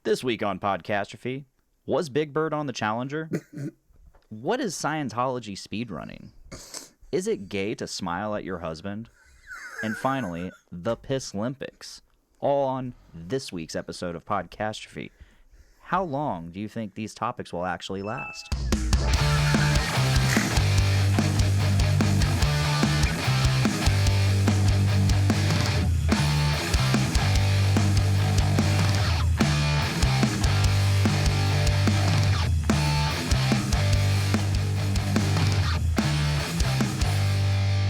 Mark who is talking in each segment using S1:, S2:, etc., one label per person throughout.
S1: This week on Podcastrophe, was Big Bird on the Challenger? What is Scientology speedrunning? Is it gay to smile at your husband? And finally, the Pisslympics. All on this week's episode of Podcastrophe. How long do you think these topics will actually last?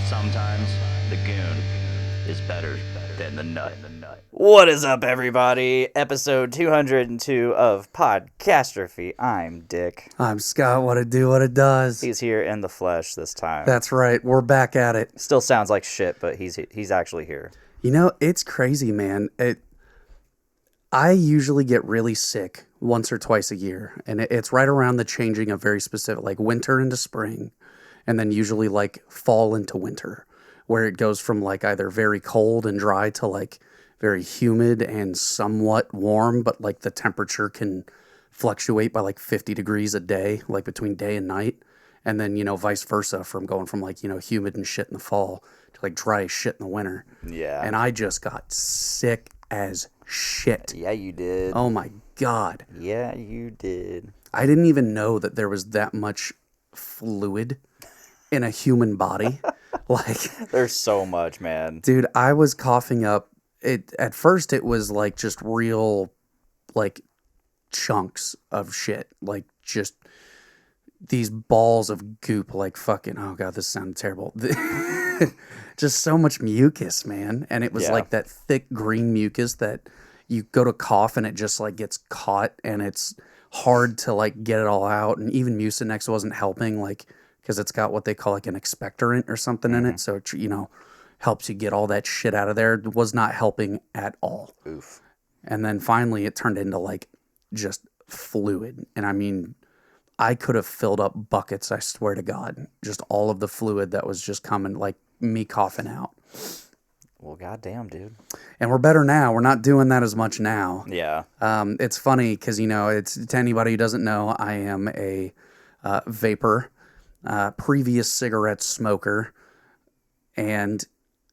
S1: Sometimes the goon is better than the nut. What is up, everybody? Episode 202 of Podcastrophe. I'm Dick.
S2: I'm Scott. What it do, what it does.
S1: He's here in the flesh this time.
S2: That's right. We're back at it.
S1: Still sounds like shit, but he's actually here.
S2: You know, it's crazy, man. I usually get really sick once or twice a year, and it's right around the changing of very specific, like winter into spring, and then usually like fall into winter, where it goes from like either very cold and dry to like very humid and somewhat warm, but like the temperature can fluctuate by like 50 degrees a day, like between day and night. And then, vice versa, from going from like, humid and shit in the fall to like dry as shit in the winter.
S1: Yeah.
S2: And I just got sick as shit.
S1: Yeah, you did.
S2: Oh my God.
S1: Yeah, you did.
S2: I didn't even know that there was that much fluid in a human body. Like,
S1: there's so much, man.
S2: Dude, I was coughing up. At first it was like just real like chunks of shit, like just these balls of goop, like fucking, oh God, this sounded terrible. Just so much mucus, man. And it was like that thick green mucus that you go to cough and it just like gets caught and it's hard to like get it all out. And even Mucinex wasn't helping, like, because it's got what they call like an expectorant or something in it. So, it, helps you get all that shit out of there. It was not helping at all.
S1: Oof.
S2: And then finally it turned into like just fluid. And I mean, I could have filled up buckets, I swear to God. Just all of the fluid that was just coming, like me coughing out.
S1: Well, goddamn, dude.
S2: And we're better now. We're not doing that as much now.
S1: Yeah.
S2: It's funny because, it's to anybody who doesn't know, I am a vapor, previous cigarette smoker. And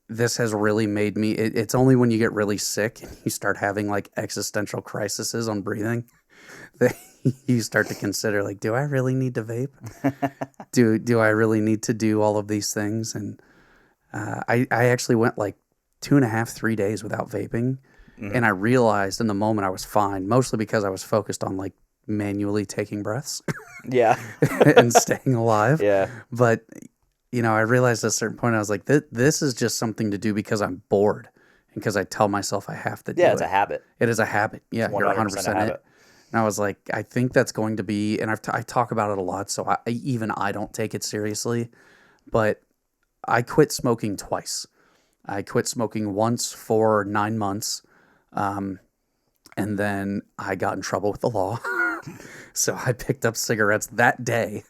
S2: this has really made me, it's only when you get really sick and you start having like existential crises on breathing that you start to consider, like, do I really need to vape? Do I really need to do all of these things? And I actually went like 2.5, 3 days without vaping. And I realized in the moment I was fine, mostly because I was focused on like manually taking breaths.
S1: Yeah.
S2: And staying alive.
S1: Yeah.
S2: But I realized at a certain point, I was like, this is just something to do because I'm bored and because I tell myself I have to do it.
S1: Yeah, it's a habit.
S2: It is a habit. Yeah, you're 100% it. And I was like, I think that's going to be, and I talk about it a lot, so I don't take it seriously, but I quit smoking twice. I quit smoking once for 9 months, and then I got in trouble with the law. So I picked up cigarettes that day.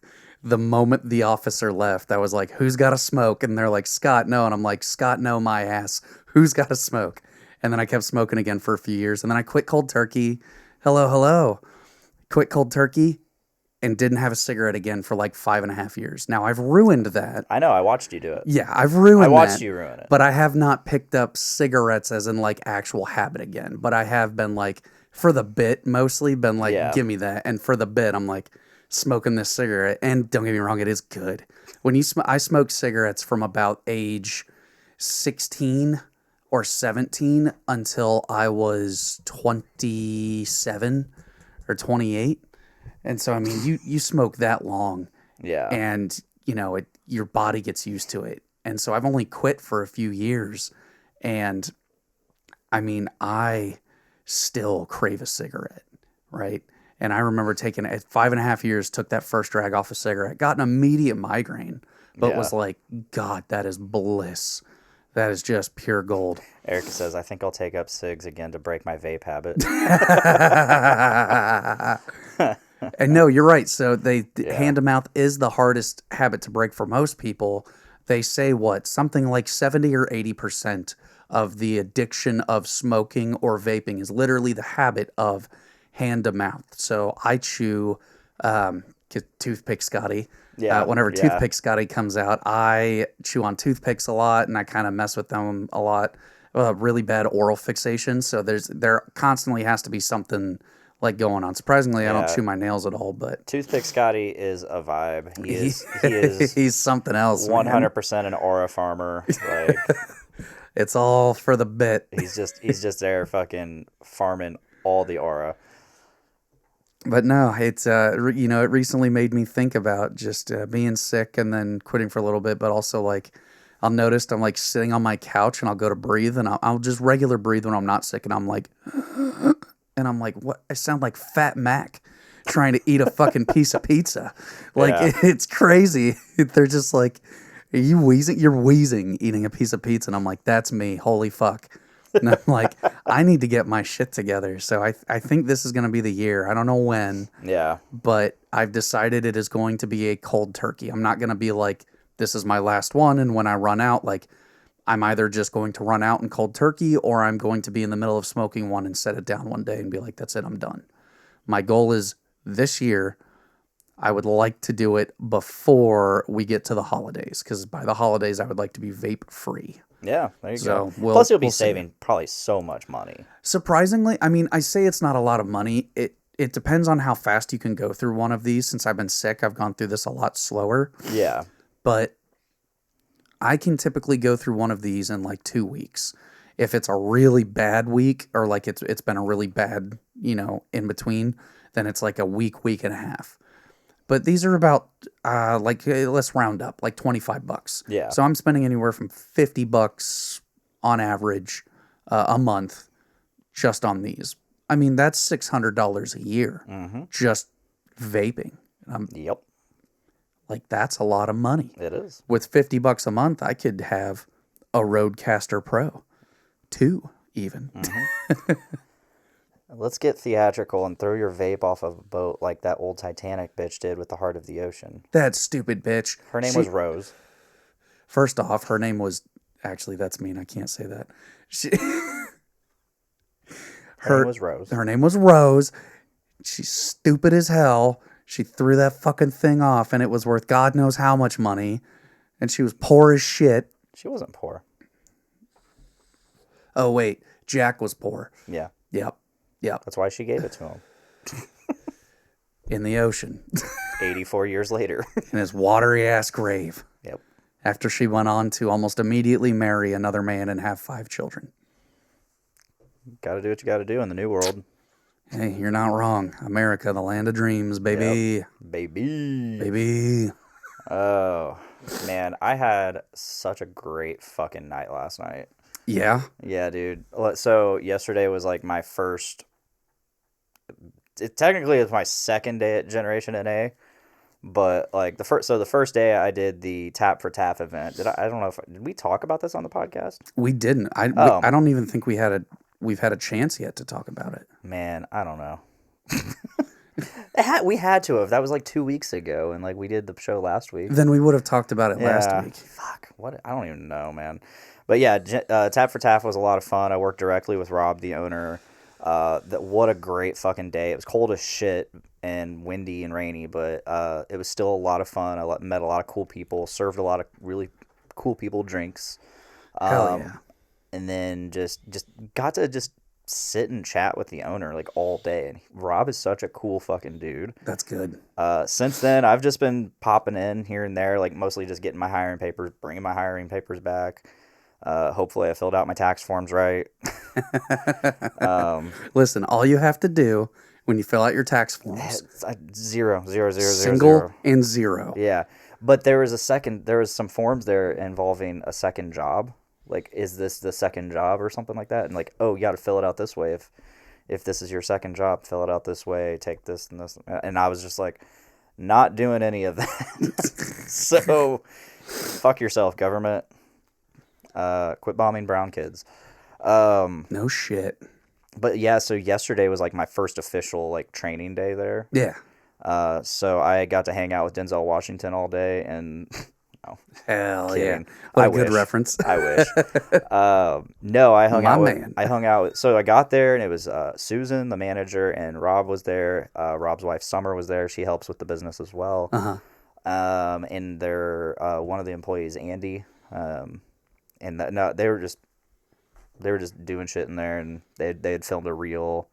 S2: The moment the officer left, I was like, who's got a smoke? And they're like, Scott, no. And I'm like, Scott, no, my ass. Who's got a smoke? And then I kept smoking again for a few years. And then I quit cold turkey. Hello. Quit cold turkey and didn't have a cigarette again for like 5.5 years. Now, I've ruined that.
S1: I know. I watched you do it.
S2: Yeah, I've ruined that.
S1: I watched you ruin it.
S2: But I have not picked up cigarettes as in like actual habit again. But I have been like, for the bit, mostly been like, give me that. And for the bit, I'm like, smoking this cigarette, and don't get me wrong, it is good. When I smoked cigarettes from about age 16 or 17 until I was 27 or 28, and so I mean, you smoke that long, and your body gets used to it, and so I've only quit for a few years, and I mean, I still crave a cigarette, right? And I remember taking it at 5.5 years, took that first drag off a cigarette, got an immediate migraine, but was like, God, that is bliss. That is just pure gold.
S1: Erica says, I think I'll take up cigs again to break my vape habit.
S2: And no, you're right. So hand to mouth is the hardest habit to break for most people. They say something like 70 or 80% of the addiction of smoking or vaping is literally the habit of hand to mouth. So I chew toothpick Scotty.
S1: Yeah.
S2: Whenever Toothpick Scotty comes out, I chew on toothpicks a lot, and I kind of mess with them a lot. Really bad oral fixation, so there constantly has to be something like going on. Surprisingly, I don't chew my nails at all, but
S1: Toothpick Scotty is a vibe. He is
S2: he's something else.
S1: 100% an aura farmer. Like
S2: it's all for the bit.
S1: He's just there fucking farming all the aura.
S2: But no, it's it recently made me think about just being sick and then quitting for a little bit, but also like I'll notice I'm like sitting on my couch and I'll go to breathe and I'll just regular breathe when I'm not sick and I'm like and I'm like, what? I sound like Fat Mac trying to eat a fucking piece of pizza. Like it's crazy. They're just like, are you wheezing? You're wheezing eating a piece of pizza, and I'm like, that's me. Holy fuck. And I'm like, I need to get my shit together. So I think this is going to be the year. I don't know when.
S1: Yeah.
S2: But I've decided it is going to be a cold turkey. I'm not going to be like, this is my last one. And when I run out, like, I'm either just going to run out in cold turkey or I'm going to be in the middle of smoking one and set it down one day and be like, that's it, I'm done. My goal is this year, I would like to do it before we get to the holidays. Because by the holidays, I would like to be vape free.
S1: Yeah, there you go.
S2: Plus,
S1: you'll be saving probably so much money.
S2: Surprisingly, I mean, I say it's not a lot of money. It depends on how fast you can go through one of these. Since I've been sick, I've gone through this a lot slower.
S1: Yeah.
S2: But I can typically go through one of these in like 2 weeks. If it's a really bad week or like it's been a really bad, in between, then it's like a week and a half. But these are about, let's round up, like $25.
S1: Yeah.
S2: So I'm spending anywhere from $50 on average a month just on these. I mean, that's $600 a year just vaping.
S1: Yep.
S2: Like, that's a lot of money.
S1: It is.
S2: With $50 a month, I could have a Rodecaster Pro. 2, even.
S1: Let's get theatrical and throw your vape off of a boat like that old Titanic bitch did with the Heart of the Ocean.
S2: That stupid bitch.
S1: Her name was Rose.
S2: First off, her name was... Actually, that's mean. I can't say that.
S1: Her name was Rose.
S2: Her name was Rose. She's stupid as hell. She threw that fucking thing off, and it was worth God knows how much money. And she was poor as shit.
S1: She wasn't poor.
S2: Oh, wait. Jack was poor.
S1: Yeah.
S2: Yep.
S1: That's why she gave it to him.
S2: In the ocean.
S1: 84 years later.
S2: In his watery ass grave.
S1: Yep.
S2: After she went on to almost immediately marry another man and have 5 children.
S1: Got to do what you got to do in the new world.
S2: Hey, you're not wrong. America, the land of dreams, baby.
S1: Yep. Baby.
S2: Baby.
S1: Oh, man. I had such a great fucking night last night.
S2: Yeah?
S1: Yeah, dude. So yesterday was like my first... Technically, it's my second day at Generation NA. But like the first day I did the Tap for Tap event. I don't know if did we talk about this on the podcast?
S2: We didn't. I don't even think we've had a chance yet to talk about it.
S1: Man, I don't know. We had to have. That was like 2 weeks ago, and like we did the show last week.
S2: Then we would have talked about it last week.
S1: Fuck. What? I don't even know, man. But yeah, Tap for Tap was a lot of fun. I worked directly with Rob, the owner. What a great fucking day. It was cold as shit and windy and rainy, but it was still a lot of fun. I met a lot of cool people, served a lot of really cool people drinks.
S2: Hell yeah.
S1: And then just got to just sit and chat with the owner like all day. And Rob is such a cool fucking dude.
S2: That's good.
S1: Since then, I've just been popping in here and there, like mostly just getting my hiring papers, bringing my hiring papers back. Hopefully I filled out my tax forms right.
S2: Listen, all you have to do when you fill out your tax forms,
S1: zero.
S2: Single and zero.
S1: Yeah. But there was some forms there involving a second job. Like, is this the second job or something like that? And like, oh, you got to fill it out this way. If this is your second job, fill it out this way, take this and this. And I was just like, not doing any of that. So fuck yourself, government. Quit bombing brown kids.
S2: No shit.
S1: But yeah, so yesterday was like my first official like training day there.
S2: Yeah.
S1: So I got to hang out with Denzel Washington all day, and No,
S2: Hell
S1: kidding.
S2: yeah! What
S1: I
S2: a good
S1: wish.
S2: reference.
S1: I wish. No, I hung
S2: My
S1: out with.
S2: man.
S1: I hung out. So I got there, and it was Susan, the manager, and Rob was there. Rob's wife Summer was there. She helps with the business as well. And they're one of the employees, Andy. And no, they were just doing shit in there, and they had filmed a reel.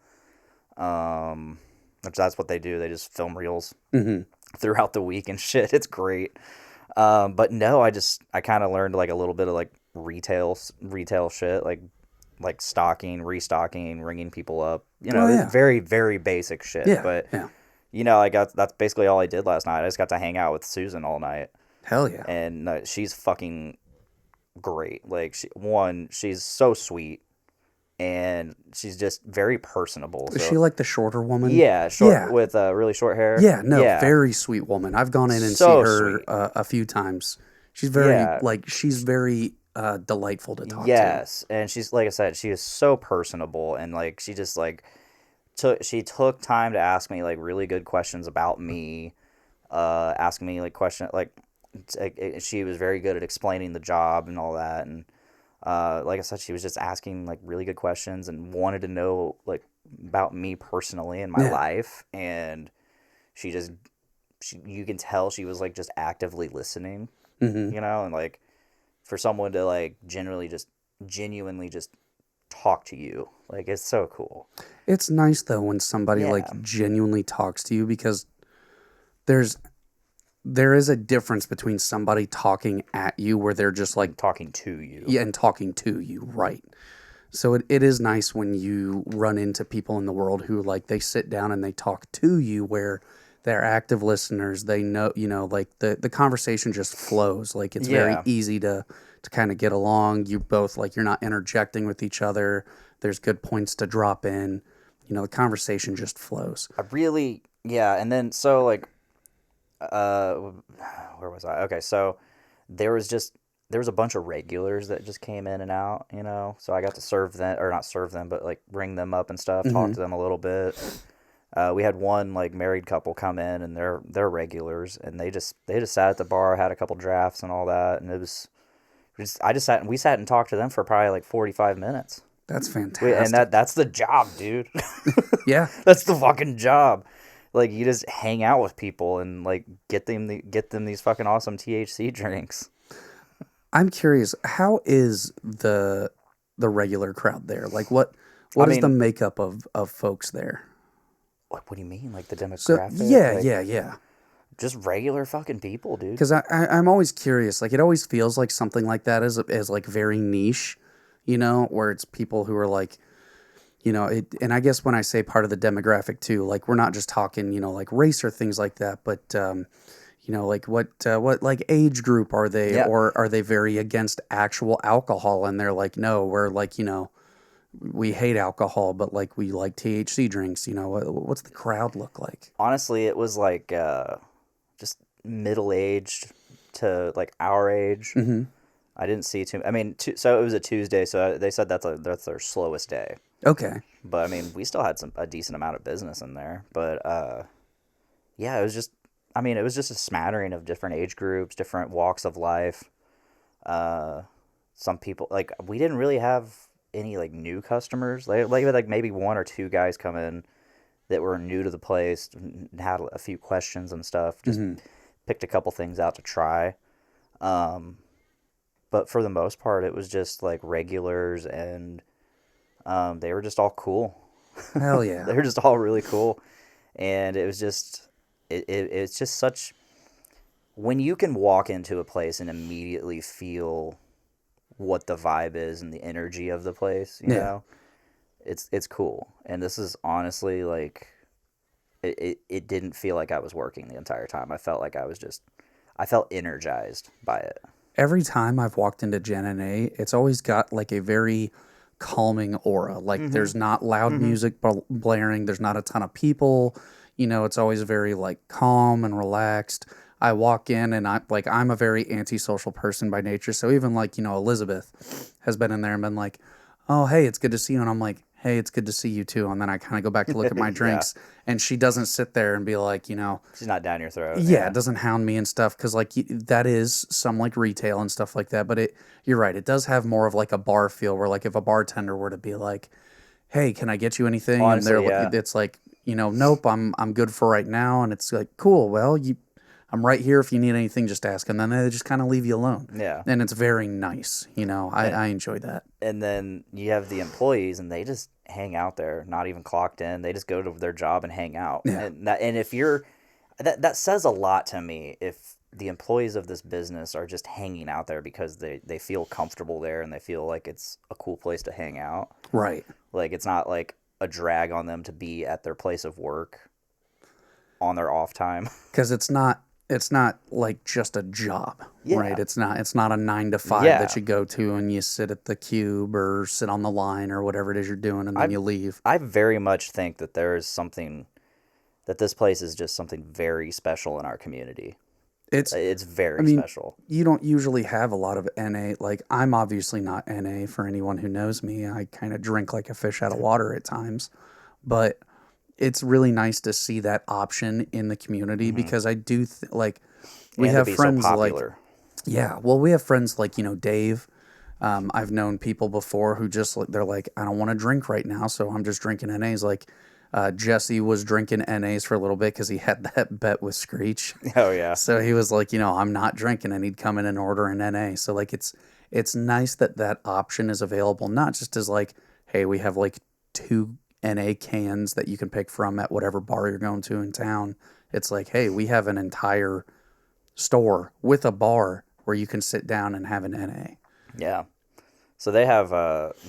S1: Which that's what they do. They just film reels throughout the week and shit. It's great. But no, I kind of learned like a little bit of like retail shit, like stocking, restocking, ringing people up. Very, very basic shit.
S2: Yeah,
S1: But
S2: yeah.
S1: that's basically all I did last night. I just got to hang out with Susan all night.
S2: Hell yeah.
S1: And she's fucking great. Like she's so sweet. And she's just very personable.
S2: Is she like the shorter woman?
S1: Yeah, with really short hair.
S2: Yeah, no, very sweet woman. I've gone in and
S1: So
S2: seen her
S1: sweet.
S2: A few times. She's very delightful to talk to.
S1: Yes, and she's, like I said, she is so personable, and like she just like took time to ask me like really good questions about me, asking me like she was very good at explaining the job and all that, and like I said, she was just asking like really good questions and wanted to know like about me personally and my life, and you can tell she was like just actively listening, and like for someone to like genuinely just talk to you, like it's so cool.
S2: It's nice though when somebody like genuinely talks to you, because there is a difference between somebody talking at you where they're just like
S1: talking to you.
S2: Yeah, and talking to you, right. So it is nice when you run into people in the world who like they sit down and they talk to you, where they're active listeners. They know, like the conversation just flows. Like it's very easy to kind of get along. You both like, you're not interjecting with each other. There's good points to drop in. The conversation just flows.
S1: And then so like where was I? Okay, so there was a bunch of regulars that just came in and out, so I got to serve them, or not serve them, but like ring them up and stuff, talk to them a little bit. We had one like married couple come in, and they're regulars, and they just sat at the bar, had a couple drafts and all that, and we sat and talked to them for probably like 45 minutes.
S2: That's fantastic.
S1: And that's the job, dude.
S2: Yeah.
S1: That's the fucking job. Like, you just hang out with people and like get them these fucking awesome THC drinks.
S2: I'm curious, how is the regular crowd there? Like, what is the makeup of folks there?
S1: What do you mean, like the demographic?
S2: So, yeah.
S1: Just regular fucking people, dude.
S2: Because I'm always curious. Like, it always feels like something like that is like very niche, where it's people who are like, and I guess when I say part of the demographic too, like we're not just talking, like race or things like that, but like what like age group are they, or are they very against actual alcohol? And they're like, no, we're like, we hate alcohol, but like we like THC drinks. What's the crowd look like?
S1: Honestly, it was like just middle-aged to like our age.
S2: Mm-hmm.
S1: I didn't see too. I mean, so it was a Tuesday, so they said that's their slowest day.
S2: Okay.
S1: But I mean, we still had a decent amount of business in there. But it was just a smattering of different age groups, different walks of life. Some people, like, we didn't really have any like new customers. Like maybe one or two guys come in that were new to the place, and had a few questions and stuff. Just picked a couple things out to try. But for the most part, it was just like regulars, and they were just all cool.
S2: Hell yeah.
S1: They were just all really cool. And it was just, it's just such, when you can walk into a place and immediately feel what the vibe is and the energy of the place, you know, it's cool. And this is honestly like, it didn't feel like I was working the entire time. I felt like I felt energized by it.
S2: Every time I've walked into Gen NA, it's always got like a very calming aura. Like there's not loud music blaring. There's not a ton of people. It's always very like calm and relaxed. I walk in and I'm a very antisocial person by nature. So even like, Elizabeth has been in there and been like, oh, hey, it's good to see you. And I'm like, hey, it's good to see you too. And then I kind of go back to look at my drinks, and she doesn't sit there and be like,
S1: she's not down your throat.
S2: Yeah, it doesn't hound me and stuff, because like that is some like retail and stuff like that. But you're right, it does have more of like a bar feel, where like if a bartender were to be like, hey, can I get you anything?
S1: Honestly,
S2: and it's like, nope, I'm good for right now. And it's like, cool, well, I'm right here. If you need anything, just ask. And then they just kind of leave you alone.
S1: Yeah.
S2: And it's very nice. I enjoy that.
S1: And then you have the employees, and they just hang out there, not even clocked in. They just go to their job and hang out.
S2: Yeah.
S1: And if you're, that says a lot to me, if the employees of this business are just hanging out there because they feel comfortable there and they feel like it's a cool place to hang out.
S2: Right.
S1: Like, it's not like a drag on them to be at their place of work on their off time.
S2: Because it's not like just a job, right? It's not a 9 to 5 that you go to and you sit at the cube or sit on the line or whatever it is you're doing, and then you leave.
S1: I very much think that there is something, that this place is just something very special in our community. It's very special.
S2: You don't usually have a lot of NA. Like, I'm obviously not NA for anyone who knows me. I kind of drink like a fish out of water at times, but it's really nice to see that option in the community, because I do we have friends like, we have friends like, Dave. I've known people before who just, they're like, I don't want to drink right now, so I'm just drinking NAs. Like, Jesse was drinking NAs for a little bit because he had that bet with Screech.
S1: Oh yeah.
S2: So he was like, I'm not drinking, and he'd come in and order an NA. So like, it's nice that option is available, not just as like, hey, we have like 2 NA cans that you can pick from at whatever bar you're going to in town. It's like, hey, we have an entire store with a bar where you can sit down and have an NA.
S1: Yeah. So they have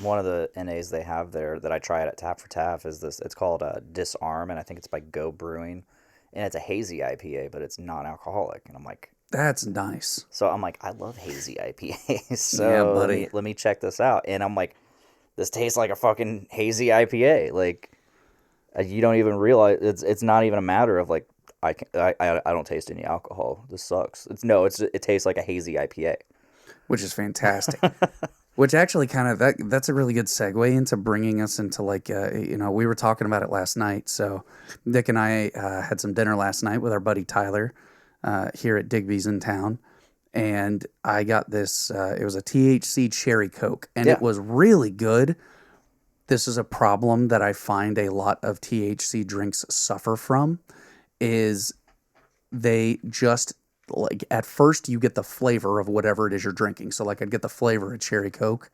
S1: one of the NAs they have there that I tried at Tap for Tap is this. It's called Disarm, and I think it's by Go Brewing, and it's a hazy IPA, but it's non-alcoholic. And I'm like,
S2: that's nice.
S1: So I'm like, I love hazy IPAs. So
S2: yeah, buddy.
S1: Let me check this out. And I'm like, this tastes like a fucking hazy IPA. Like, you don't even realize it's not even a matter of like, I don't taste any alcohol. This sucks. It tastes like a hazy IPA,
S2: which is fantastic. Which actually kind of that's a really good segue into bringing us into like we were talking about it last night. So Dick and I had some dinner last night with our buddy Tyler here at Digby's in town. And I got this, it was a THC cherry Coke, and it was really good. This is a problem that I find a lot of THC drinks suffer from, is they just, like, at first you get the flavor of whatever it is you're drinking. So, like, I'd get the flavor of cherry Coke,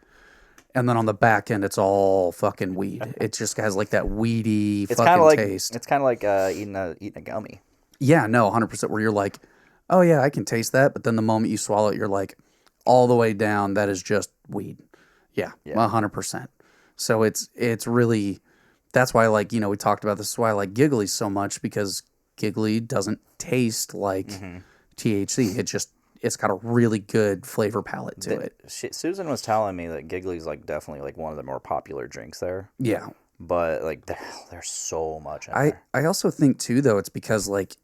S2: and then on the back end, it's all fucking weed. It just has, like, that weedy taste.
S1: It's kind of like eating a gummy.
S2: Yeah, no, 100%, where you're like, oh yeah, I can taste that. But then the moment you swallow it, you're like, all the way down, that is just weed. Yeah. 100%. So it's really, that's why, like, we talked about this, is why I like Giggly so much, because Giggly doesn't taste like THC. It's got a really good flavor palette to it.
S1: Susan was telling me that Giggly's like definitely like one of the more popular drinks there.
S2: Yeah.
S1: But like there's so much in there.
S2: I also think too, though, it's because like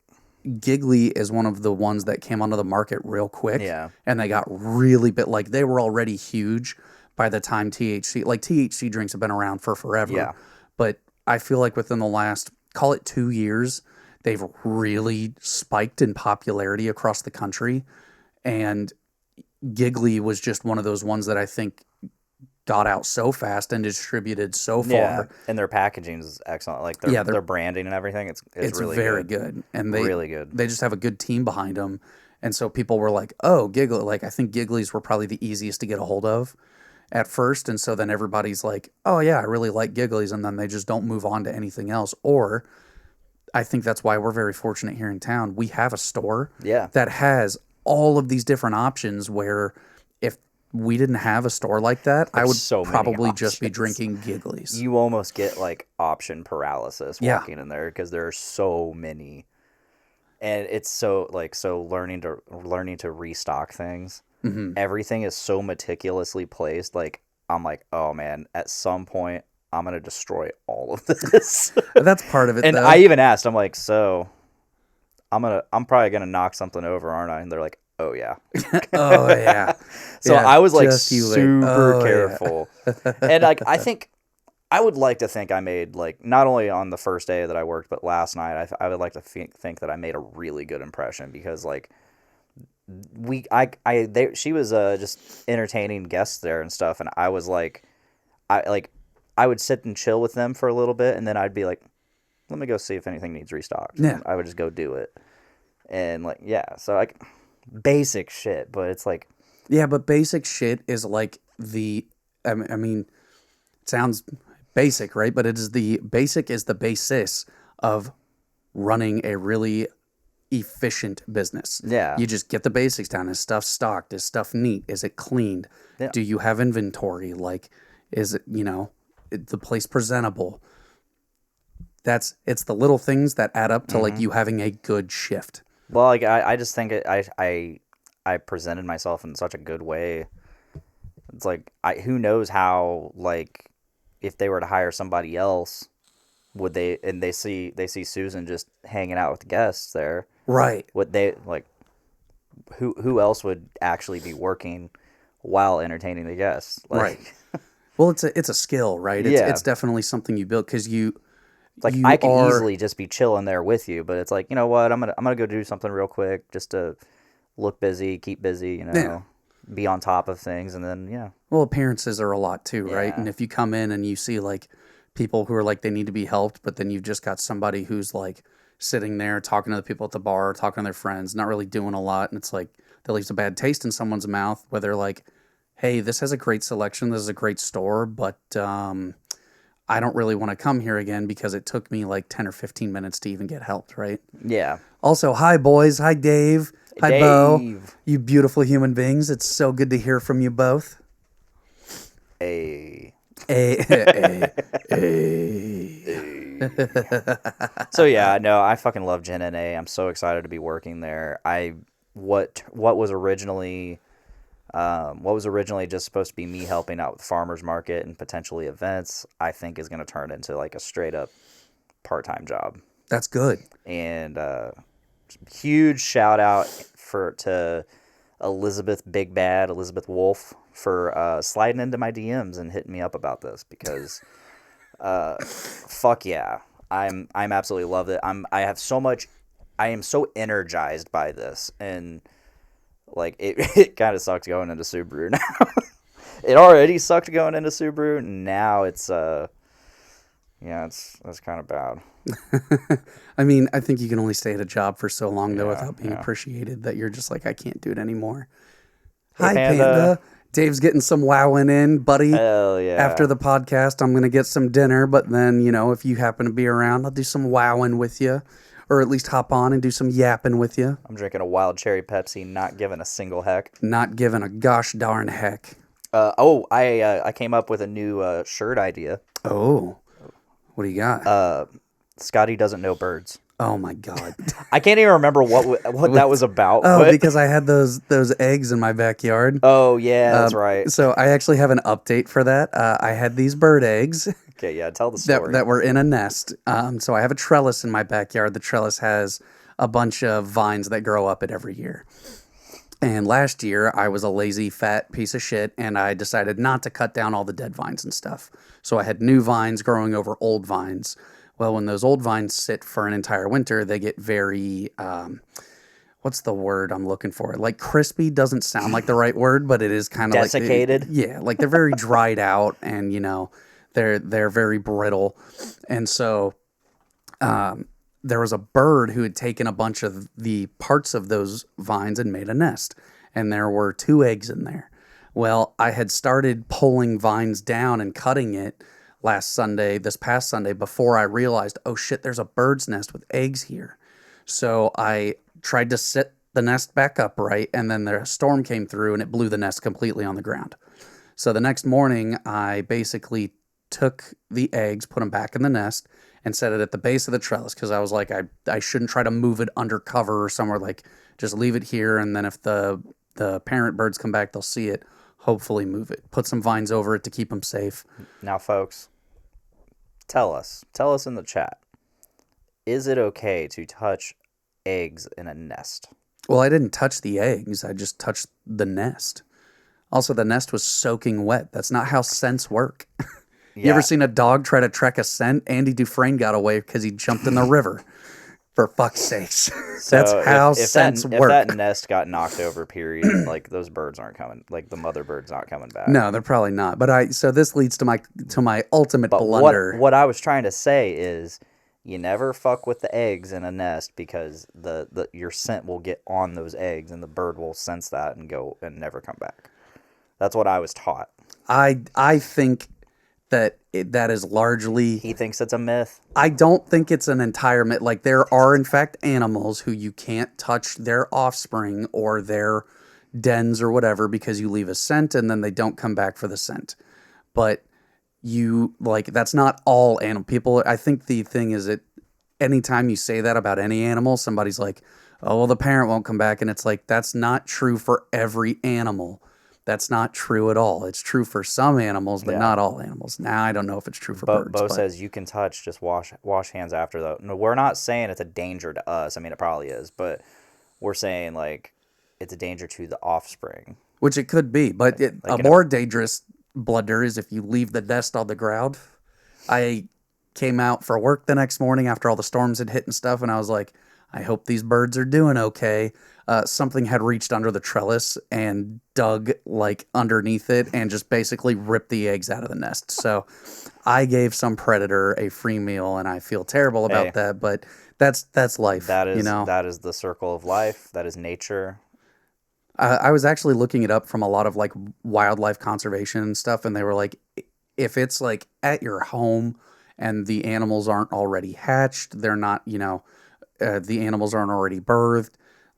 S2: Giggly is one of the ones that came onto the market real quick.
S1: Yeah.
S2: And they got really big. Like, they were already huge by the time THC drinks have been around for forever.
S1: Yeah.
S2: But I feel like within the last, call it 2 years, they've really spiked in popularity across the country. And Giggly was just one of those ones that I think got out so fast and distributed so far.
S1: Yeah, and their packaging is excellent. Like their branding and everything, it's really
S2: very good. And
S1: really good.
S2: They just have a good team behind them. And so people were like, oh, Giggly. Like, I think Giggly's were probably the easiest to get a hold of at first. And so then everybody's like, oh yeah, I really like Giggly's. And then they just don't move on to anything else. Or I think that's why we're very fortunate here in town. We have a store that has all of these different options, where if we didn't have a store like that, I would probably just be drinking Giggly's.
S1: You almost get like option paralysis walking in there, because there are so many, and it's so learning to restock things. Mm-hmm. Everything is so meticulously placed. Like, I'm like, oh man, at some point I'm gonna destroy all of this.
S2: That's part of it.
S1: And
S2: though.
S1: I even asked, I'm like, so I'm probably gonna knock something over, aren't I? And they're like, oh yeah.
S2: Oh yeah.
S1: So I was like super careful. And like I think I would like to think I made, like, not only on the first day that I worked, but last night, I would like to think that I made a really good impression because, like, she was just entertaining guests there and stuff, and I was like, I would sit and chill with them for a little bit, and then I'd be like, let me go see if anything needs restocked.
S2: Yeah.
S1: And I would just go do it, and like, yeah, so like basic shit, but it's like,
S2: yeah, but basic shit is like I mean, it sounds basic, right? But the basis of running a really efficient business.
S1: Yeah.
S2: You just get the basics down. Is stuff stocked? Is stuff neat? Is it cleaned?
S1: Yeah.
S2: Do you have inventory? Like, is it, the place presentable? It's the little things that add up to like you having a good shift.
S1: Well, like I just think I presented myself in such a good way. It's like, who knows how, like, if they were to hire somebody else, would they, and they see Susan just hanging out with the guests there,
S2: right?
S1: Would they, like, who else would actually be working while entertaining the guests? Like,
S2: right. Well, it's a skill, right? It's definitely something you build because
S1: like, I could easily just be chilling there with you, but it's like, you know what, I'm gonna go do something real quick just to look busy, keep busy,
S2: Yeah.
S1: be on top of things, and then, yeah.
S2: Well, appearances are a lot too, right?
S1: Yeah.
S2: And if you come in and you see like people who are like they need to be helped, but then you've just got somebody who's like sitting there talking to the people at the bar, talking to their friends, not really doing a lot, and it's like that leaves a bad taste in someone's mouth where they're like, hey, this has a great selection, this is a great store, but I don't really want to come here again because it took me like 10 or 15 minutes to even get helped, right?
S1: Yeah.
S2: Also, hi boys, hi Dave, hi
S1: Dave.
S2: Bo, you beautiful human beings. It's so good to hear from you both.
S1: Hey.
S2: Hey.
S1: So yeah, no, I fucking love Gen NA. I'm so excited to be working there. What was originally just supposed to be me helping out with the farmers market and potentially events, I think is going to turn into like a straight up part-time job.
S2: That's good.
S1: And huge shout out to Elizabeth Wolf for sliding into my DMs and hitting me up about this because fuck yeah, I'm absolutely love it. I am so energized by this, and like it kind of sucks going into Subaru now. It already sucked going into Subaru, and now it's that's kind of bad.
S2: I mean, I think you can only stay at a job for so long though without being appreciated that you're just like, I can't do it anymore.
S1: Hey,
S2: hi Panda. Dave's getting some wowing in, buddy.
S1: Hell yeah.
S2: After the podcast, I'm going to get some dinner, but then, if you happen to be around, I'll do some wowing with you, or at least hop on and do some yapping with you.
S1: I'm drinking a wild cherry Pepsi, not giving a single heck.
S2: Not giving a gosh darn heck.
S1: I came up with a new shirt idea.
S2: Oh, what do you got?
S1: Scotty doesn't know birds.
S2: Oh my God!
S1: I can't even remember what that was about.
S2: Oh, because I had those eggs in my backyard.
S1: Oh yeah, that's right.
S2: So I actually have an update for that. I had these bird eggs.
S1: Okay, yeah, tell the story.
S2: That were in a nest. So I have a trellis in my backyard. The trellis has a bunch of vines that grow up it every year. And last year I was a lazy fat piece of shit, and I decided not to cut down all the dead vines and stuff. So I had new vines growing over old vines. Well, when those old vines sit for an entire winter, they get very, what's the word I'm looking for? Like crispy doesn't sound like the right word, but it is kind of
S1: desiccated.
S2: Like they're very dried out, and they're very brittle. And so there was a bird who had taken a bunch of the parts of those vines and made a nest, and there were 2 eggs in there. Well, I had started pulling vines down and cutting it this past Sunday, before I realized, oh shit, there's a bird's nest with eggs here. So I tried to sit the nest back upright, and then the storm came through and it blew the nest completely on the ground. So the next morning, I basically took the eggs, put them back in the nest, and set it at the base of the trellis, because I was like, I shouldn't try to move it under cover or somewhere, like just leave it here, and then if the parent birds come back, they'll see it, hopefully move it. Put some vines over it to keep them safe.
S1: Now, folks, tell us in the chat, is it okay to touch eggs in a nest?
S2: Well, I didn't touch the eggs. I just touched the nest. Also, the nest was soaking wet. That's not how scents work. You ever seen a dog try to trek a scent? Andy Dufresne got away because he jumped in the river. For fuck's sakes. That's how scents work.
S1: If that nest got knocked over, period, like those birds aren't coming, like the mother bird's not coming back.
S2: No, they're probably not. But so this leads to my ultimate blunder.
S1: What I was trying to say is you never fuck with the eggs in a nest because your scent will get on those eggs and the bird will sense that and go and never come back. That's what I was taught.
S2: I think that that is largely...
S1: He thinks it's a myth.
S2: I don't think it's an entire myth. Like, there are, in fact, animals who you can't touch their offspring or their dens or whatever because you leave a scent and then they don't come back for the scent. But that's not all animal people. I think the thing is that anytime you say that about any animal, somebody's like, oh, well, the parent won't come back. And it's like, that's not true for every animal. That's not true at all. It's true for some animals, but not all animals. Now, I don't know if it's true for birds.
S1: Bo says you can touch, just wash hands after though. No, we're not saying it's a danger to us. I mean, it probably is, but we're saying like it's a danger to the offspring.
S2: Which it could be, but a more dangerous blunder is if you leave the nest on the ground. I came out for work the next morning after all the storms had hit and stuff, and I was like, I hope these birds are doing okay. Something had reached under the trellis and dug like underneath it and just basically ripped the eggs out of the nest. So I gave some predator a free meal, and I feel terrible about that. But that's life.
S1: That is the circle of life. That is nature.
S2: I was actually looking it up from a lot of like wildlife conservation and stuff, and they were like, if it's like at your home and the animals aren't already hatched, they're not, the animals aren't already birthed.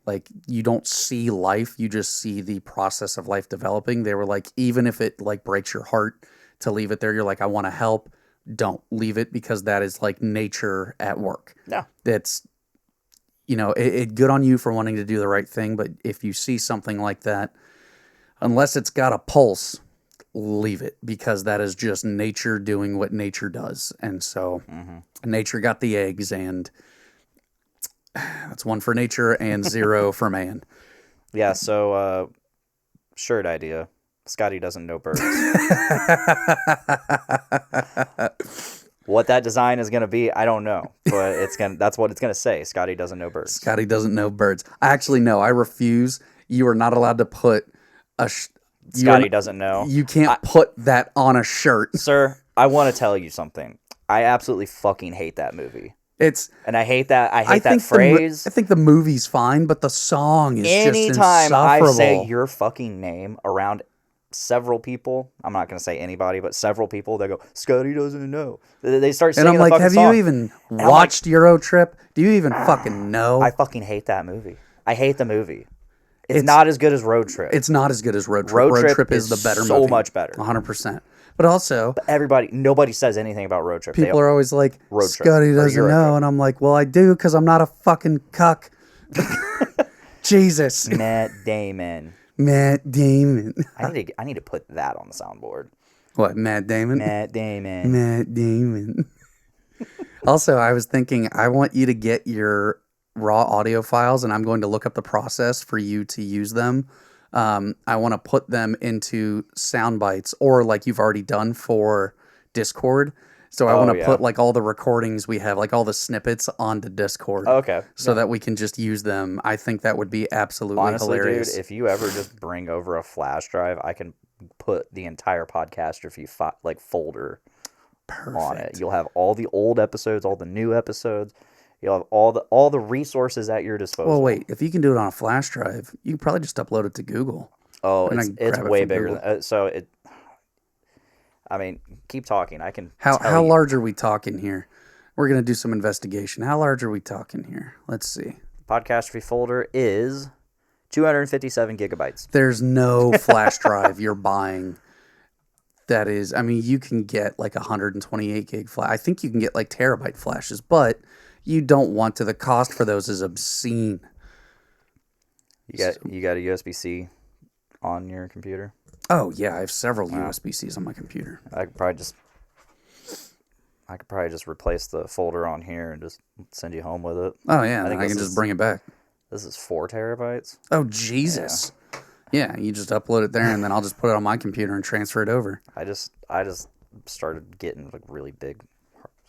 S2: Like, you don't see life, you just see the process of life developing. They were like, even if it like breaks your heart to leave it there, you're like, I want to help. Don't leave it because that is like nature at work.
S1: Yeah.
S2: That's, good on you for wanting to do the right thing. But if you see something like that, unless it's got a pulse, leave it because that is just nature doing what nature does. And so nature got the eggs, and that's 1 for nature and 0 for man.
S1: Yeah, so shirt idea. Scotty doesn't know birds. What that design is going to be, I don't know. But that's what it's going to say. Scotty doesn't know birds.
S2: Scotty doesn't know birds. Actually, no, I refuse. You are not allowed to put
S1: Scotty doesn't know.
S2: You can't put that on a shirt.
S1: Sir, I want to tell you something. I absolutely fucking hate that movie. And I hate that. I hate that phrase.
S2: I think the movie's fine, but the song is just insufferable.
S1: Anytime I say your fucking name around several people, I'm not going to say anybody, but several people, they go, Scotty doesn't know. They start singing the fucking song. And I'm like, have
S2: you even watched Euro Trip? Do you even fucking know?
S1: I fucking hate that movie. I hate the movie. It's not as good as Road Trip.
S2: It's not as good as Road Trip. Road Trip is the better movie.
S1: So much better.
S2: 100%. But also...
S1: nobody says anything about Road Trip.
S2: People are always like, Scotty doesn't know. And I'm like, well, I do because I'm not a fucking cuck. Jesus.
S1: Matt Damon.
S2: I
S1: need to put that on the soundboard.
S2: What, Matt Damon?
S1: Matt Damon.
S2: Also, I was thinking, I want you to get your raw audio files, and I'm going to look up the process for you to use them. I want to put them into sound bites, or like you've already done for Discord. So I want to put like all the recordings we have, like all the snippets onto Discord.
S1: Okay.
S2: So that we can just use them. I think that would be absolutely hilarious.
S1: Dude, if you ever just bring over a flash drive, I can put the entire Podcastrophe folder on it. You'll have all the old episodes, all the new episodes. You'll have all the resources at your disposal.
S2: Well, wait. If you can do it on a flash drive, you can probably just upload it to Google.
S1: Oh, it's way bigger. I mean, keep talking. I can.
S2: How large are we talking here? We're gonna do some investigation. How large are we talking here? Let's see.
S1: Podcastrophe folder is 257 gigabytes.
S2: There's no flash drive you're buying. That is, I mean, you can get like 128 gig flash. I think you can get like terabyte flashes, but you don't want to. The cost for those is obscene.
S1: You got a USB-C on your computer?
S2: Oh yeah, I have several USB-Cs on my computer.
S1: I could probably just replace the folder on here and just send you home with it.
S2: Oh yeah, I can just bring it back.
S1: This is 4 terabytes.
S2: Oh Jesus. Yeah, you just upload it there, and then I'll just put it on my computer and transfer it over.
S1: I just started getting like really big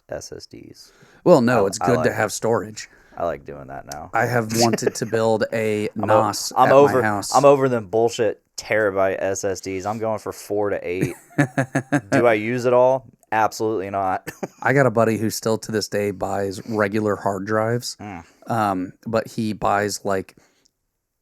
S1: SSDs.
S2: Well, no, it's good to have storage.
S1: I like doing that now.
S2: I have wanted to build a NOS
S1: I'm
S2: at
S1: over,
S2: my house.
S1: I'm over them bullshit terabyte SSDs. I'm going for 4 to 8. Do I use it all? Absolutely not.
S2: I got a buddy who still to this day buys regular hard drives, but he buys like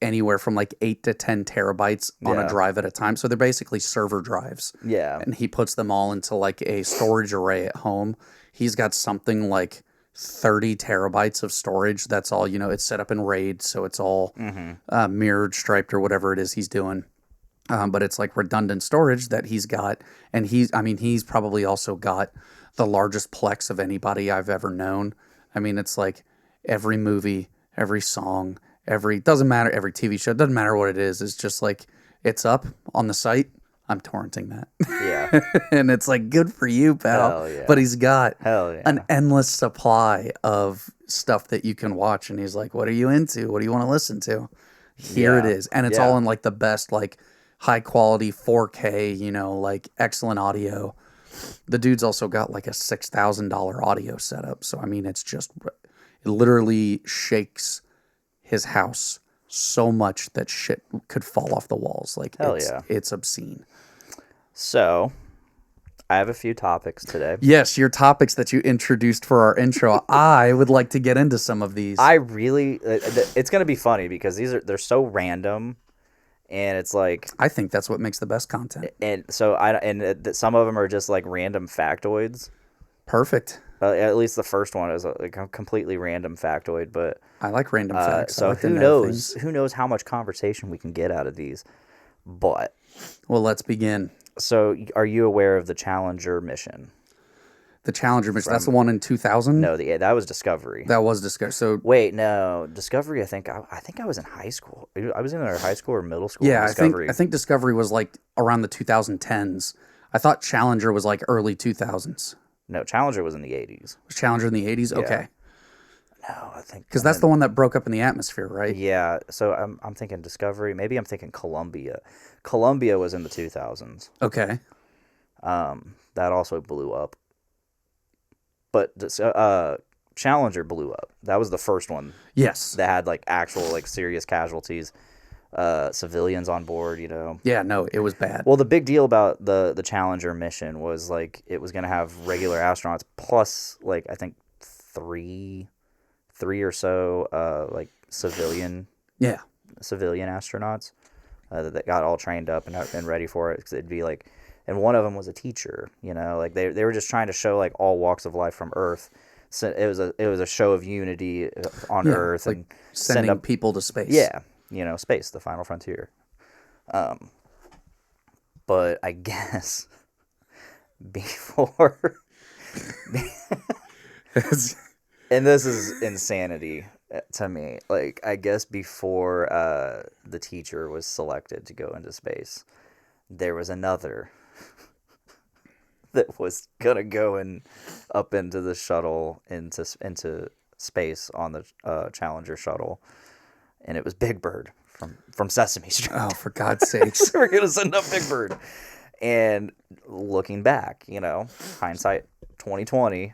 S2: anywhere from like 8 to 10 terabytes on a drive at a time. So they're basically server drives.
S1: Yeah.
S2: And he puts them all into like a storage array at home. He's got something like 30 terabytes of storage. That's all, it's set up in RAID. So it's all mirrored, striped, or whatever it is he's doing. But it's like redundant storage that he's got. And he's probably also got the largest Plex of anybody I've ever known. I mean, it's like every movie, every song, doesn't matter, every TV show, doesn't matter what it is. It's just like, it's up on the site. I'm torrenting that.
S1: Yeah.
S2: And it's like, good for you, pal.
S1: Hell yeah.
S2: But he's got
S1: an
S2: endless supply of stuff that you can watch. And he's like, what are you into? What do you want to listen to? Here it is. And it's all in like the best, like high quality 4K, like excellent audio. The dude's also got like a $6,000 audio setup. So, I mean, it literally shakes his house so much that shit could fall off the walls. Like, it's obscene.
S1: So, I have a few topics today.
S2: Yes, your topics that you introduced for our intro. I would like to get into some of these.
S1: It's going to be funny because they're so random, and it's like,
S2: I think that's what makes the best content.
S1: And so some of them are just like random factoids.
S2: Perfect.
S1: At least the first one is a completely random factoid, but
S2: I like random facts.
S1: So
S2: like
S1: who knows? Who knows how much conversation we can get out of these? But
S2: let's begin.
S1: So, are you aware of the Challenger mission?
S2: The Challenger mission. That's the one in 2000.
S1: No, that was Discovery.
S2: That was Discovery. So
S1: wait, no, Discovery. I think I was in high school. I was in either high school or middle school.
S2: Yeah, I think Discovery was like around the 2010s. I thought Challenger was like early 2000s.
S1: No, Challenger was in the 80s.
S2: Was Challenger in the 80s?
S1: Yeah.
S2: Okay.
S1: No, I think
S2: because that's the one that broke up in the atmosphere, right?
S1: Yeah. So I'm thinking Discovery. Maybe I'm thinking Columbia. Columbia was in the 2000s.
S2: Okay.
S1: That also blew up. But Challenger blew up. That was the first one.
S2: Yes.
S1: That had like actual like serious casualties, civilians on board.
S2: Yeah. No, it was bad.
S1: Well, the big deal about the Challenger mission was like it was going to have regular astronauts plus like I think three or so like civilian astronauts that got all trained up and ready for it, because it'd be like, and one of them was a teacher, like they were just trying to show like all walks of life from Earth. So it was a show of unity on Earth,
S2: like
S1: and
S2: sending people to space.
S1: Yeah, space, the final frontier. But I guess before and this is insanity to me. Like, I guess before the teacher was selected to go into space, there was another that was gonna go up into the shuttle into space on the Challenger shuttle, and it was Big Bird from Sesame Street.
S2: Oh, for God's sakes!
S1: We're gonna send up Big Bird. And looking back, hindsight 2020,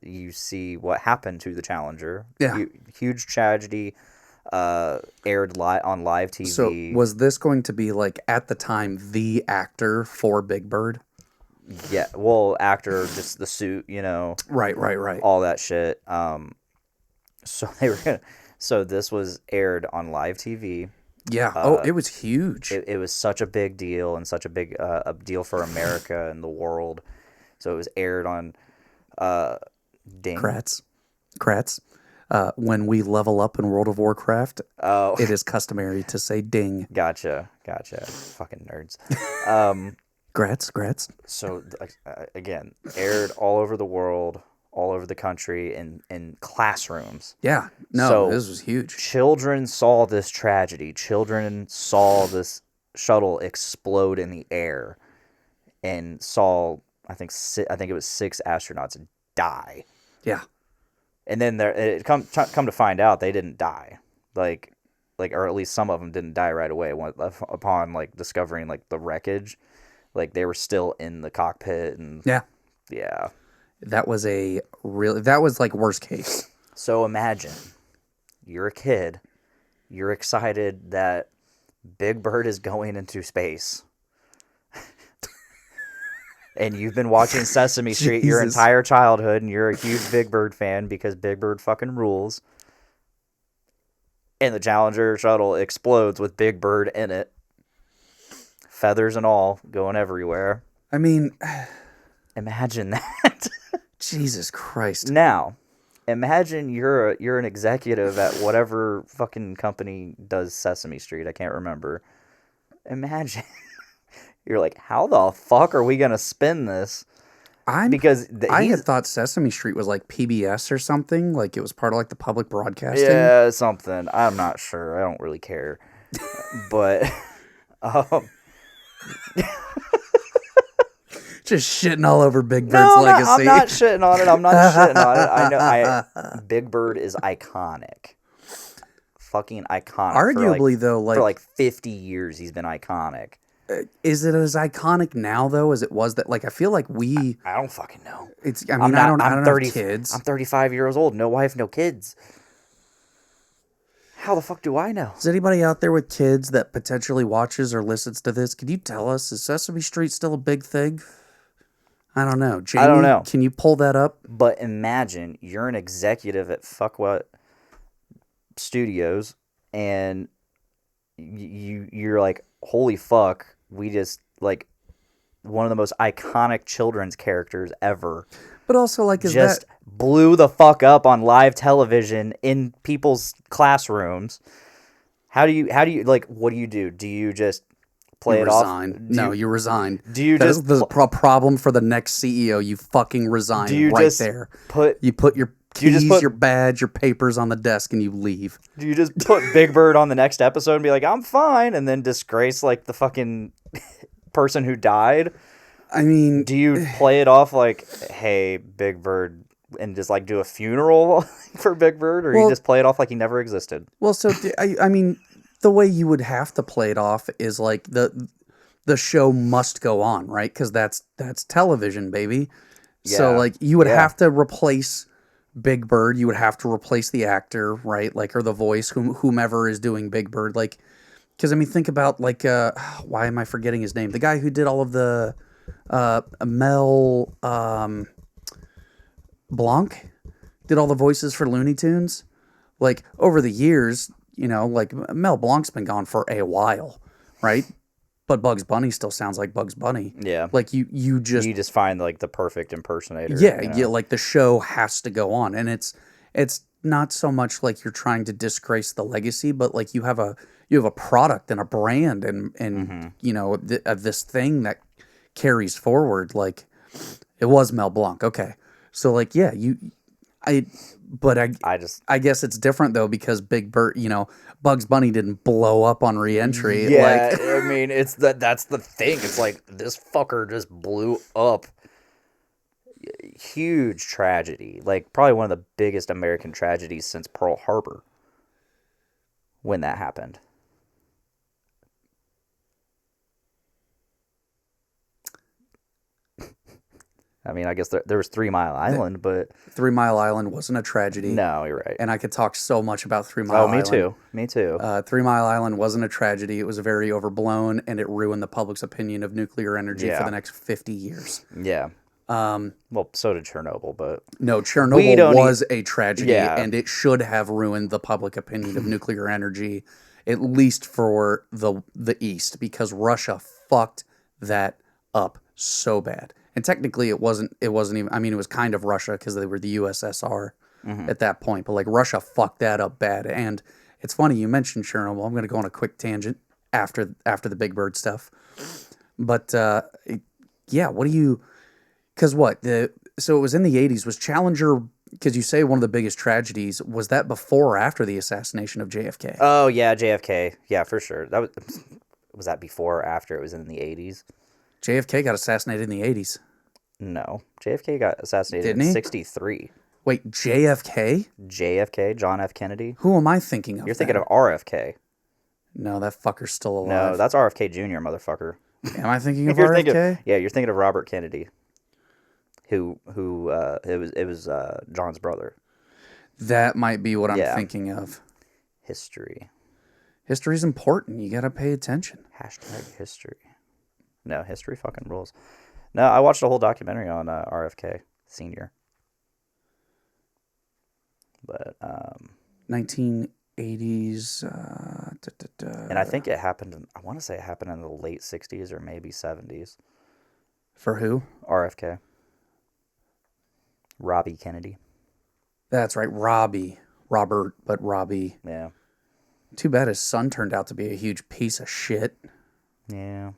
S1: you see what happened to the Challenger.
S2: Yeah.
S1: Huge tragedy, aired on live TV.
S2: So was this going to be like at the time the actor for Big Bird?
S1: Yeah, well, actor, just the suit,
S2: Right.
S1: all that shit. So this was aired on live TV.
S2: Yeah. It was huge.
S1: It was such a big deal, and such a big a deal for America and the world. So it was aired on Ding.
S2: Kratz. When we level up in World of Warcraft, it is customary to say ding.
S1: Gotcha. Fucking nerds.
S2: Grats.
S1: So again, aired all over the world, all over the country, in classrooms.
S2: Yeah. No, so this was huge.
S1: Children saw this tragedy. Children saw this shuttle explode in the air, and saw I think it was 6 astronauts die.
S2: Yeah.
S1: And then come to find out, they didn't die. Like, or at least some of them didn't die right away upon like discovering like the wreckage. Like they were still in the cockpit and
S2: Yeah.
S1: yeah.
S2: That was like worst case.
S1: So imagine you're a kid, you're excited that Big Bird is going into space. And you've been watching Sesame Street your entire childhood, and you're a huge Big Bird fan because Big Bird fucking rules. And the Challenger shuttle explodes with Big Bird in it. Feathers and all, going everywhere.
S2: I mean...
S1: Imagine that.
S2: Jesus Christ.
S1: Now, imagine you're an executive at whatever fucking company does Sesame Street. I can't remember. Imagine... You're like, how the fuck are we gonna spin this?
S2: I had thought Sesame Street was like PBS or something, like it was part of like the public broadcasting.
S1: Yeah, something. I'm not sure. I don't really care. But
S2: just shitting all over Big Bird's legacy.
S1: No, I'm not shitting on it. I'm not shitting on it. I know Big Bird is iconic. Fucking iconic.
S2: Arguably
S1: for like 50 years he's been iconic.
S2: Is it as iconic now though as it was that? Like I feel like I don't
S1: fucking know.
S2: I don't have kids.
S1: I'm 35 years old. No wife, no kids. How the fuck do I know?
S2: Is anybody out there with kids that potentially watches or listens to this? Can you tell us, is Sesame Street still a big thing? I don't know. Jamie,
S1: I don't know.
S2: Can you pull that up?
S1: But imagine you're an executive at fuck what studios and you're like, holy fuck. We just, like, one of the most iconic children's characters ever.
S2: But also, like,
S1: blew the fuck up on live television in people's classrooms. How do you, like, what do you do? Do you just play it off?
S2: No, you resign.
S1: Do you
S2: That's the problem for the next CEO. You fucking resign there. You put your keys, your badge, your papers on the desk, and you leave.
S1: Do you just put Big Bird on the next episode and be like, I'm fine, and then disgrace, like, the fucking person who died?
S2: I mean...
S1: Do you play it off like, hey, Big Bird, and just, like, do a funeral for Big Bird? Or you just play it off like he never existed?
S2: Well, so, I mean, the way you would have to play it off is, like, the show must go on, right? Because that's television, baby. Yeah. So, like, you would have to replace... Big Bird, you would have to replace the actor, right? Like, or the voice, whomever is doing Big Bird. Like, because, I mean, think about, like, why am I forgetting his name? The guy who did all of the, Mel, Blanc, did all the voices for Looney Tunes. Like, over the years, you know, like, Mel Blanc's been gone for a while, right? But Bugs Bunny still sounds like Bugs Bunny.
S1: Yeah.
S2: Like, you just
S1: find, like, the perfect impersonator.
S2: Yeah, you know? Yeah, like, the show has to go on. And it's not so much like you're trying to disgrace the legacy, but, like, you have a product and a brand and you know, this thing that carries forward. Like, it was Mel Blanc. Okay. So, like, yeah, I guess it's different, though, because Big Bird, you know, Bugs Bunny didn't blow up on re-entry.
S1: Yeah, like, I mean, that's the thing. It's like, this fucker just blew up. Huge tragedy. Like, probably one of the biggest American tragedies since Pearl Harbor when that happened. I mean, I guess there was 3 Mile Island, but...
S2: 3 Mile Island wasn't a tragedy.
S1: No, you're right.
S2: And I could talk so much about 3 Mile Island.
S1: Me too.
S2: 3 Mile Island wasn't a tragedy. It was very overblown, and it ruined the public's opinion of nuclear energy for the next 50 years.
S1: Yeah. Well, so did Chernobyl, but...
S2: No, Chernobyl was a tragedy, and it should have ruined the public opinion of nuclear energy, at least for the East, because Russia fucked that up so bad. And technically, it wasn't even. I mean, it was kind of Russia because they were the USSR at that point. But like, Russia fucked that up bad. And it's funny you mentioned Chernobyl. I'm going to go on a quick tangent after the Big Bird stuff. But yeah, what do you? Because so it was in the 80s. Was Challenger? Because you say one of the biggest tragedies, was that before or after the assassination of JFK?
S1: Oh yeah, JFK. Yeah, for sure. Was that before or after? It was in the 80s.
S2: JFK got assassinated in the 80s.
S1: No. JFK got assassinated in 63.
S2: Wait, JFK?
S1: JFK, John F. Kennedy.
S2: Who am I thinking of?
S1: You're thinking of RFK.
S2: No, that fucker's still alive.
S1: No, that's RFK Jr., motherfucker.
S2: Am I thinking of
S1: You're
S2: RFK?
S1: you're thinking of Robert Kennedy, who it was John's brother.
S2: That might be what I'm
S1: Yeah.
S2: thinking of.
S1: History.
S2: History's important. You got to pay attention.
S1: #history. No, history fucking rules. No, I watched a whole documentary on RFK Senior. But
S2: 1980s.
S1: And I think it happened. I want to say it happened in the late '60s or maybe '70s.
S2: For who?
S1: RFK. Robbie Kennedy.
S2: That's right, Robbie. Robert, but Robbie.
S1: Yeah.
S2: Too bad his son turned out to be a huge piece of shit.
S1: Yeah.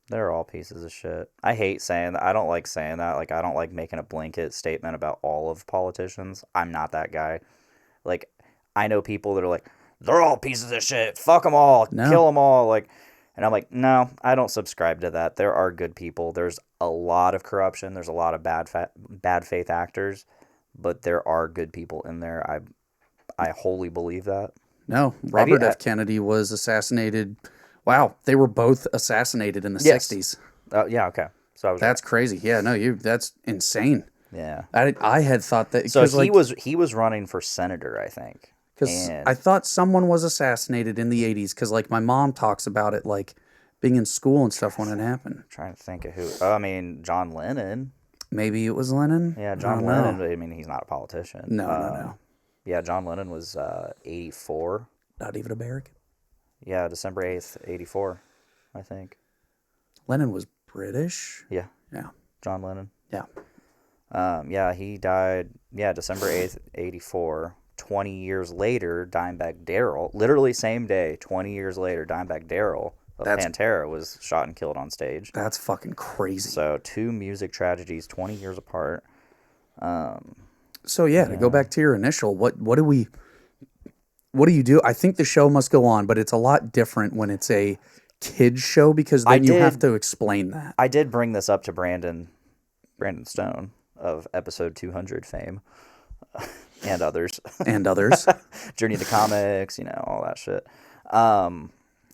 S1: They're all pieces of shit. I hate saying that. I don't like saying that. Like, I don't like making a blanket statement about all of politicians. I'm not that guy. Like, I know people that are like, they're all pieces of shit. Fuck them all.
S2: No.
S1: Kill them all. Like, and I'm like, no, I don't subscribe to that. There are good people. There's a lot of corruption. There's a lot of bad faith actors, but there are good people in there. I wholly believe that.
S2: No, Robert F. Kennedy was assassinated. Wow, they were both assassinated in the 60s.
S1: Yeah, okay. So I was
S2: That's crazy. Yeah, no, that's insane.
S1: Yeah.
S2: I had thought that.
S1: So he was running for senator, I think.
S2: Because I thought someone was assassinated in the 80s. Because like my mom talks about it, like being in school and stuff when it happened.
S1: I'm trying to think of who. I mean, John Lennon.
S2: Maybe it was Lennon.
S1: Yeah, John Lennon. I mean, he's not a politician.
S2: No.
S1: Yeah, John Lennon was 84.
S2: Not even American.
S1: Yeah, December 8th, 84, I think.
S2: Lennon was British.
S1: Yeah.
S2: Yeah.
S1: John Lennon.
S2: Yeah.
S1: Yeah, he died, December 8th, 84. 20 years later, Dimebag Darrell, literally same day, 20 years later, Dimebag Darrell of Pantera was shot and killed on stage.
S2: That's fucking crazy.
S1: So 2 music tragedies, 20 years apart.
S2: So to go back to your initial, what do you do? I think the show must go on, but it's a lot different when it's a kids show because then you have to explain that.
S1: I did bring this up to Brandon Stone of episode 200 fame, and others. Journey to Comics, all that shit.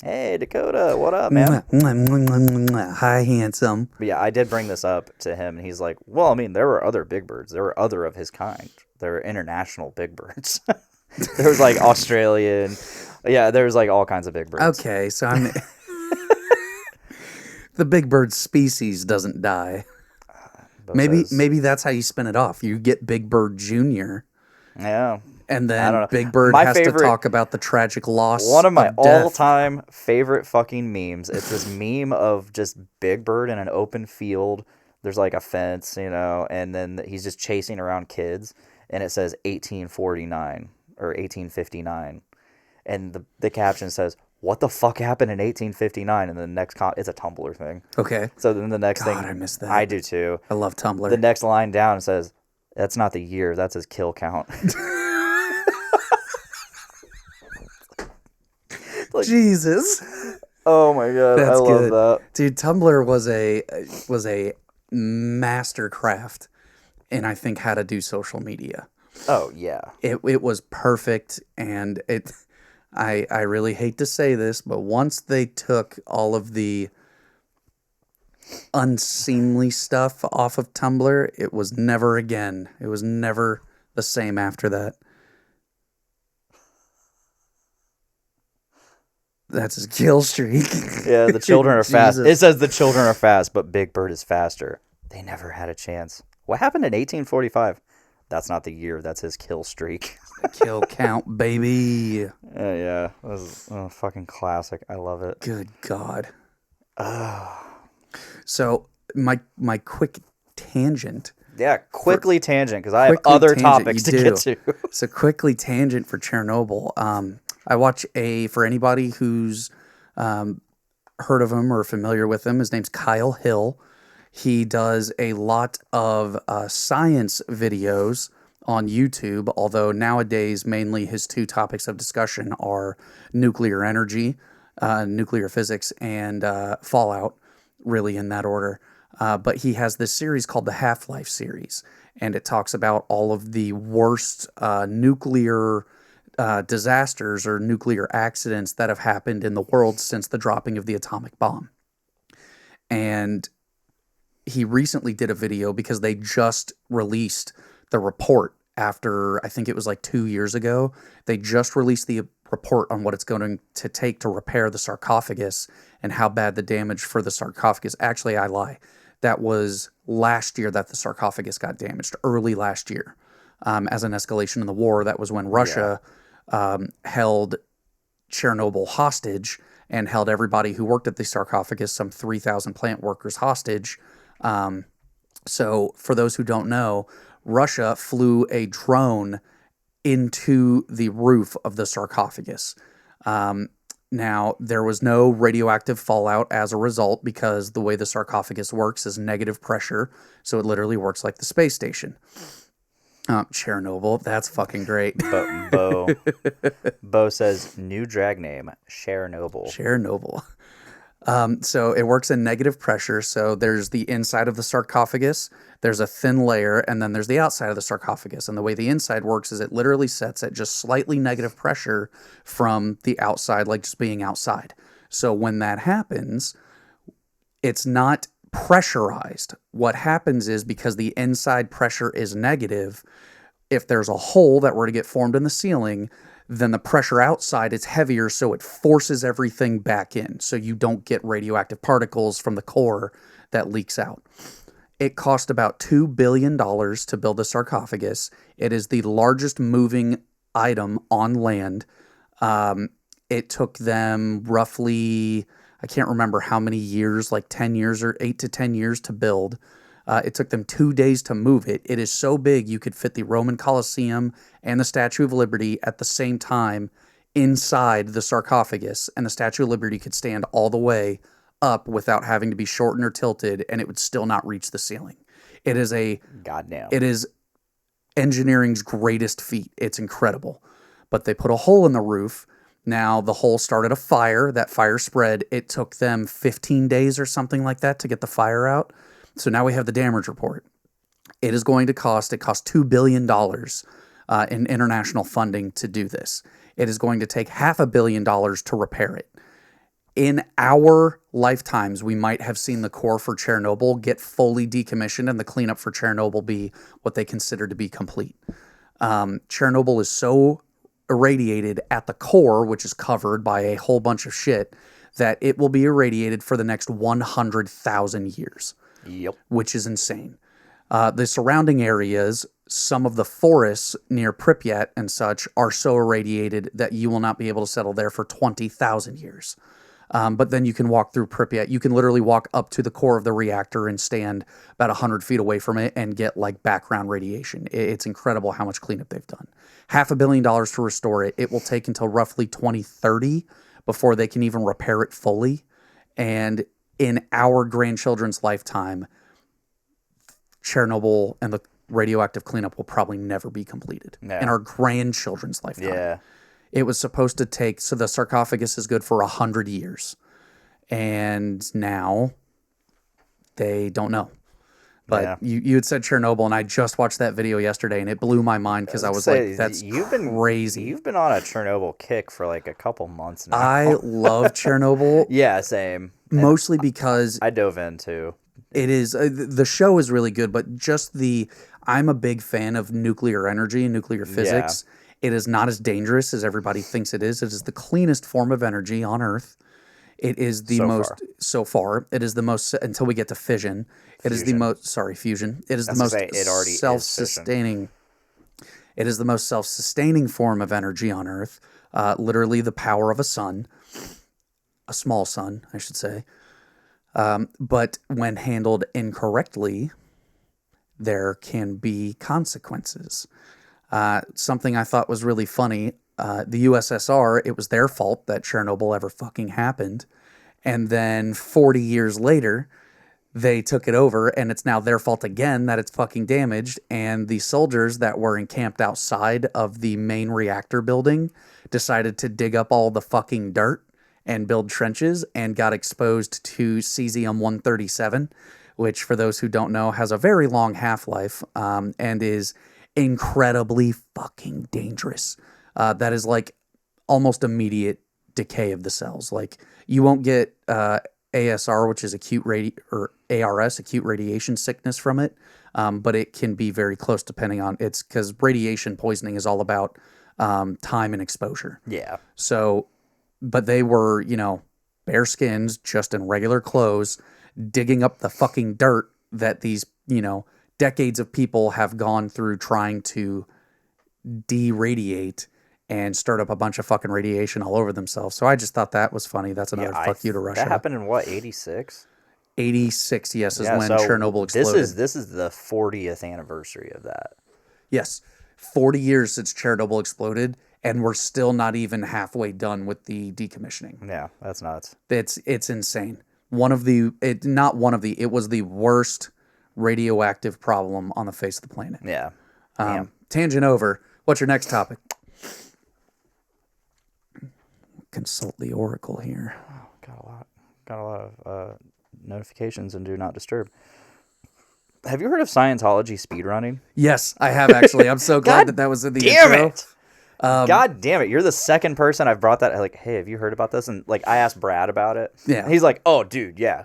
S1: Hey, Dakota, what up, man?
S2: Hi, handsome.
S1: But yeah, I did bring this up to him, and he's like, well, I mean, there were other big birds. There were other of his kind. There were international big birds. There was like Australian. Yeah, there was like all kinds of big birds.
S2: Okay, so the big bird species doesn't die. Maybe that's how you spin it off. You get Big Bird Jr.
S1: Yeah.
S2: And then Big Bird has to talk about the tragic loss.
S1: One of my all-time favorite fucking memes. It's this meme of just Big Bird in an open field. There's like a fence, and then he's just chasing around kids, and it says 1849 or 1859, and the caption says, "What the fuck happened in 1859?" And the next it's a Tumblr thing.
S2: Okay.
S1: So then the next thing,
S2: I missed that.
S1: I do too.
S2: I love Tumblr.
S1: The next line down says, "That's not the year. That's his kill count."
S2: Like, Jesus.
S1: Oh my god, I love that.
S2: Dude, Tumblr was a mastercraft in I think how to do social media.
S1: Oh yeah.
S2: It was perfect, and I really hate to say this, but once they took all of the unseemly stuff off of Tumblr, it was never again. It was never the same after that. That's his kill streak.
S1: Yeah, the children are fast. It says the children are fast, but Big Bird is faster. They never had a chance. What happened in 1845? That's not the year. That's his kill streak.
S2: The kill count, baby.
S1: Yeah. That was a fucking classic. I love it.
S2: Good God. So my quick tangent.
S1: Yeah, quickly tangent, because I have other topics to get to.
S2: So quickly tangent for Chernobyl. I watch for anybody who's heard of him or familiar with him, his name's Kyle Hill. He does a lot of science videos on YouTube, although nowadays mainly his 2 topics of discussion are nuclear energy, nuclear physics, and fallout, really in that order. But he has this series called the Half-Life series, and it talks about all of the worst nuclear disasters or nuclear accidents that have happened in the world since the dropping of the atomic bomb. And he recently did a video because they just released the report after, I think it was like 2 years ago. They just released the report on what it's going to take to repair the sarcophagus and how bad the damage for the sarcophagus. Actually, I lie. That was last year that the sarcophagus got damaged, early last year, as an escalation in the war. That was when Russia held Chernobyl hostage and held everybody who worked at the sarcophagus, some 3,000 plant workers, hostage. So for those who don't know, Russia flew a drone into the roof of the sarcophagus. Now, there was no radioactive fallout as a result because the way the sarcophagus works is negative pressure, so it literally works like the space station. Chernobyl, that's fucking great.
S1: Bo says, new drag name, Chernobyl.
S2: Chernobyl. So it works in negative pressure. So there's the inside of the sarcophagus, there's a thin layer, and then there's the outside of the sarcophagus. And the way the inside works is it literally sets at just slightly negative pressure from the outside, like just being outside. So when that happens, it's not pressurized. What happens is, because the inside pressure is negative, if there's a hole that were to get formed in the ceiling, then the pressure outside is heavier, so it forces everything back in, so you don't get radioactive particles from the core that leaks out. It cost about $2 billion to build the sarcophagus. It is the largest moving item on land. It took them roughly, I can't remember how many years, like 10 years or 8 to 10 years to build. It took them 2 days to move it. It is so big you could fit the Roman Colosseum and the Statue of Liberty at the same time inside the sarcophagus, and the Statue of Liberty could stand all the way up without having to be shortened or tilted, and it would still not reach the ceiling. It is It is engineering's greatest feat. It's incredible. But they put a hole in the roof. Now, the hole started a fire. That fire spread. It took them 15 days or something like that to get the fire out. So now we have the damage report. It cost $2 billion in international funding to do this. It is going to take $500 million to repair it. In our lifetimes, we might have seen the core for Chernobyl get fully decommissioned and the cleanup for Chernobyl be what they consider to be complete. Chernobyl is so irradiated at the core, which is covered by a whole bunch of shit, that it will be irradiated for the next 100,000 years.
S1: Yep.
S2: Which is insane. The surrounding areas, some of the forests near Pripyat and such, are so irradiated that you will not be able to settle there for 20,000 years. But then you can walk through Pripyat. You can literally walk up to the core of the reactor and stand about 100 feet away from it and get like background radiation. It's incredible how much cleanup they've done. $500 million to restore it. It will take until roughly 2030 before they can even repair it fully. And in our grandchildren's lifetime, Chernobyl and the radioactive cleanup will probably never be completed. In our grandchildren's lifetime. Yeah. It was supposed to take, so the sarcophagus is good for 100 years. And now they don't know. But you had said Chernobyl, and I just watched that video yesterday, and it blew my mind because I was like, that's crazy.
S1: You've been on a Chernobyl kick for like a couple months now.
S2: I love Chernobyl.
S1: Yeah, same.
S2: Mostly because
S1: I dove in too.
S2: It is, the show is really good, but just I'm a big fan of nuclear energy and nuclear physics. Yeah. It is not as dangerous as everybody thinks it is. It is the cleanest form of energy on Earth. It is the so far. It is the most, until we get to fission. It is the most, fusion. It is the most self-sustaining. It is the most self-sustaining form of energy on Earth. Literally the power of a sun. A small sun, I should say. But when handled incorrectly, there can be consequences. Something I thought was really funny, the USSR, it was their fault that Chernobyl ever fucking happened. And then 40 years later, they took it over, and it's now their fault again that it's fucking damaged. And the soldiers that were encamped outside of the main reactor building decided to dig up all the fucking dirt and build trenches, and got exposed to cesium-137, which, for those who don't know, has a very long half-life and is incredibly fucking dangerous. that is like almost immediate decay of the cells. Like you won't get ASR, which is or ARS, acute radiation sickness from it, but it can be very close depending on it's because radiation poisoning is all about time and exposure.
S1: Yeah.
S2: So, but they were, bare skins, just in regular clothes, digging up the fucking dirt that these, decades of people have gone through trying to de-radiate and start up a bunch of fucking radiation all over themselves. So I just thought that was funny. That's another fuck you to Russia.
S1: That happened in what, 86?
S2: 86, yes, is when Chernobyl exploded.
S1: This is the 40th anniversary of that.
S2: Yes, 40 years since Chernobyl exploded, and we're still not even halfway done with the decommissioning.
S1: Yeah, that's nuts.
S2: It's insane. It was the worst radioactive problem on the face of the planet.
S1: Yeah.
S2: Tangent over. What's your next topic? Consult the Oracle here.
S1: Oh, got a lot of notifications and do not disturb. Have you heard of Scientology speedrunning?
S2: Yes, I have actually. I'm so glad that was in the intro.
S1: It. God damn it! You're the second person I've brought that. Like, hey, have you heard about this? And like, I asked Brad about it.
S2: Yeah,
S1: he's like, oh, dude, yeah.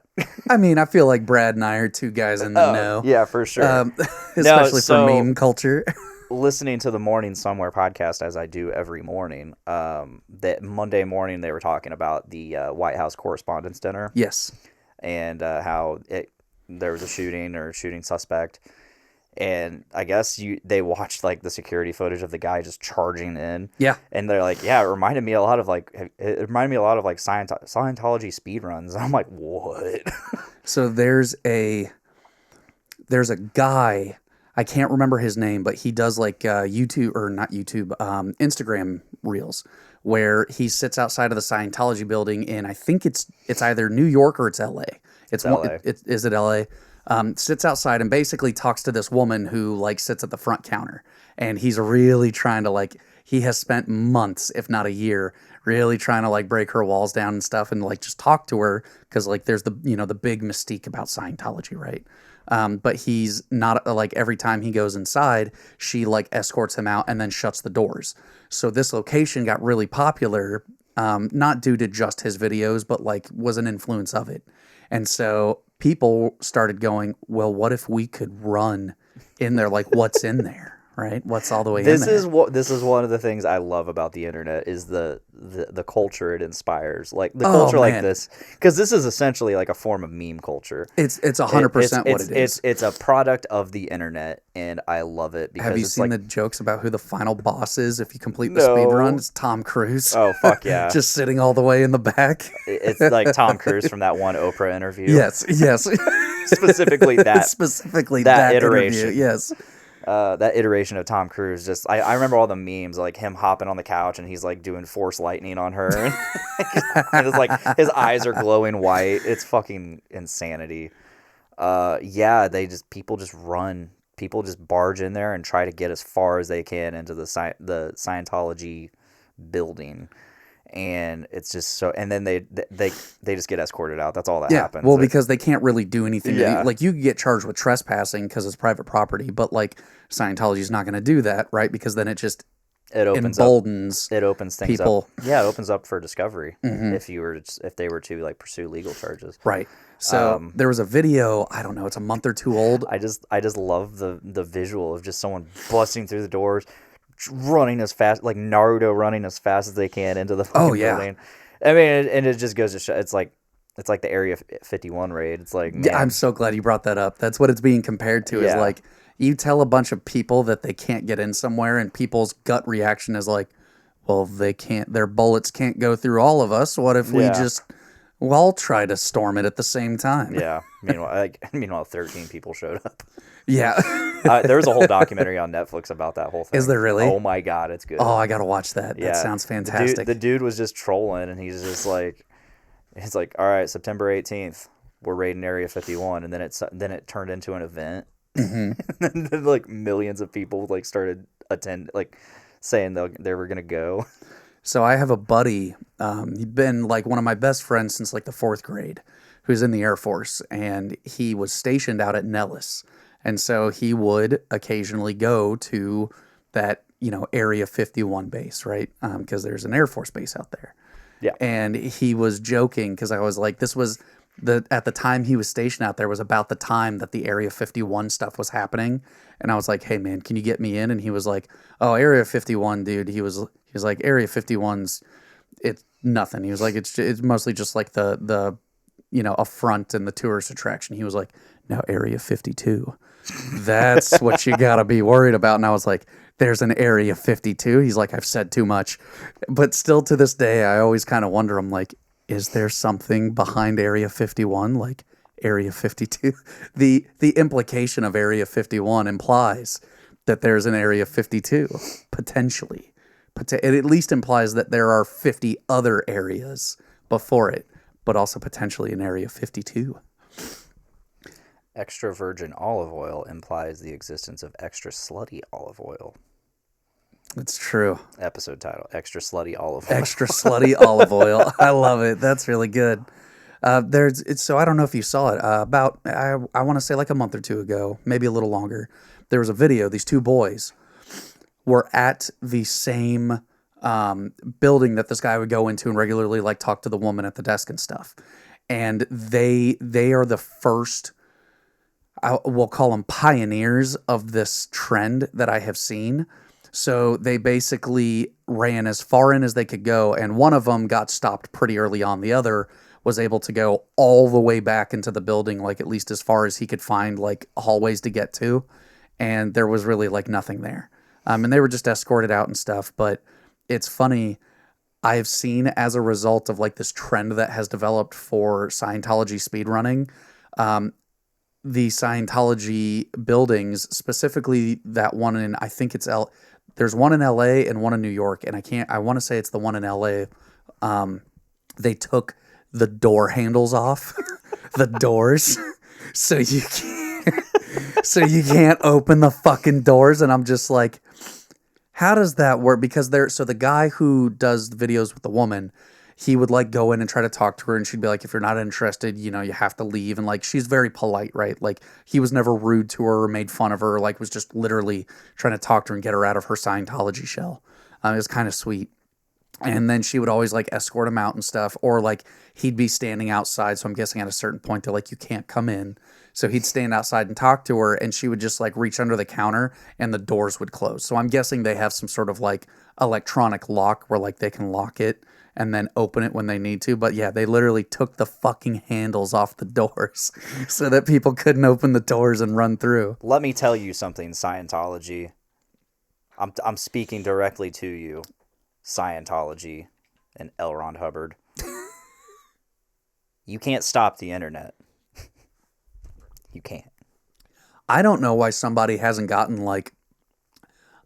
S2: I mean, I feel like Brad and I are two guys in the know.
S1: Yeah, for sure.
S2: Especially for meme culture.
S1: Listening to the Morning Somewhere podcast as I do every morning, that Monday morning they were talking about the White House Correspondents' Dinner.
S2: Yes.
S1: And how there was a shooting suspect. And I guess they watched like the security footage of the guy just charging in.
S2: Yeah.
S1: And they're like, yeah, it reminded me a lot of like Scientology speedruns. I'm like, what?
S2: So there's a guy, I can't remember his name, but he does like Instagram reels where he sits outside of the Scientology building in, I think it's either New York or it's LA. Is it LA? Sits outside and basically talks to this woman who like sits at the front counter, and he's really trying to he has spent months, if not a year, really trying to like break her walls down and stuff and like just talk to her because like there's the big mystique about Scientology, right? But he's not like every time he goes inside, she like escorts him out and then shuts the doors. So this location got really popular, not due to just his videos, but like was an influence of it. And so people started going, well, what if we could run in there? Like, what's in there? Right? What's all the way in there?
S1: This is one of the things I love about the internet is the culture it inspires. Like the culture like this, because this is essentially like a form of meme culture.
S2: It's 100% what it is.
S1: It's a product of the internet, and I love it because
S2: have you seen the jokes about who the final boss is if you complete the speed run? It's Tom Cruise.
S1: Oh fuck yeah!
S2: Just sitting all the way in the back.
S1: It's like Tom Cruise from that one Oprah interview.
S2: Yes.
S1: specifically that iteration.
S2: Interview, yes.
S1: That iteration of Tom Cruise, just I remember all the memes, like him hopping on the couch and he's like doing force lightning on her, and it's like his eyes are glowing white. It's fucking insanity. People just barge in there and try to get as far as they can into the Scientology building. And it's just so, and then they just get escorted out. That's all that happens.
S2: Well, because they can't really do anything. Yeah. Like you get charged with trespassing because it's private property, but like Scientology is not going to do that, right? Because then it emboldens.
S1: It opens things
S2: people.
S1: Up. Yeah, it opens up for discovery if they were to like pursue legal charges.
S2: Right. So there was a video. I don't know. It's a month or two old.
S1: I just love the visual of just someone busting through the doors, running as fast, like Naruto running as fast as they can into the fucking building. I mean, and it just goes to show, it's like the Area 51 raid. It's like, man.
S2: Yeah, I'm so glad you brought that up. That's what it's being compared to. Is like you tell a bunch of people that they can't get in somewhere, and people's gut reaction is like, well, they can't. Their bullets can't go through all of us. What if we just all try to storm it at the same time?
S1: Yeah. Meanwhile, 13 people showed up.
S2: Yeah.
S1: There's a whole documentary on Netflix about that whole thing.
S2: Is there really?
S1: Oh my God, it's good.
S2: Oh, I gotta watch that. That sounds fantastic.
S1: The dude was just trolling, and he's like, all right, September 18th, we're raiding Area 51, and then it turned into an event. And then like millions of people like started saying they were gonna go.
S2: So I have a buddy. He'd been like one of my best friends since like the 4th grade, who's in the Air Force, and he was stationed out at Nellis. And so he would occasionally go to that Area 51 base, right? Because there's an Air Force base out there.
S1: Yeah.
S2: And he was joking because I was like, this was at the time he was stationed out there was about the time that the Area 51 stuff was happening. And I was like, hey man, can you get me in? And he was like, oh, Area 51, dude. He was like, Area 51's, it's nothing. He was like, it's mostly just like the a front and the tourist attraction. He was like, now Area 52. That's what you got to be worried about. And I was like, there's an Area 52. He's like, I've said too much. But still to this day, I always kind of wonder, I'm like, is there something behind Area 51, like Area 52? The implication of Area 51 implies that there's an Area 52, potentially. It at least implies that there are 50 other areas before it, but also potentially an Area 52.
S1: Extra virgin olive oil implies the existence of extra slutty olive oil.
S2: It's true.
S1: Episode title: Extra slutty olive oil.
S2: Extra slutty olive oil. I love it. That's really good. So I don't know if you saw it. About I want to say like a month or two ago, maybe a little longer. There was a video. These two boys were at the same building that this guy would go into and regularly like talk to the woman at the desk and stuff. And they are the first, we'll call them pioneers of this trend that I have seen. So they basically ran as far in as they could go, and one of them got stopped pretty early on. The other was able to go all the way back into the building, like at least as far as he could find like hallways to get to, and there was really like nothing there. And they were just escorted out and stuff. But it's funny, I've seen as a result of like this trend that has developed for Scientology speedrunning, the Scientology buildings, specifically that one in, I think it's there's one in LA and one in New York, and I want to say it's the one in LA. They took the door handles off, the doors, so you can't open the fucking doors. And I'm just like, how does that work? Because so the guy who does the videos with the woman, he would like go in and try to talk to her, and she'd be like, if you're not interested, you have to leave. And like, she's very polite, right? Like, he was never rude to her or made fun of her, like was just literally trying to talk to her and get her out of her Scientology shell. It was kind of sweet. And then she would always like escort him out and stuff, or like he'd be standing outside. So I'm guessing at a certain point they're like, you can't come in. So he'd stand outside and talk to her, and she would just like reach under the counter and the doors would close. So I'm guessing they have some sort of like electronic lock where like they can lock it and then open it when they need to. But yeah, they literally took the fucking handles off the doors so that people couldn't open the doors and run through.
S1: Let me tell you something, Scientology. I'm speaking directly to you, Scientology and L. Ron Hubbard. You can't stop the internet. You can't.
S2: I don't know why somebody hasn't gotten like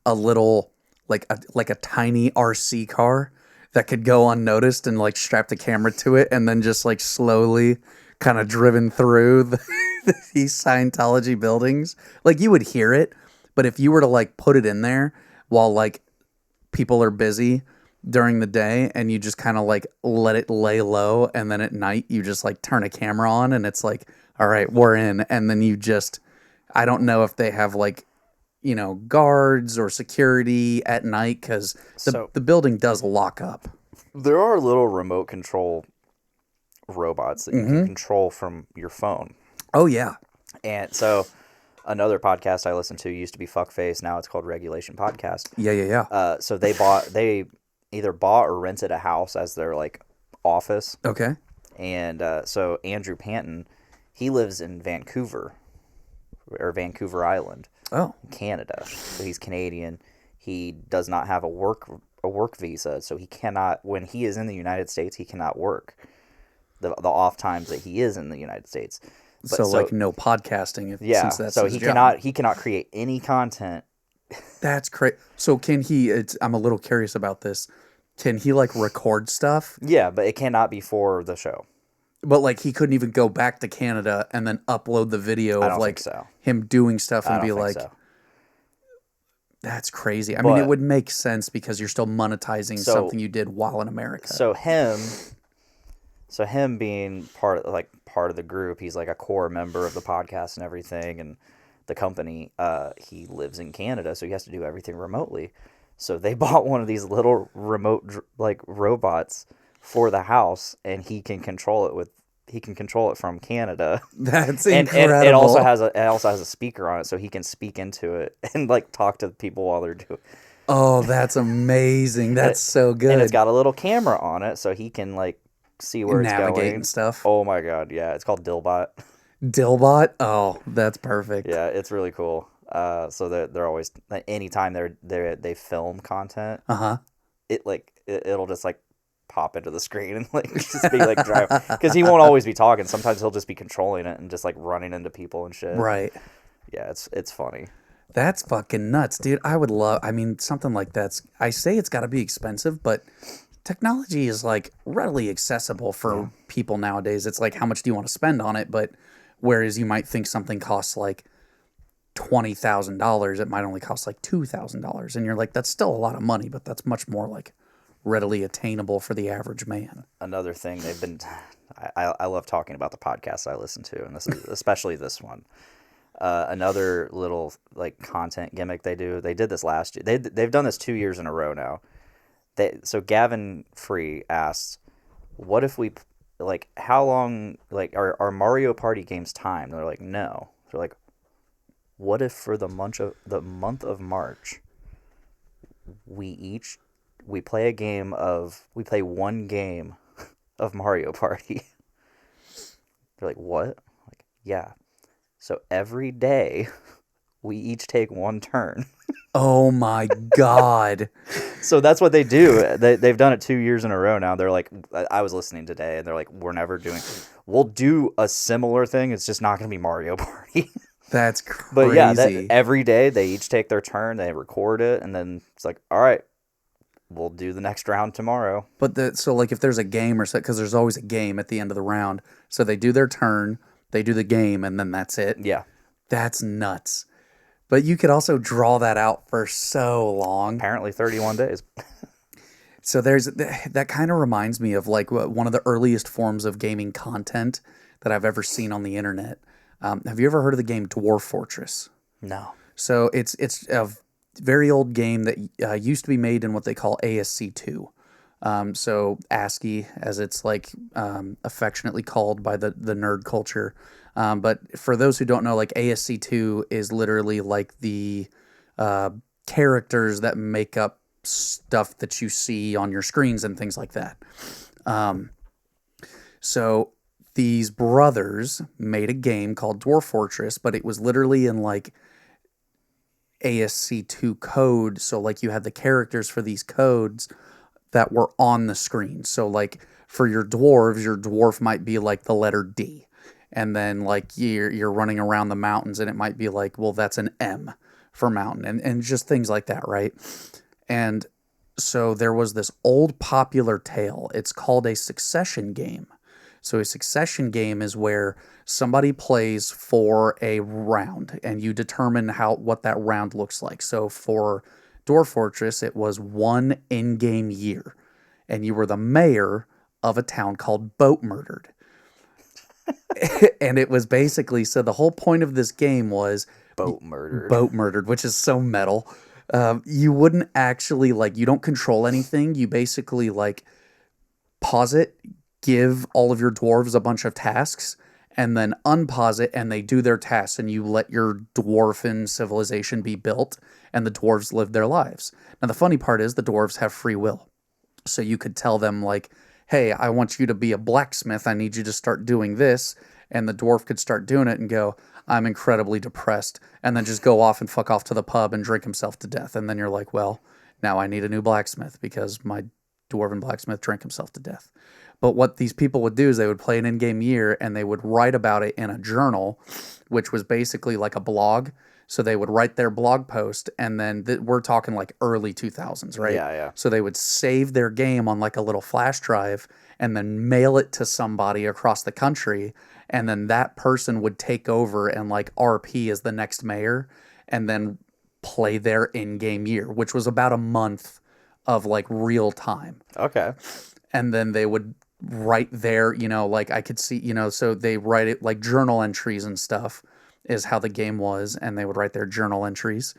S2: a little, like a tiny RC car that could go unnoticed and like strapped a camera to it and then just like slowly kind of driven through these Scientology buildings. Like, you would hear it, but if you were to like put it in there while like people are busy during the day and you just kind of like let it lay low, and then at night you just like turn a camera on and it's like, all right, we're in. And then you just, I don't know if they have like, guards or security at night, because the building does lock up.
S1: There are little remote control robots that you can control from your phone.
S2: Oh, yeah.
S1: And so another podcast I listened to used to be Fuckface. Now it's called Regulation Podcast.
S2: Yeah.
S1: So they either bought or rented a house as their like office.
S2: Okay.
S1: And so Andrew Panton, he lives in Vancouver Vancouver Island.
S2: Oh.
S1: Canada. So he's Canadian. He does not have a work visa, so he cannot, when he is in the United States, he cannot work the off times that he is in the United States.
S2: So like no podcasting since that's
S1: so
S2: his
S1: he
S2: job.
S1: cannot create any content.
S2: That's crazy. So can he, I'm a little curious about this. Can he like record stuff?
S1: Yeah, but it cannot be for the show.
S2: But like he couldn't even go back to Canada and then upload the video of like him doing stuff and be like, that's crazy. I mean, it would make sense because you're still monetizing something you did while in America.
S1: So him being part of the group, he's like a core member of the podcast and everything, and the company. He lives in Canada, so he has to do everything remotely. So they bought one of these little remote like robots for the house, and he can control it from Canada.
S2: That's
S1: And
S2: incredible.
S1: it also has a speaker on it, so he can speak into it and like talk to the people while they're doing.
S2: Oh, that's amazing. That's so good.
S1: And it's got a little camera on it, so he can like see where it's
S2: Navigate
S1: going
S2: and stuff.
S1: Oh my god, yeah! It's called Dillbot.
S2: Dillbot? Oh, that's perfect.
S1: Yeah, it's really cool. So they're always anytime they film content, it'll just like pop into the screen and like just be like drive, because he won't always be talking. Sometimes he'll just be controlling it and just like running into people and shit.
S2: Right.
S1: Yeah, it's funny.
S2: That's fucking nuts, dude. I mean, something like that's, I say it's got to be expensive, but technology is like readily accessible for people nowadays. It's like, how much do you want to spend on it? But whereas you might think something costs like $20,000, it might only cost like $2,000. And you're like, that's still a lot of money, but that's much more like readily attainable for the average man.
S1: Another thing I love talking about the podcasts I listen to, and this is especially this one. Another little like content gimmick they did this last year. They've done this 2 years in a row now. So Gavin Free asked, what if we like, how long, like, are Mario Party games timed? They're like, no. They're like, what if for the month of March we play one game of Mario Party? They're like, what? Like, yeah. So every day, we each take one turn.
S2: Oh my God.
S1: So that's what they do. They've done it 2 years in a row now. They're like, I was listening today, and they're like, we'll do a similar thing. It's just not going to be Mario Party.
S2: That's crazy.
S1: But yeah, every day, they each take their turn, they record it, and then it's like, all right, we'll do the next round tomorrow.
S2: But so like if there's a game or so, because there's always a game at the end of the round. So they do their turn, they do the game, and then that's it.
S1: Yeah.
S2: That's nuts. But you could also draw that out for so long.
S1: Apparently 31 days.
S2: So that kind of reminds me of like one of the earliest forms of gaming content that I've ever seen on the internet. Have you ever heard of the game Dwarf Fortress?
S1: No.
S2: So it's a very old game that used to be made in what they call ASC2. So ASCII, as it's like affectionately called by the nerd culture. But for those who don't know, like ASC2 is literally like the characters that make up stuff that you see on your screens and things like that. So these brothers made a game called Dwarf Fortress, but it was literally in like ASC2 code. So like you had the characters for these codes that were on the screen. So like for your dwarf might be like the letter D. And then like you're running around the mountains and it might be like, well, that's an M for mountain, and just things like that, right? And so there was this old popular tale. It's called a succession game. So a succession game is where somebody plays for a round and you determine what that round looks like. So for Dwarf Fortress, it was 1 in-game year, and you were the mayor of a town called Boat Murdered. And it was basically, so the whole point of this game was
S1: Boat Murdered,
S2: which is so metal. You wouldn't actually you don't control anything. You basically pause it, give all of your dwarves a bunch of tasks, and then unpause it, and they do their tasks, and you let your dwarven civilization be built, and the dwarves live their lives. Now, the funny part is the dwarves have free will. So you could tell them, hey, I want you to be a blacksmith. I need you to start doing this. And the dwarf could start doing it and go, I'm incredibly depressed. And then just go off and fuck off to the pub and drink himself to death. And then you're like, well, now I need a new blacksmith because my dwarven blacksmith drank himself to death. But what these people would do is they would play an in-game year and they would write about it in a journal, which was basically like a blog. So they would write their blog post, and then we're talking early 2000s, right?
S1: Yeah.
S2: So they would save their game on a little flash drive and then mail it to somebody across the country, and then that person would take over and RP as the next mayor and then play their in-game year, which was about a month of real time.
S1: Okay.
S2: And then they would write their, I could see, so they write it journal entries and stuff is how the game was, and they would write their journal entries.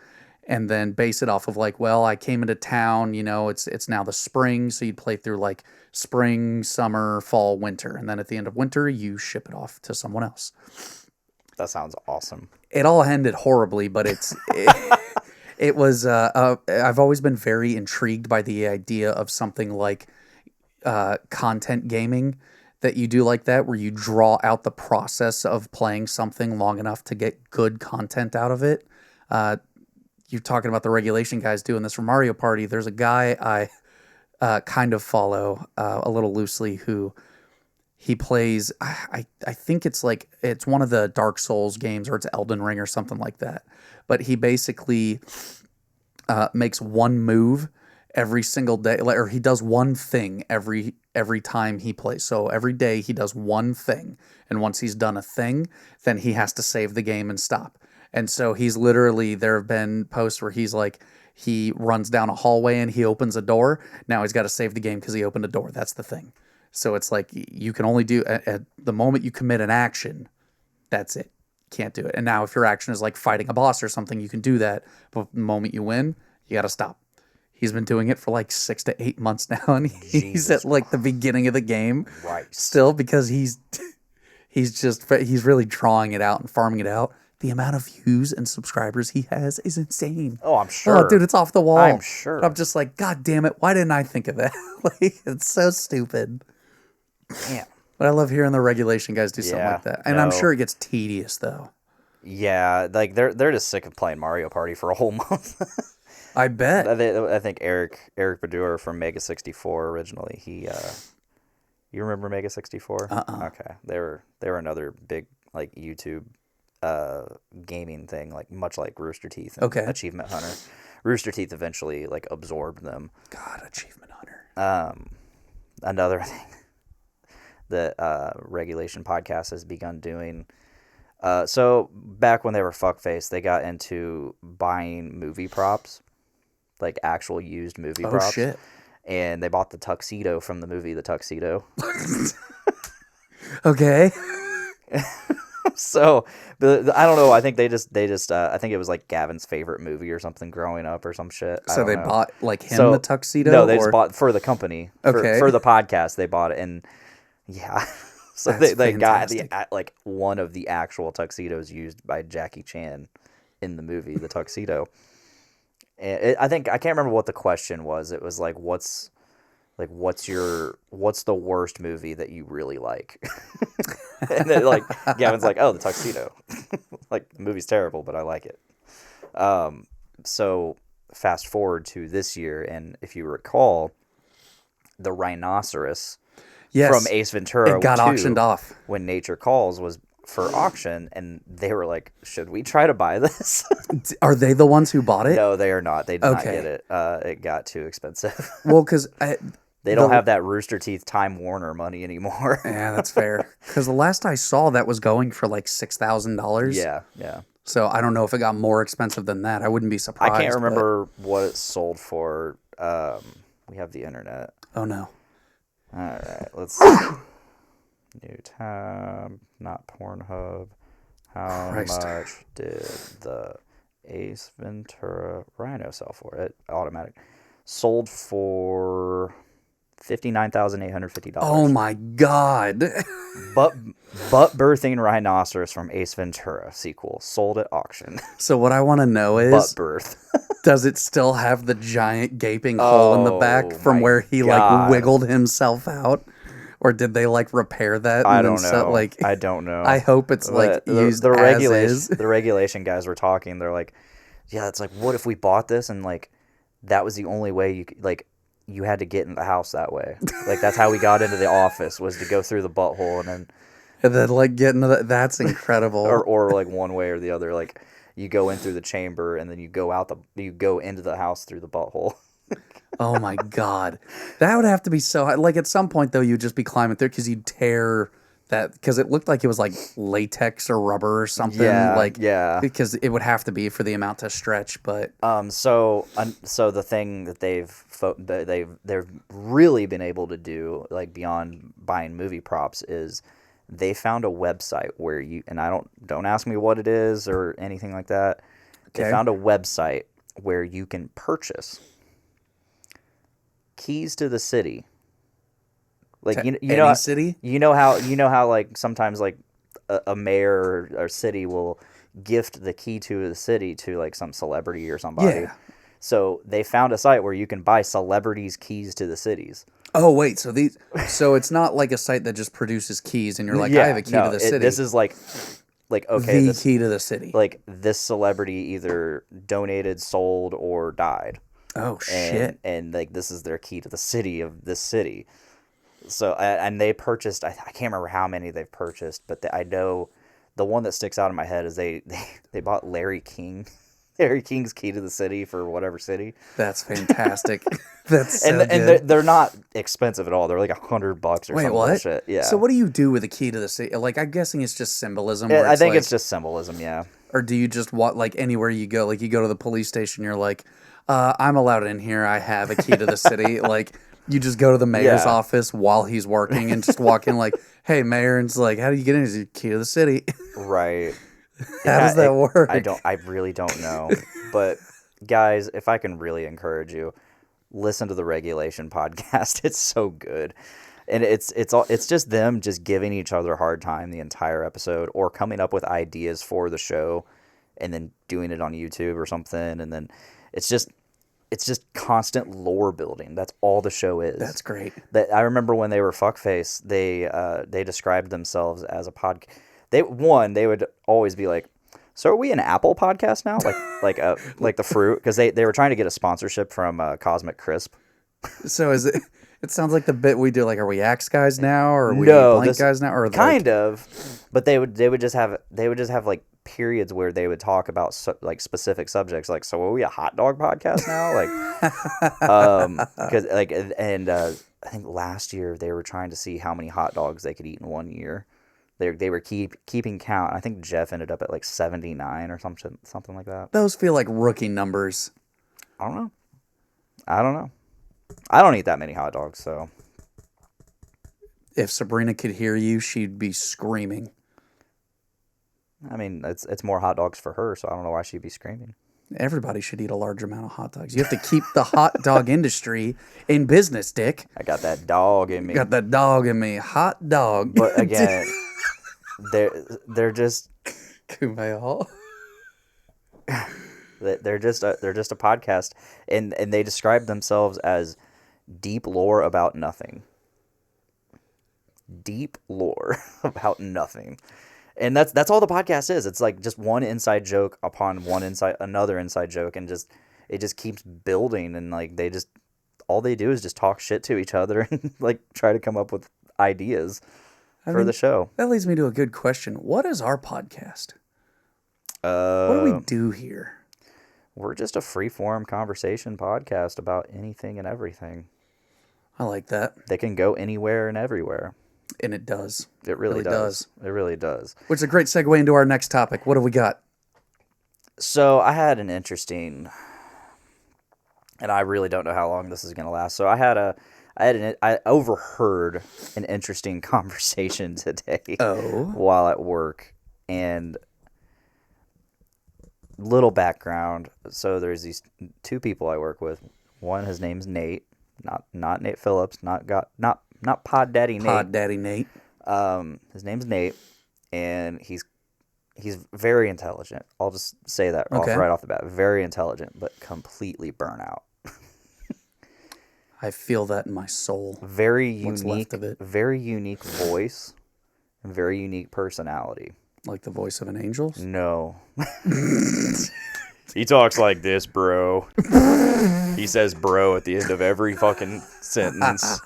S2: and then base it off of like, well, I came into town, it's now the spring, so you'd play through like spring, summer, fall, winter, and then at the end of winter, you ship it off to someone else.
S1: That sounds awesome.
S2: It all ended horribly, but it was. I've always been very intrigued by the idea of something like content gaming that you do like that, where you draw out the process of playing something long enough to get good content out of it. You're talking about the regulation guys doing this for Mario Party. There's a guy I kind of follow a little loosely who he plays. I think it's one of the Dark Souls games, or it's Elden Ring or something like that. But he basically makes one move every single day, or he does one thing every time he plays. So every day he does one thing, and once he's done a thing, then he has to save the game and stop. And so he's literally, there have been posts where he's like, he runs down a hallway and he opens a door. Now he's got to save the game because he opened a door. That's the thing. So it's like you can only do at the moment you commit an action, that's it. Can't do it. And now if your action is like fighting a boss or something, you can do that. But the moment you win, you got to stop. He's been doing it for like 6 to 8 months now, and he's at like the beginning of the game still, because he's really drawing it out and farming it out. The amount of views and subscribers he has is insane.
S1: Oh, I'm sure.
S2: Oh, dude, it's off the wall.
S1: I'm sure.
S2: I'm just like, God damn it, why didn't I think of that? Like, it's so stupid.
S1: Damn.
S2: But I love hearing the regulation guys do something like that. And I'm sure it gets tedious though.
S1: Yeah, like they're just sick of playing Mario Party for a whole month.
S2: I bet.
S1: I think Eric Badura from Mega 64 originally. You remember Mega 64? Okay, they were another big like YouTube gaming thing, like much like Rooster Teeth and Achievement Hunter. Rooster Teeth eventually like absorbed them.
S2: God, Achievement Hunter.
S1: Another thing that Regulation Podcast has begun doing. So back when they were fuckface, they got into buying movie props, like actual used movie props. Oh
S2: shit!
S1: And they bought the tuxedo from the movie The Tuxedo.
S2: Okay.
S1: So I don't know. I think they just I think it was like Gavin's favorite movie or something growing up or some shit.
S2: So they bought like him the tuxedo.
S1: No, they just bought for the company. For the podcast, they bought it, and yeah. So they got like one of the actual tuxedos used by Jackie Chan in the movie The Tuxedo. And I can't remember what the question was. It was like, what's the worst movie that you really like? And then like Gavin's like, oh, The Tuxedo. Like the movie's terrible, but I like it. So fast forward to this year, and if you recall, the rhinoceros. Yes, from Ace Ventura.
S2: It got auctioned off.
S1: When Nature Calls was for auction, and they were like, should we try to buy this?
S2: Are they the ones who bought it?
S1: No, they are not. They did not get it. It got too expensive.
S2: Well, because
S1: they don't have that Rooster Teeth Time Warner money anymore.
S2: Yeah, that's fair. Because the last I saw, that was going for like $6,000.
S1: Yeah.
S2: So I don't know if it got more expensive than that. I wouldn't be surprised.
S1: I can't remember what it sold for. We have the internet.
S2: Oh, no.
S1: All right, let's see. New tab, not Pornhub. How much did the Ace Ventura Rhino sell for? It automatic sold for $59,850.
S2: Oh my God!
S1: Butt birthing rhinoceros from Ace Ventura sequel sold at auction.
S2: So what I want to know is
S1: butt birth.
S2: Does it still have the giant gaping hole in the back from where he like wiggled himself out? Or did they like repair that?
S1: I don't know. I don't know.
S2: I hope it's like used
S1: the
S2: as is.
S1: The regulation guys were talking. They're like, yeah, it's like, what if we bought this and like that was the only way you could, like, you had to get in the house that way. Like that's how we got into the office, was to go through the butthole and
S2: then like get into that. That's incredible.
S1: or like one way or the other. Like you go in through the chamber and then you go into the house through the butthole.
S2: Oh my God, that would have to be so hard. Like at some point though, you'd just be climbing through because you'd tear that, because it looked like it was like latex or rubber or something. Yeah. Because it would have to be for the amount to stretch. But
S1: so the thing that they've really been able to do, like beyond buying movie props, is they found a website where you, and don't ask me what it is or anything like that. Okay. They found a website where you can purchase keys to the city. Like you know
S2: city?
S1: you know how like sometimes like a mayor or city will gift the key to the city to like some celebrity or somebody.
S2: Yeah.
S1: So they found a site where you can buy celebrities' keys to the cities.
S2: Oh wait, so it's not like a site that just produces keys and you're like, I have a key to the city.
S1: This is like okay,
S2: the key to the city.
S1: Like this celebrity either donated, sold, or died.
S2: Oh shit!
S1: And like this is their key to the city of this city. So and they purchased. I can't remember how many they've purchased, but I know the one that sticks out in my head is they bought Larry King's key to the city for whatever city.
S2: That's fantastic. That's so
S1: and
S2: good.
S1: they're not expensive at all. They're like $100 or something.
S2: What?
S1: Bullshit. Yeah.
S2: So what do you do with a key to the city? Like I'm guessing it's just symbolism.
S1: Yeah, I think
S2: like,
S1: it's just symbolism. Yeah.
S2: Or do you just want like anywhere you go? Like you go to the police station, you're like, I'm allowed in here. I have a key to the city. Like you just go to the mayor's office while he's working and just walk in like, hey mayor, and it's like, how do you get in? Is your key to the city?
S1: Right.
S2: How does that work?
S1: I really don't know. But guys, if I can really encourage you, listen to the Regulation podcast. It's so good. And it's just them just giving each other a hard time the entire episode, or coming up with ideas for the show and then doing it on YouTube or something. And then it's just constant lore building. That's all the show is.
S2: That's great.
S1: That I remember when they were Fuckface, they described themselves as a pod. They would always be like, so are we an Apple podcast now? Like the fruit, because they were trying to get a sponsorship from Cosmic Crisp.
S2: So is it? It sounds like the bit we do. Like, are we Axe guys now, or are we Blank guys now, or
S1: kind of? But they would just have like periods where they would talk about like specific subjects. Like, so are we a hot dog podcast now? Like, because I think last year they were trying to see how many hot dogs they could eat in 1 year. They were keeping count. I think Jeff ended up at like 79 or something like that.
S2: Those feel like rookie numbers.
S1: I don't know. I don't eat that many hot dogs, so.
S2: If Sabrina could hear you, she'd be screaming.
S1: I mean, it's more hot dogs for her, so I don't know why she'd be screaming.
S2: Everybody should eat a large amount of hot dogs. You have to keep the hot dog industry in business, Dick.
S1: I got that dog in me.
S2: Got that dog in me. Hot dog.
S1: But again, they're just
S2: Kumail.
S1: They're just a podcast, and they describe themselves as deep lore about nothing. Deep lore about nothing, and that's all the podcast is. It's like just one inside joke upon another inside joke, and it just keeps building. And like all they do is just talk shit to each other and like try to come up with ideas for the show.
S2: That leads me to a good question. What is our podcast? What do we do here?
S1: We're just a free-form conversation podcast about anything and everything.
S2: I like that.
S1: They can go anywhere and everywhere.
S2: And it does.
S1: It really does. It really does.
S2: Which is a great segue into our next topic. What have we got?
S1: So I had an interesting, and I really don't know how long this is going to last. So I overheard an interesting conversation today while at work. And little background. So there's these two people I work with. One, his name's Nate, not Nate Phillips, not Pod Daddy Nate.
S2: Pod Daddy Nate.
S1: His name's Nate, and he's very intelligent. I'll just say that right off the bat. Very intelligent, but completely burnout.
S2: I feel that in my soul.
S1: Very
S2: What's
S1: unique.
S2: left of it.
S1: Very unique voice, and very unique personality.
S2: Like the voice of an angel?
S1: No. He talks like this, bro. He says bro at the end of every fucking sentence.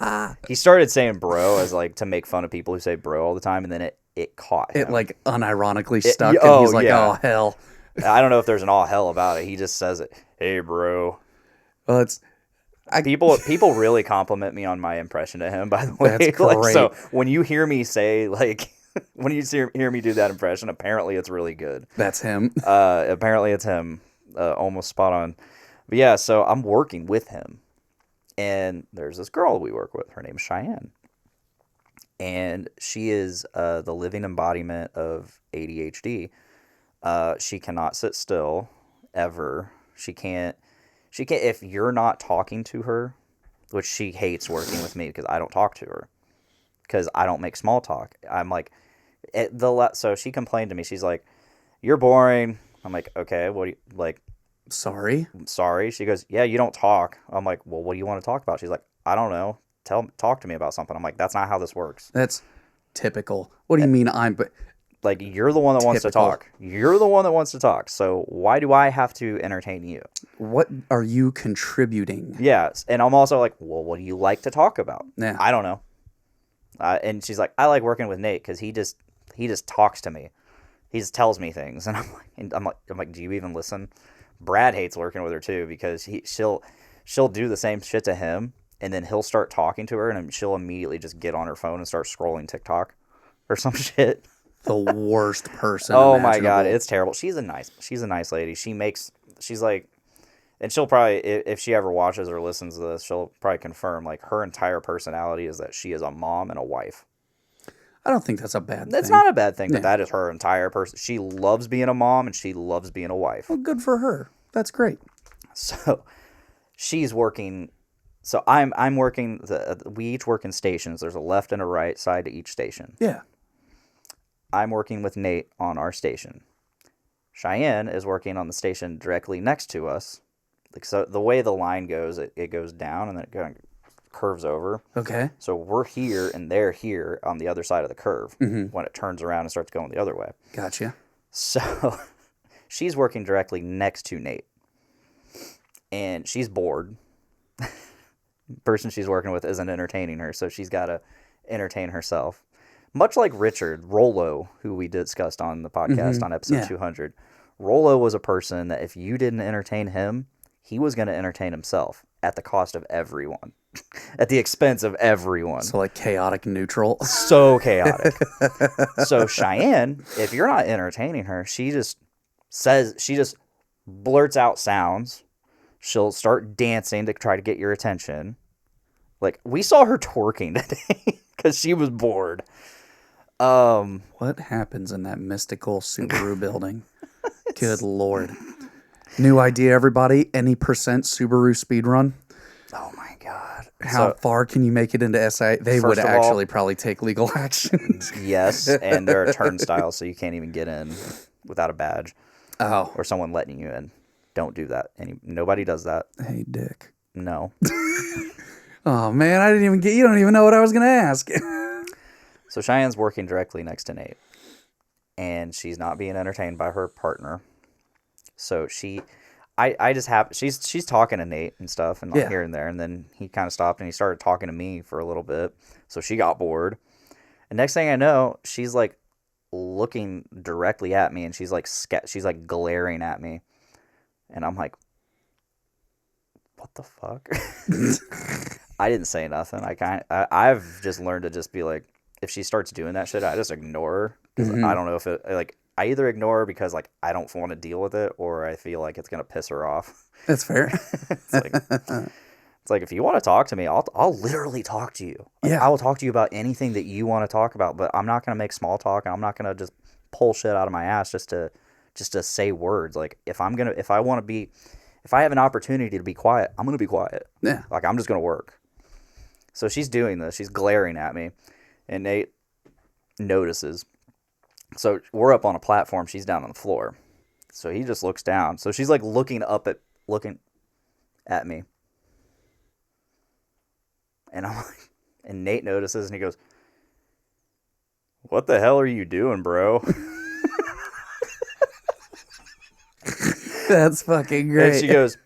S1: He started saying bro as like to make fun of people who say bro all the time, and then it caught him.
S2: It like unironically stuck, and he's like, oh, hell.
S1: I don't know if there's an all hell about it. He just says it. Hey, bro.
S2: Well,
S1: people really compliment me on my impression of him, by the way.
S2: That's great.
S1: Like, so when you hear me say like... When you hear me do that impression, apparently it's really good.
S2: That's him.
S1: Apparently it's him. Almost spot on. But yeah, so I'm working with him. And there's this girl we work with. Her name's Cheyenne. And she is the living embodiment of ADHD. She cannot sit still, ever. She can't, if you're not talking to her, which she hates working with me because I don't talk to her, because I don't make small talk. I'm like, so she complained to me. She's like, you're boring. I'm like, okay, what do you, like,
S2: Sorry.
S1: She goes, yeah, you don't talk. I'm like, well, what do you want to talk about? She's like, I don't know. Talk to me about something. I'm like, that's not how this works.
S2: That's typical. What do you mean
S1: like, you're the one that wants to talk. You're the one that wants to talk. So why do I have to entertain you?
S2: What are you contributing?
S1: Yes. And I'm also like, well, what do you like to talk about?
S2: Yeah.
S1: I don't know. And she's like, I like working with Nate because he just talks to me. He just tells me things. And I'm like, do you even listen? Brad hates working with her too because she'll do the same shit to him, and then he'll start talking to her, and she'll immediately just get on her phone and start scrolling TikTok or some shit.
S2: The worst person.
S1: Oh my God, it's terrible. She's a nice lady. She's like, and she'll probably, if she ever watches or listens to this, she'll probably confirm, like, her entire personality is that she is a mom and a wife.
S2: I don't think that's a bad thing.
S1: That's not a bad thing, but that is her entire person. She loves being a mom and she loves being a wife.
S2: Well, good for her. That's great.
S1: So she's working. So I'm working. We each work in stations. There's a left and a right side to each station.
S2: Yeah.
S1: I'm working with Nate on our station. Cheyenne is working on the station directly next to us. Like, so the way the line goes, it goes down and then it kind of curves over.
S2: Okay.
S1: So we're here and they're here on the other side of the curve when it turns around and starts going the other way.
S2: Gotcha.
S1: So she's working directly next to Nate. And she's bored. The person she's working with isn't entertaining her, so she's got to entertain herself. Much like Richard, Rollo, who we discussed on the podcast on episode 200. Rollo was a person that if you didn't entertain him, he was going to entertain himself at the cost of everyone. At the expense of everyone.
S2: So like chaotic neutral.
S1: So chaotic. So Cheyenne, if you're not entertaining her, she just blurts out sounds. She'll start dancing to try to get your attention. Like, we saw her twerking today because she was bored.
S2: What happens in that mystical Subaru building? Good Lord. New idea, everybody. Any percent Subaru speedrun?
S1: Oh my God.
S2: How far can you make it into SI? They would actually probably take legal action.
S1: Yes, and there are turnstiles, so you can't even get in without a badge.
S2: Oh.
S1: Or someone letting you in. Don't do that. Nobody does that.
S2: Hey, Dick.
S1: No.
S2: Oh, man, you don't even know what I was going to ask.
S1: So Cheyenne's working directly next to Nate, and she's not being entertained by her partner. So she's talking to Nate and stuff and here and there, and then he kind of stopped and he started talking to me for a little bit. So she got bored. And next thing I know, she's like looking directly at me, and she's like glaring at me. And I'm like, what the fuck? I didn't say nothing. I've just learned to just be like, if she starts doing that shit, I just ignore her. Because I don't know if it, like, I either ignore her because, like, I don't want to deal with it, or I feel like it's going to piss her off.
S2: That's fair.
S1: It's like, if you want to talk to me, I'll literally talk to you. Like, I will talk to you about anything that you want to talk about, but I'm not going to make small talk, and I'm not going to just pull shit out of my ass just to say words. Like, if I have an opportunity to be quiet, I'm going to be quiet.
S2: Yeah.
S1: Like, I'm just going to work. So she's doing this. She's glaring at me, and Nate notices. So we're up on a platform. She's down on the floor. So he just looks down. So she's like looking at me. And I'm like, and Nate notices and he goes, "What the hell are you doing, bro?"
S2: That's fucking great.
S1: And she goes,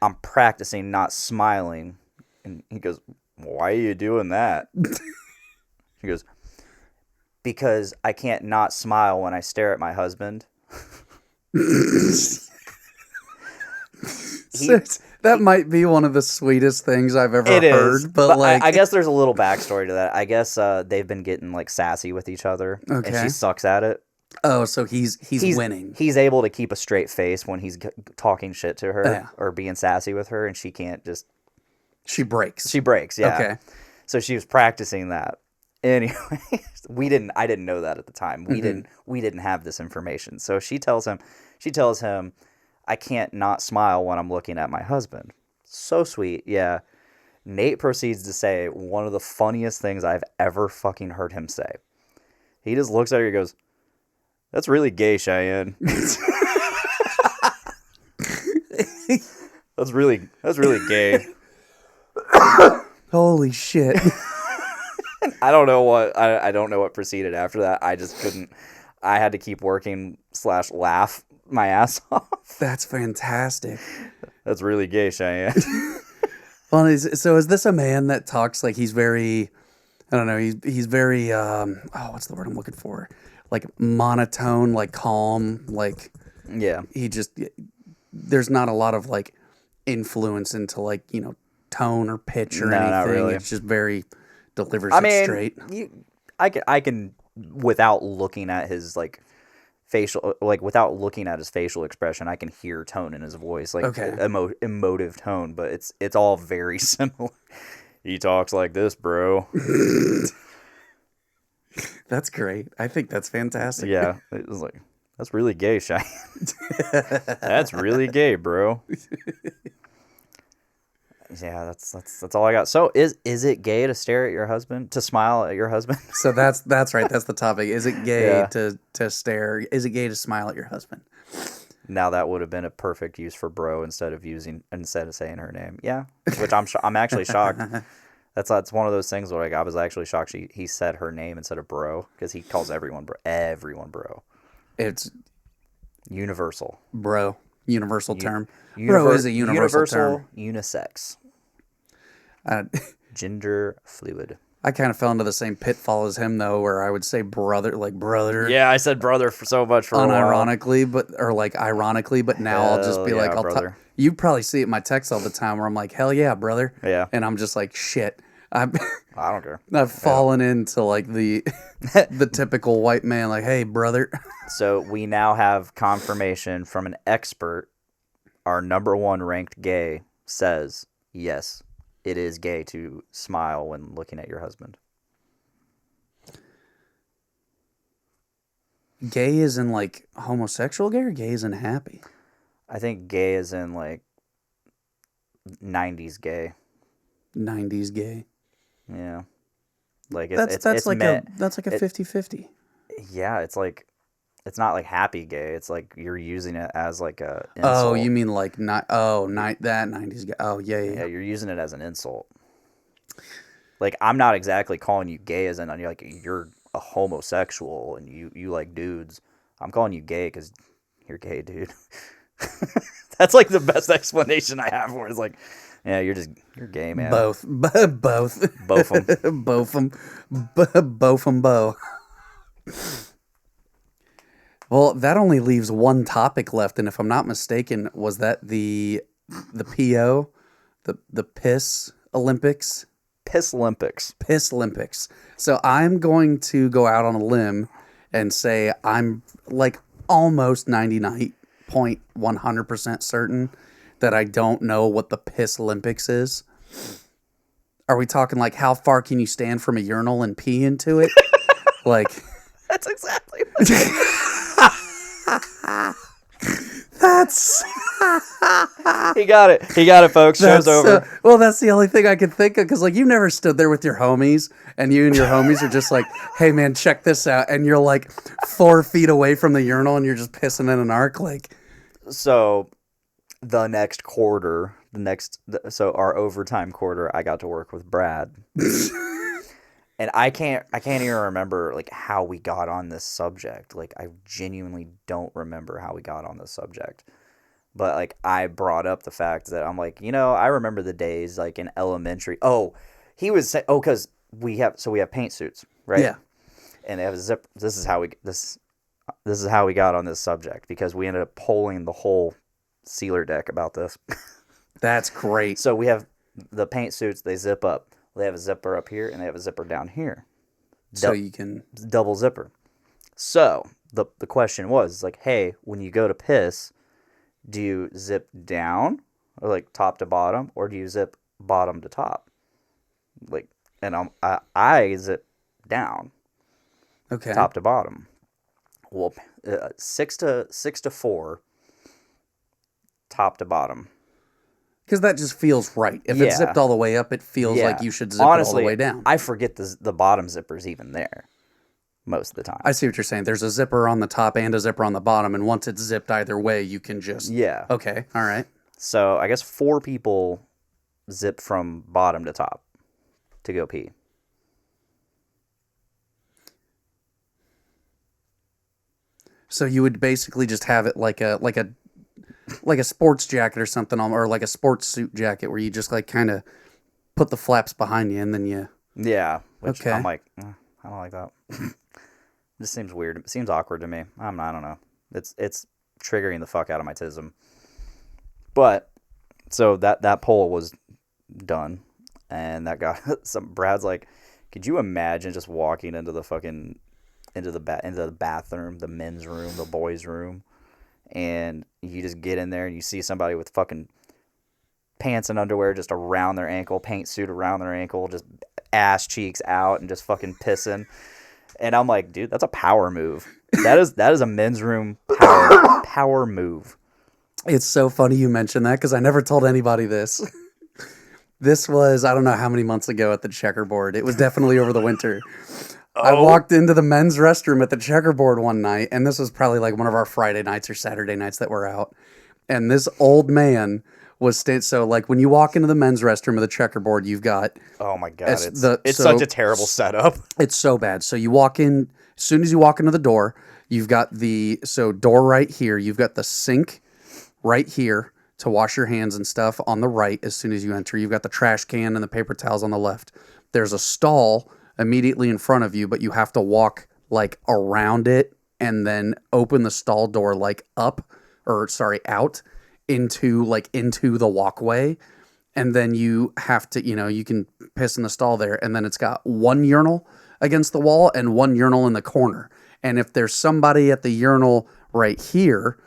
S1: "I'm practicing not smiling." And he goes, "Why are you doing that?" She goes, "Because I can't not smile when I stare at my husband."
S2: That might be one of the sweetest things I've ever heard. But like,
S1: I guess there's a little backstory to that. I guess they've been getting like sassy with each other, and she sucks at it.
S2: Oh, so he's winning.
S1: He's able to keep a straight face when he's talking shit to her or being sassy with her, and she can't just.
S2: She breaks.
S1: Yeah.
S2: Okay.
S1: So she was practicing that. Anyway, I didn't know that at the time. We didn't have this information. So she tells him, I can't not smile when I'm looking at my husband. So sweet. Yeah. Nate proceeds to say one of the funniest things I've ever fucking heard him say. He just looks at her and goes, "That's really gay, Cheyenne." That's really gay.
S2: Holy shit.
S1: I don't know what proceeded after that. I just couldn't. I had to keep working / laugh my ass off.
S2: That's fantastic.
S1: That's really gay, Cheyenne.
S2: Well, so is this a man that talks like he's very, I don't know, he's very, what's the word I'm looking for? Like monotone, like calm, like
S1: Yeah.
S2: There's not a lot of like influence into like, tone or pitch or anything.
S1: Not really.
S2: It's just very delivers it straight.
S1: I can without looking at his like facial, like without looking at his facial expression, I can hear tone in his voice, like
S2: Okay.
S1: Emotive tone, but it's all very similar. He talks like this, bro.
S2: That's great. I think that's fantastic.
S1: Yeah, it was like, that's really gay, Cheyenne. That's really gay, bro. Yeah, that's all I got. So is it gay to stare at your husband, to smile at your husband?
S2: So that's right. That's the topic. Is it gay
S1: Yeah.
S2: to stare? Is it gay to smile at your husband?
S1: Now that would have been a perfect use for bro instead of saying her name. Yeah, which I'm actually shocked. That's one of those things where like I was actually shocked he said her name instead of bro, because he calls everyone bro. Everyone bro.
S2: It's
S1: Universal.
S2: bro. Universal term. Bro is a universal term.
S1: Unisex.
S2: Uh,
S1: Gender fluid.
S2: I kind of fell into the same pitfall as him though, where I would say brother, like brother.
S1: Yeah, I said brother for so much for a while.
S2: Unironically, ironically, but now I'll just be
S1: Hell
S2: like,
S1: yeah, brother.
S2: You probably see it in my text all the time where I'm like, hell yeah, brother.
S1: Yeah.
S2: And I'm just like, shit.
S1: I don't care.
S2: I've fallen into like the typical white man, like, hey, brother.
S1: So we now have confirmation from an expert. Our number one ranked gay says, yes, it is gay to smile when looking at your husband.
S2: Gay is in like homosexual gay, or gay is in happy?
S1: I think gay is in like 90s gay.
S2: 90s gay.
S1: Yeah. Like
S2: That's like a 50-50.
S1: Yeah, it's like, it's not like happy gay. It's like you're using it as like a
S2: Oh,
S1: insult.
S2: you mean like that 90s gay. Oh, yeah.
S1: Yeah, you're using it as an insult. Like, I'm not exactly calling you gay as in you're a homosexual and you like dudes. I'm calling you gay because you're gay, dude. That's like the best explanation I have for it. It's like, yeah, you're gay, man.
S2: Both.
S1: Both them.
S2: Both them. Bo. Well, that only leaves one topic left, and if I'm not mistaken, was that the PO, the Piss Olympics?
S1: Pisslympics.
S2: Pisslympics. So I'm going to go out on a limb and say I'm like almost 99.100% certain that I don't know what the Piss Olympics is. Are we talking like how far can you stand from a urinal and pee into it? Like,
S1: That's exactly what
S2: that's
S1: He got it, folks. Show's over.
S2: well, that's the only thing I could think of, because like you never stood there with your homies and you and your homies are just like, hey man, check this out, and you're like 4 feet away from the urinal and you're just pissing in an arc. Like,
S1: So the next quarter, so our overtime quarter, I got to work with Brad. And I can't even remember like how we got on this subject. Like, I genuinely don't remember how we got on this subject. But like, I brought up the fact that I'm like, I remember the days like in elementary. Oh, he was saying, because we have paint suits, right?
S2: yeah.
S1: And they have a zip. This is how we got on this subject, because we ended up polling the whole sealer deck about this.
S2: That's great.
S1: So we have the paint suits. They zip up. They have a zipper up here, and they have a zipper down here.
S2: So you can
S1: Double zipper. So the question was like, hey, when you go to piss, do you zip down, or like top to bottom, or do you zip bottom to top? Like, and I zip down,
S2: okay.
S1: top to bottom. Well, 6 to 4. top to bottom.
S2: Because that just feels right. If it's zipped all the way up, it feels like you should zip it all the way down.
S1: I forget the bottom zipper's even there most of the time.
S2: I see what you're saying. There's a zipper on the top and a zipper on the bottom, and once it's zipped either way, you can just...
S1: Yeah.
S2: Okay, all right.
S1: So I guess 4 people zip from bottom to top to go pee.
S2: So you would basically just have it like a sports jacket or something on, or like a sports suit jacket where you just like kind of put the flaps behind you and then you...
S1: Yeah. Which I'm like, I don't like that. This seems weird. It seems awkward to me. I don't know. It's triggering the fuck out of my tism. But so that poll was done, and that got Brad's like, could you imagine just walking into the fucking into the bathroom, the men's room, the boys' room, and you just get in there and you see somebody with fucking pants and underwear just around their ankle, paint suit around their ankle, just ass cheeks out and just fucking pissing. And I'm like, dude, that's a power move. That is a men's room power move.
S2: It's so funny you mentioned that because I never told anybody this. This was, I don't know how many months ago at the checkerboard. It was definitely over the winter. I walked into the men's restroom at the checkerboard one night, and this was probably like one of our Friday nights or Saturday nights that we're out. And this old man was so like when you walk into the men's restroom of the checkerboard, you've got...
S1: Oh my God, it's such a terrible setup.
S2: It's so bad. So you walk in, as soon as you walk into the door, you've got door right here, you've got the sink right here to wash your hands and stuff on the right as soon as you enter. You've got the trash can and the paper towels on the left. There's a stall immediately in front of you, but you have to walk like around it and then open the stall door like out into the walkway. And then you have to, you can piss in the stall there. And then it's got one urinal against the wall and one urinal in the corner. And if there's somebody at the urinal right here,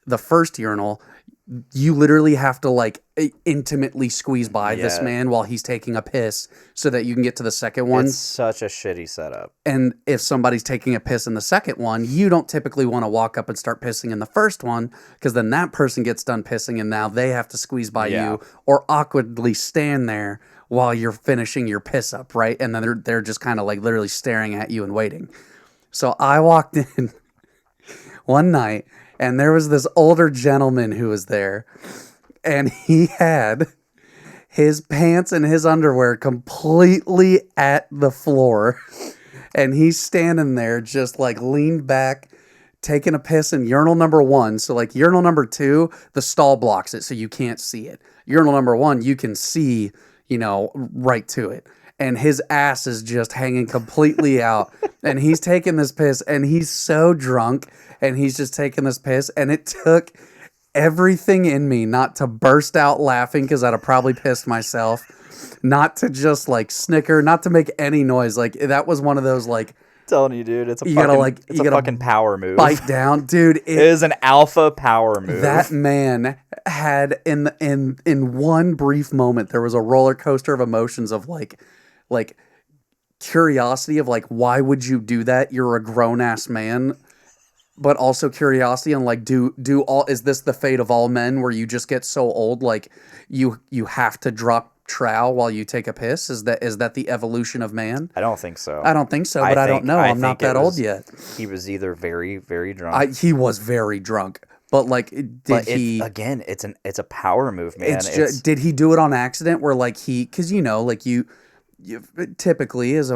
S2: the first urinal, you literally have to like intimately squeeze by this man while he's taking a piss so that you can get to the second one.
S1: It's such a shitty setup.
S2: And if somebody's taking a piss in the second one, you don't typically want to walk up and start pissing in the first one because then that person gets done pissing and now they have to squeeze by you or awkwardly stand there while you're finishing your piss up, right? And then they're just kind of like literally staring at you and waiting. So I walked in one night, and there was this older gentleman who was there, and he had his pants and his underwear completely at the floor, and he's standing there just like leaned back, taking a piss in urinal number 1. So like urinal number 2, the stall blocks it so you can't see it. Urinal number 1, you can see, right to it. And his ass is just hanging completely out. And he's taking this piss, and he's so drunk, and he's just taking this piss. And it took everything in me not to burst out laughing because I'd have probably pissed myself, not to just like snicker, not to make any noise. Like that was one of those like...
S1: Telling you, dude, it's a fucking power move.
S2: Bite down, dude.
S1: It is an alpha power move.
S2: That man had in one brief moment, there was a roller coaster of emotions of like curiosity of like, why would you do that? You're a grown ass man, but also curiosity and like, is this the fate of all men where you just get so old like you have to drop trowel while you take a piss? Is that the evolution of man?
S1: I don't think so.
S2: I don't think so, but I don't know. I'm not that old yet.
S1: He was either very, very drunk.
S2: He was very drunk. But like,
S1: again, it's a power move, man.
S2: Did he do it on accident? Where like because like you typically as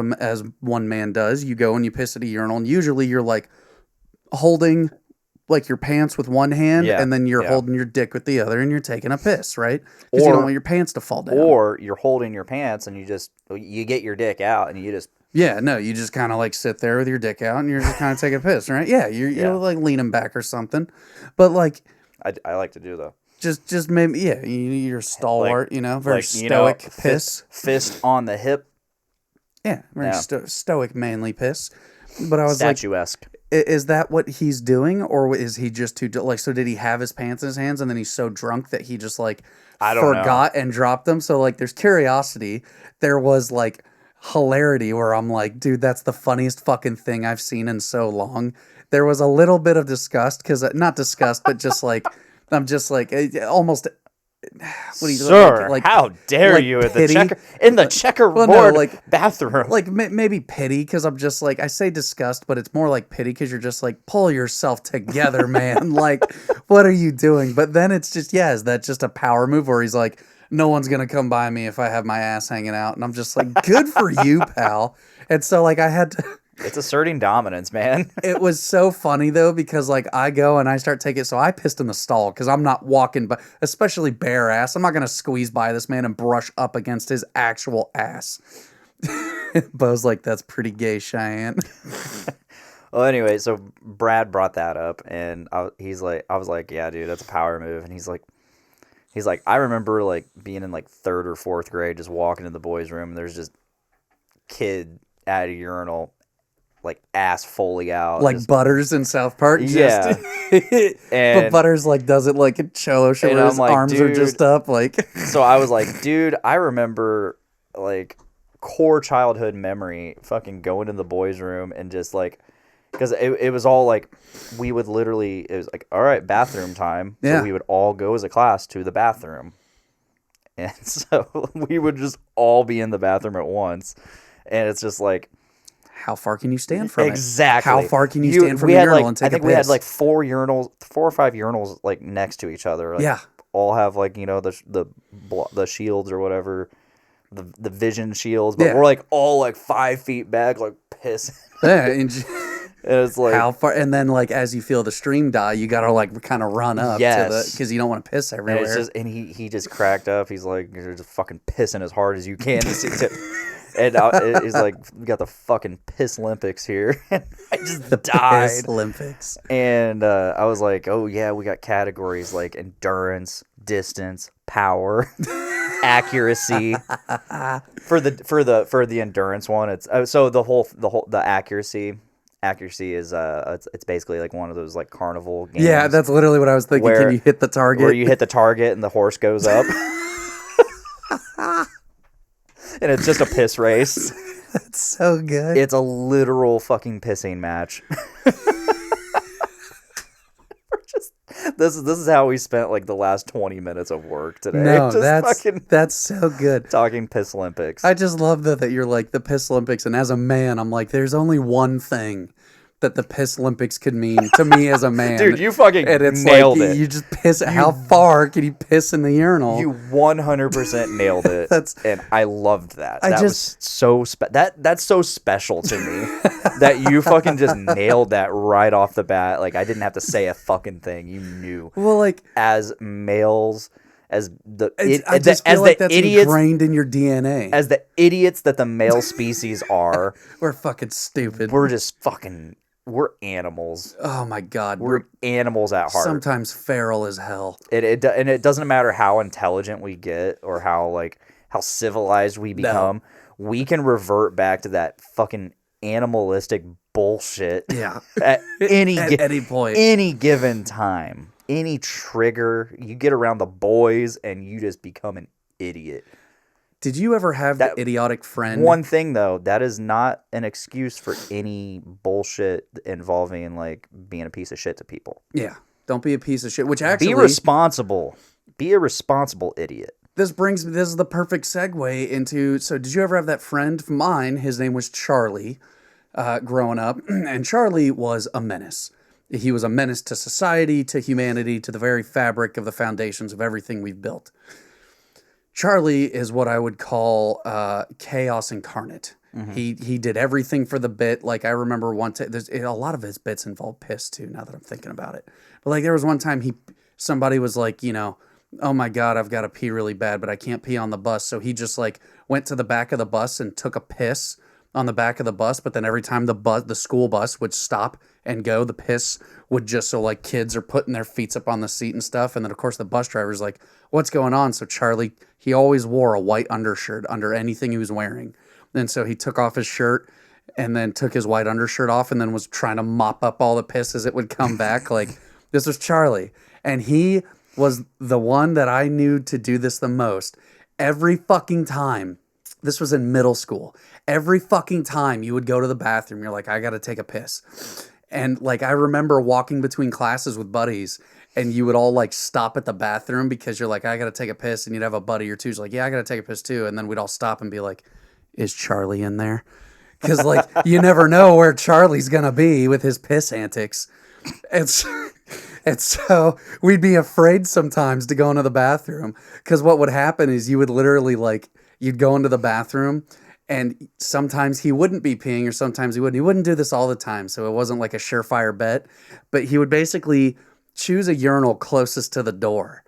S2: one man does, you go and you piss at a urinal, and usually you're like holding like your pants with one hand, and then you're holding your dick with the other, and you're taking a piss, right? Because you don't want your pants to fall down.
S1: Or you're holding your pants and you get your dick out and you just...
S2: Yeah, no, you just kind of like sit there with your dick out and you're just kind of taking a piss, right? Yeah, you're like leaning back or something. But like...
S1: I like to do though.
S2: Just maybe, you're stalwart, very stoic piss.
S1: Fist on the hip.
S2: Yeah, very stoic, manly piss. But I was
S1: statuesque.
S2: Is that what he's doing, or is he just too like? So did he have his pants in his hands, and then he's so drunk that he just like forgot and dropped them? So like, there's curiosity. There was like hilarity where I'm like, dude, that's the funniest fucking thing I've seen in so long. There was a little bit of disgust because not disgust, but just like I'm just like almost. What do you
S1: Sir, how dare you at
S2: pity?
S1: in the checkerboard bathroom?
S2: Like maybe pity, because I'm just like, I say disgust, but it's more like pity, because you're just like, pull yourself together, man. Like, what are you doing? But then it's just, is that just a power move where he's like, no one's gonna come by me if I have my ass hanging out, and I'm just like, good for you, pal. And so like I had to.
S1: It's asserting dominance, man.
S2: It was so funny though, because like I go and I start taking it. So I pissed in the stall because I'm not walking, but especially bare ass. I'm not going to squeeze by this man and brush up against his actual ass. Bo's like, that's pretty gay, Cheyenne.
S1: Well, anyway, so Brad brought that up, and I was like, yeah, dude, that's a power move. And he's like, I remember like being in like 3rd or 4th grade, just walking in the boys' room, and there's just kid at a urinal, like ass fully out,
S2: like just, Butters in South Park.
S1: Yeah,
S2: but Butters like does it like a cholo show where his like, arms are just up. Like,
S1: so I was like, dude, I remember like core childhood memory, fucking going in the boys' room and just like, because it was all like, we would literally, it was like, all right, bathroom time.
S2: Yeah.
S1: So we would all go as a class to the bathroom, and so we would just all be in the bathroom at once, and it's just like,
S2: how far can you stand from
S1: exactly.
S2: it? How far can you stand from the urinal
S1: like,
S2: and take a piss?
S1: I think we had like 4 or 5 urinals like next to each other. Like,
S2: yeah.
S1: All have like, you know, the shields or whatever, the vision shields, but we're like all like 5 feet back, like pissing.
S2: Yeah, and
S1: it's like,
S2: how far? And then like as you feel the stream die, you gotta like kind of run up to because you don't want to piss everywhere.
S1: And, it's just, and he just cracked up. He's like, you're just fucking pissing as hard as you can. And he's like, we got the fucking Pisslympics here. And I just died.
S2: Pisslympics.
S1: And I was like, oh yeah, we got categories like endurance, distance, power, accuracy. For the endurance one, it's so the accuracy. Accuracy is it's basically like one of those like carnival games.
S2: Yeah, that's literally what I was thinking. Can you hit the target?
S1: Where you hit the target and the horse goes up. And it's just a piss race.
S2: That's so good.
S1: It's a literal fucking pissing match. This is how we spent like the last 20 minutes of work today.
S2: No, that's so good.
S1: Talking Pisslympics.
S2: I just love that you're like the Pisslympics, and as a man, I'm like, there's only one thing that the Pisslympics could mean to me as a man.
S1: Dude, you fucking
S2: and it's
S1: nailed
S2: like,
S1: it.
S2: You just piss. How far can you piss in the urinal?
S1: You 100% nailed it. And I loved that. Was so that's so special to me that you fucking just nailed that right off the bat. Like I didn't have to say a fucking thing. You knew.
S2: Well, like
S1: as males, as the
S2: I just feel like that's
S1: idiots,
S2: ingrained in your DNA.
S1: As the idiots that the male species are,
S2: we're fucking stupid.
S1: We're just fucking. We're animals.
S2: Oh my God.
S1: We're animals at heart.
S2: Sometimes feral as hell.
S1: And it doesn't matter how intelligent we get or how civilized we become. No. We can revert back to that fucking animalistic bullshit.
S2: Yeah.
S1: At any
S2: point.
S1: Any given time. Any trigger. You get around the boys and you just become an idiot.
S2: Did you ever have the idiotic friend?
S1: One thing, though, that is not an excuse for any bullshit involving, like, being a piece of shit to people.
S2: Yeah. Don't be a piece of shit, which actually...
S1: Be responsible. Be a responsible idiot.
S2: This is the perfect segue into... So, did you ever have that friend of mine? His name was Charlie, growing up. And Charlie was a menace. He was a menace to society, to humanity, to the very fabric of the foundations of everything we've built. Charlie is what I would call chaos incarnate. Mm-hmm. He did everything for the bit. Like I remember one time, a lot of his bits involve piss too. Now that I'm thinking about it, but like there was one time somebody was like, you know, oh my God, I've got to pee really bad, but I can't pee on the bus. So he just like went to the back of the bus and took a piss on the back of the bus. But then every time the school bus would stop and go, the piss would just, so like kids are putting their feet up on the seat and stuff. And then of course the bus driver's like, what's going on? So Charlie, he always wore a white undershirt under anything he was wearing. And so he took off his shirt and then took his white undershirt off and then was trying to mop up all the piss as it would come back. Like this was Charlie. And he was the one that I knew to do this the most. Every fucking time. This was in middle school. Every fucking time you would go to the bathroom, you're like, I got to take a piss. And like I remember walking between classes with buddies, and you would all like stop at the bathroom because you're like, I gotta take a piss, and you'd have a buddy or two who's like, yeah, I gotta take a piss too, and then we'd all stop and be like, is Charlie in there? Because like you never know where Charlie's gonna be with his piss antics. And so we'd be afraid sometimes to go into the bathroom because what would happen is you would literally like, you'd go into the bathroom and sometimes he wouldn't be peeing or sometimes he wouldn't. He wouldn't do this all the time. So it wasn't like a surefire bet, but he would basically choose a urinal closest to the door.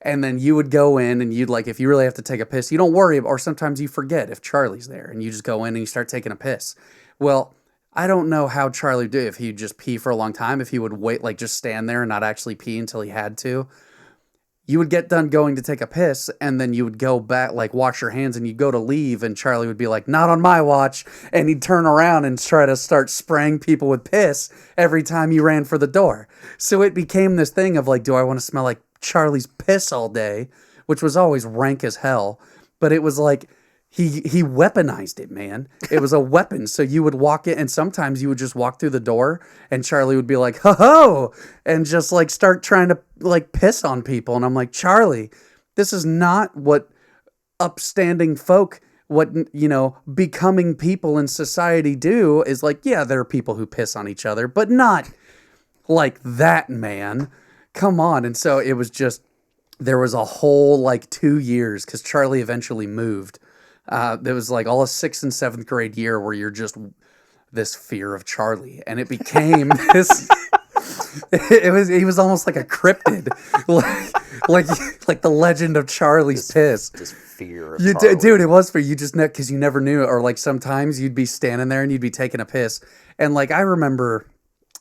S2: And then you would go in and you'd like, if you really have to take a piss, you don't worry. Or sometimes you forget if Charlie's there and you just go in and you start taking a piss. Well, I don't know how Charlie would do if he'd just pee for a long time, if he would wait, like just stand there and not actually pee until he had to. You would get done going to take a piss and then you would go back, like wash your hands and you'd go to leave and Charlie would be like, not on my watch. And he'd turn around and try to start spraying people with piss every time you ran for the door. So it became this thing of like, do I want to smell like Charlie's piss all day, which was always rank as hell. But it was like, he weaponized it, man. It was a weapon. So you would walk in and sometimes you would just walk through the door and Charlie would be like, ho ho, and just like start trying to like piss on people. And I'm like, Charlie, this is not what upstanding folk, what, you know, becoming people in society do. Is like, yeah, there are people who piss on each other, but not like that, man. Come on. And so it was just, there was a whole like 2 years because Charlie eventually moved. There was like all a 6th and 7th grade year where you're just this fear of Charlie, and it became this. He was almost like a cryptid, like the legend of Charlie's piss.
S1: This fear of Charlie.
S2: Dude, it was for you just because you never knew, or like sometimes you'd be standing there and you'd be taking a piss, and like I remember,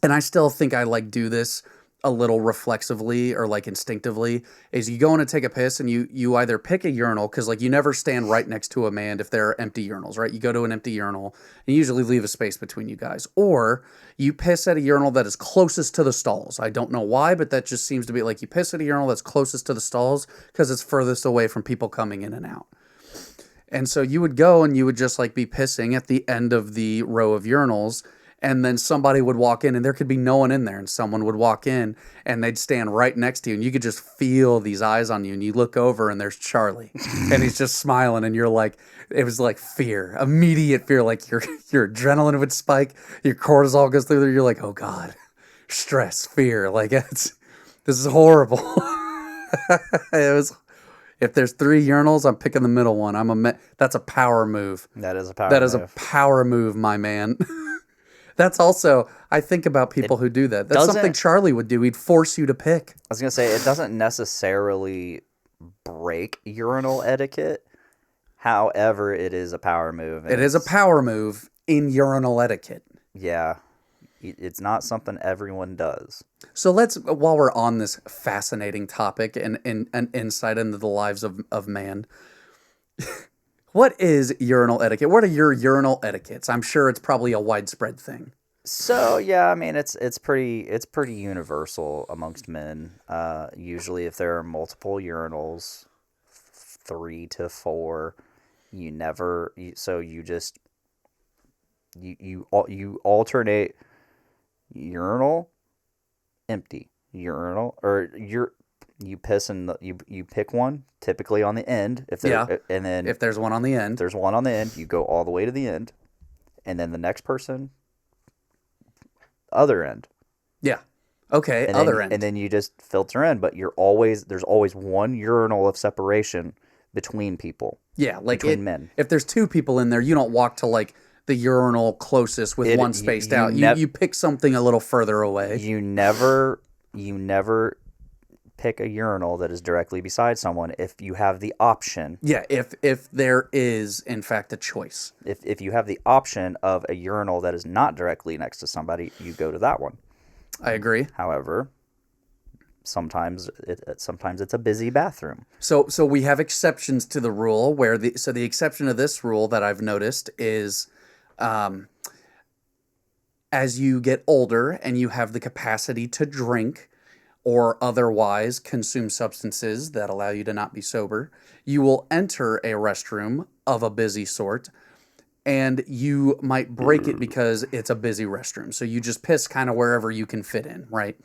S2: and I still think I like do this a little reflexively or like instinctively, is you go in to take a piss and you either pick a urinal because like you never stand right next to a man if there are empty urinals, right? You go to an empty urinal and you usually leave a space between you guys, or you piss at a urinal that is closest to the stalls. I don't know why, but that just seems to be like you piss at a urinal that's closest to the stalls because it's furthest away from people coming in and out. And so you would go and you would just like be pissing at the end of the row of urinals. And then somebody would walk in and there could be no one in there. And someone would walk in and they'd stand right next to you. And you could just feel these eyes on you. And you look over and there's Charlie. And he's just smiling. And you're like, it was like fear, immediate fear. Like your adrenaline would spike. Your cortisol goes through there. You're like, oh God, stress, fear. Like this is horrible. It was, if there's 3 urinals, I'm picking the middle one. That's a power move.
S1: That is a power move.
S2: That is a power move, my man. That's also, I think about people who do that. That's something Charlie would do. He'd force you to pick.
S1: I was going to say, it doesn't necessarily break urinal etiquette. However, it is a power move.
S2: It is a power move in urinal etiquette.
S1: Yeah. It's not something everyone does.
S2: So let's, while we're on this fascinating topic and an insight into the lives of man, what is urinal etiquette? What are your urinal etiquettes? I'm sure it's probably a widespread thing.
S1: So yeah, I mean it's pretty universal amongst men. Usually, if there are multiple urinals, 3 to 4, you alternate urinal, empty urinal, or you piss and you pick one typically on the end and then
S2: if there's one on the end,
S1: you go all the way to the end, and then the next person other end.
S2: Yeah. Okay. Other end.
S1: And then you just filter in, but there's always one urinal of separation between people.
S2: Yeah, like
S1: between men.
S2: If there's 2 people in there, you don't walk to like the urinal closest with one spaced out. You pick something a little further away.
S1: You never pick a urinal that is directly beside someone if you have the option.
S2: Yeah, if there is in fact a choice.
S1: If you have the option of a urinal that is not directly next to somebody, you go to that one.
S2: I agree.
S1: However, sometimes it's a busy bathroom.
S2: So we have exceptions to the rule where the exception to this rule that I've noticed is as you get older and you have the capacity to drink or otherwise consume substances that allow you to not be sober, you will enter a restroom of a busy sort and you might break it because it's a busy restroom. So you just piss kind of wherever you can fit in, right?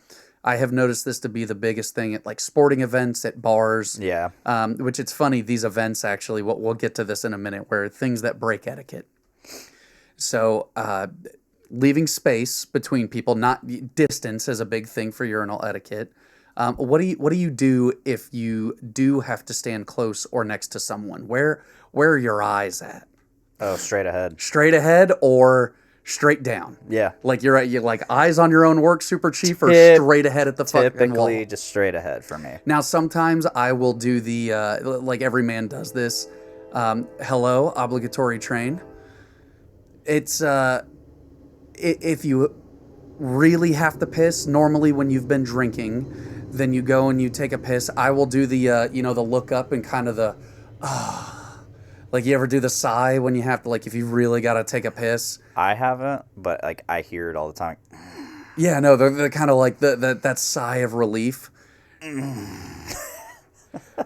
S2: I have noticed this to be the biggest thing at like sporting events, at bars.
S1: Yeah.
S2: Which it's funny, these events actually, we'll get to this in a minute, where things that break etiquette. So leaving space between people, not distance, is a big thing for urinal etiquette. What do you do if you do have to stand close or next to someone? Where are your eyes at?
S1: Oh, straight ahead.
S2: Straight ahead or straight down?
S1: Yeah.
S2: Like you're like eyes on your own work, super chief, or straight ahead at the fucking wall?
S1: Typically, just straight ahead for me.
S2: Now, sometimes I will do the, like every man does this, hello, obligatory train. It's, if you really have to piss, normally when you've been drinking, then you go and you take a piss. I will do the, the look up and kind of the, like you ever do the sigh when you have to, like if you really got to take a piss?
S1: I haven't, but like I hear it all the time.
S2: Yeah, no, they're kind of like that sigh of relief.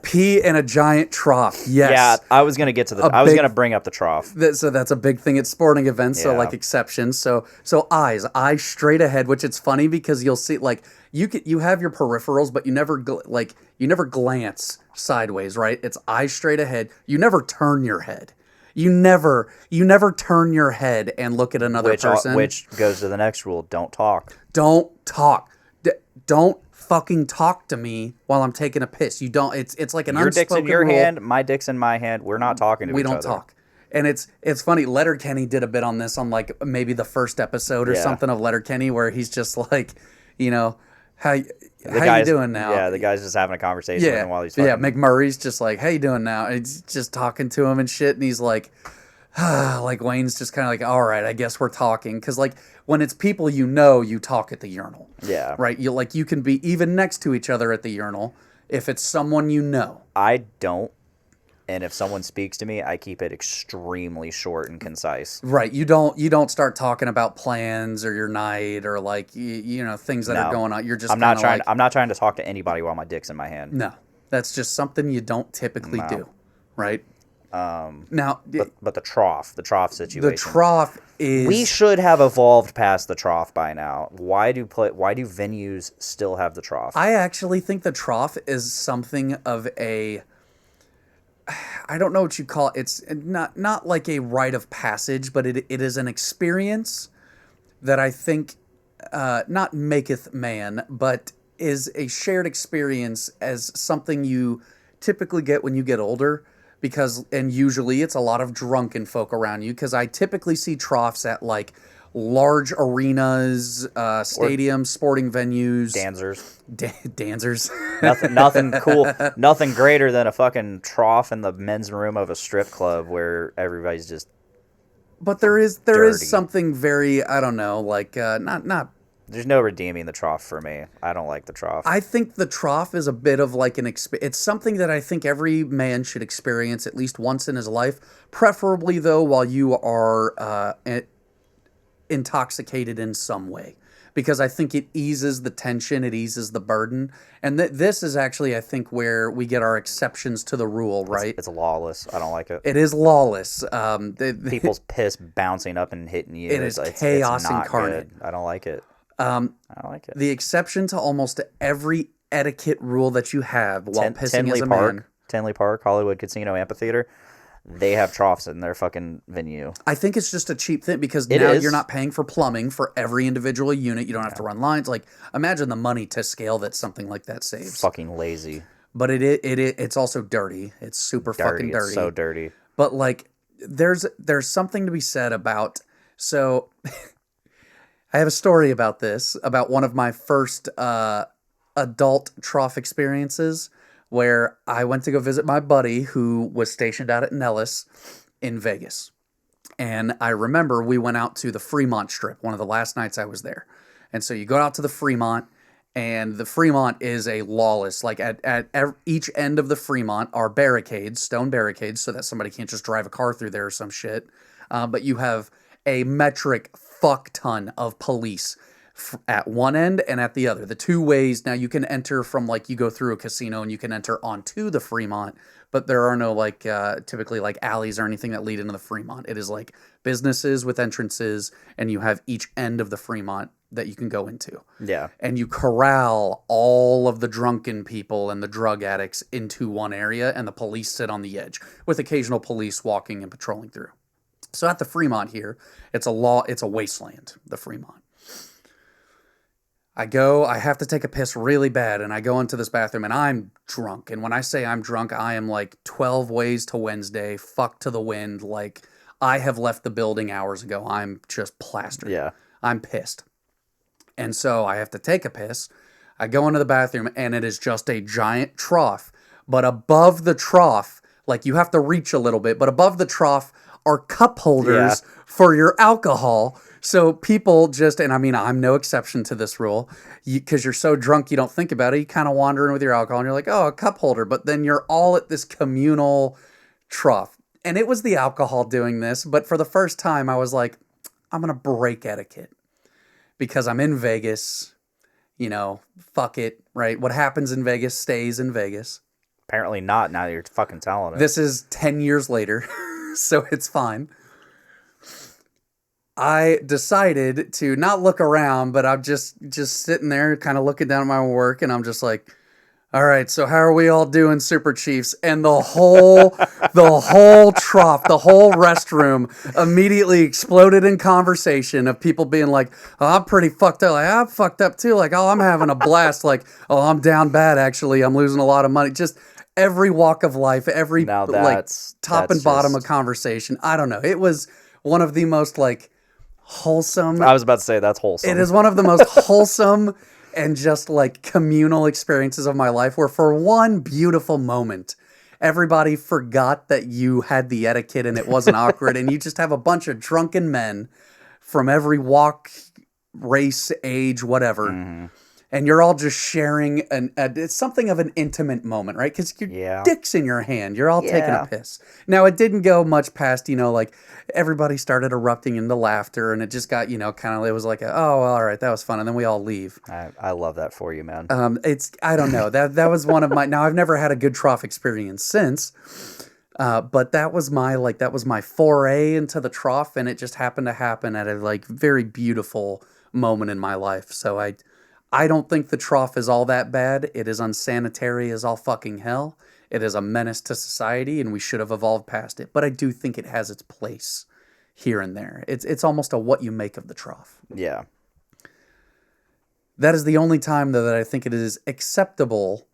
S2: Pee in a giant trough. Yes.
S1: Yeah, I was gonna get to I was gonna bring up the trough.
S2: So that's a big thing at sporting events. So like exceptions. So eyes straight ahead. Which it's funny because you'll see like you have your peripherals, but you never glance sideways. Right? It's eyes straight ahead. You never turn your head. You never turn your head and look at another person.
S1: Which goes to the next rule: don't talk.
S2: Don't talk. Don't fucking talk to me while I'm taking a piss. You don't. It's like an unspoken
S1: rule. Your dick's in your
S2: rule.
S1: hand, my dick's in my hand. We're not talking to each other.
S2: We don't talk. And it's funny. Letterkenny did a bit on this on like maybe the first episode or something of Letterkenny, where he's just like, how you doing now?
S1: Yeah, the guy's just having a conversation with him while he's fucking.
S2: Yeah, McMurray's just like, how you doing now? And he's just talking to him and shit, and he's like, like Wayne's just kind of like, all right, I guess we're talking, because like when it's people you talk at the urinal.
S1: Yeah.
S2: Right. You can be even next to each other at the urinal if it's someone you know.
S1: I don't. And if someone speaks to me, I keep it extremely short and concise.
S2: Right. You don't start talking about plans or your night or like things that are going on. You're just
S1: I'm not trying to talk to anybody while my dick's in my hand.
S2: No. That's just something you don't typically do. Right? Now,
S1: but the trough situation.
S2: The trough is.
S1: We should have evolved past the trough by now. Why do venues still have the trough?
S2: I actually think the trough is something of a. I don't know what you call it. It's not like a rite of passage, but it is an experience that I think not maketh man, but is a shared experience as something you typically get when you get older. And usually it's a lot of drunken folk around you, because I typically see troughs at like large arenas, stadiums, sporting venues.
S1: Dancers.
S2: Dancers.
S1: Nothing cool. Nothing greater than a fucking trough in the men's room of a strip club where everybody's just.
S2: But there is
S1: dirty.
S2: something very, I don't know, like not.
S1: There's no redeeming the trough for me. I don't like the trough.
S2: I think the trough is a bit of like it's something that I think every man should experience at least once in his life, preferably though while you are intoxicated in some way, because I think it eases the tension, it eases the burden, and this is actually, I think, where we get our exceptions to the rule, right?
S1: It's lawless. I don't like it.
S2: It is lawless.
S1: People's piss bouncing up and hitting you.
S2: It is chaos incarnate.
S1: I don't like it. I don't like it.
S2: The exception to almost every etiquette rule that you have while pissing as a man.
S1: Tinley Park, Hollywood Casino Amphitheater, they have troughs in their fucking venue.
S2: I think it's just a cheap thing, because now you're not paying for plumbing for every individual unit. You don't have to run lines. Like, imagine the money to scale that something like that saves.
S1: Fucking lazy.
S2: But it's also dirty. It's super fucking dirty.
S1: It's so dirty.
S2: But like, there's something to be said about. So, I have a story about this, about one of my first adult trough experiences, where I went to go visit my buddy who was stationed out at Nellis in Vegas. And I remember we went out to the Fremont Strip, one of the last nights I was there. And so you go out to the Fremont, and the Fremont is a lawless, like at each end of the Fremont are barricades, stone barricades, so that somebody can't just drive a car through there or some shit. But you have a metric fuck ton of police at one end and at the other. The two ways. Now you can enter from like you go through a casino and you can enter onto the Fremont, but there are no like typically like alleys or anything that lead into the Fremont. It is like businesses with entrances, and you have each end of the Fremont that you can go into.
S1: Yeah.
S2: And you corral all of the drunken people and the drug addicts into one area, and the police sit on the edge with occasional police walking and patrolling through. So at the Fremont here, it's a wasteland, the Fremont. I have to take a piss really bad, and I go into this bathroom, and I'm drunk. And when I say I'm drunk, I am like 12 ways to Wednesday, fuck to the wind. Like, I have left the building hours ago. I'm just plastered.
S1: Yeah.
S2: I'm pissed. And so I have to take a piss. I go into the bathroom, and it is just a giant trough. But above the trough, like you have to reach a little bit, but above the trough are cup holders for your alcohol. So people just, and I mean, I'm no exception to this rule, because you're so drunk you don't think about it. You kind of wander in with your alcohol, and you're like, oh, a cup holder. But then you're all at this communal trough. And it was the alcohol doing this. But for the first time, I was like, I'm going to break etiquette. Because I'm in Vegas, you know, fuck it, right? What happens in Vegas stays in Vegas.
S1: Apparently not, now that you're fucking telling it.
S2: This is 10 years later, so it's fine. I decided to not look around, but I'm just sitting there kind of looking down at my work, and I'm just like, all right, so how are we all doing, Super Chiefs? And the whole trough, the whole restroom immediately exploded in conversation of people being like, oh, I'm pretty fucked up. Like, I'm fucked up too. Like, oh, I'm having a blast. Like, oh, I'm down bad, actually. I'm losing a lot of money. Just every walk of life, every like top and bottom of conversation. I don't know. It was one of the most like wholesome.
S1: I was about to say that's wholesome.
S2: It is one of the most wholesome and just like communal experiences of my life, where for one beautiful moment, everybody forgot that you had the etiquette and it wasn't awkward, and you just have a bunch of drunken men from every walk, race, age, whatever. Mm-hmm. And you're all just sharing it's something of an intimate moment, right? Because your dick's in your hand. You're all taking a piss. Now, it didn't go much past, like everybody started erupting into laughter, and it just got, kind of, it was like, oh, well, all right, that was fun. And then we all leave.
S1: I love that for you, man.
S2: I don't know. That was one of my, now I've never had a good trough experience since. But that was my foray into the trough, and it just happened to happen at a like very beautiful moment in my life. So I don't think the trough is all that bad. It is unsanitary as all fucking hell. It is a menace to society, and we should have evolved past it. But I do think it has its place here and there. It's almost a what you make of the trough.
S1: Yeah.
S2: That is the only time, though, that I think it is acceptable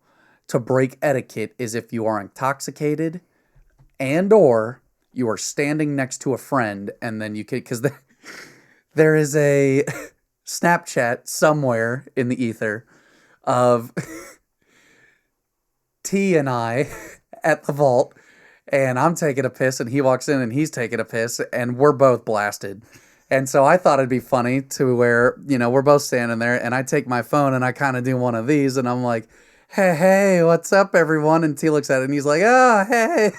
S2: to break etiquette is if you are intoxicated and or you are standing next to a friend, and then you can, because there is a Snapchat somewhere in the ether of T and I at the vault, and I'm taking a piss, and he walks in and he's taking a piss, and we're both blasted. And so I thought it'd be funny to where, we're both standing there, and I take my phone and I kind of do one of these, and I'm like, hey, what's up, everyone? And T looks at it and he's like, oh, hey.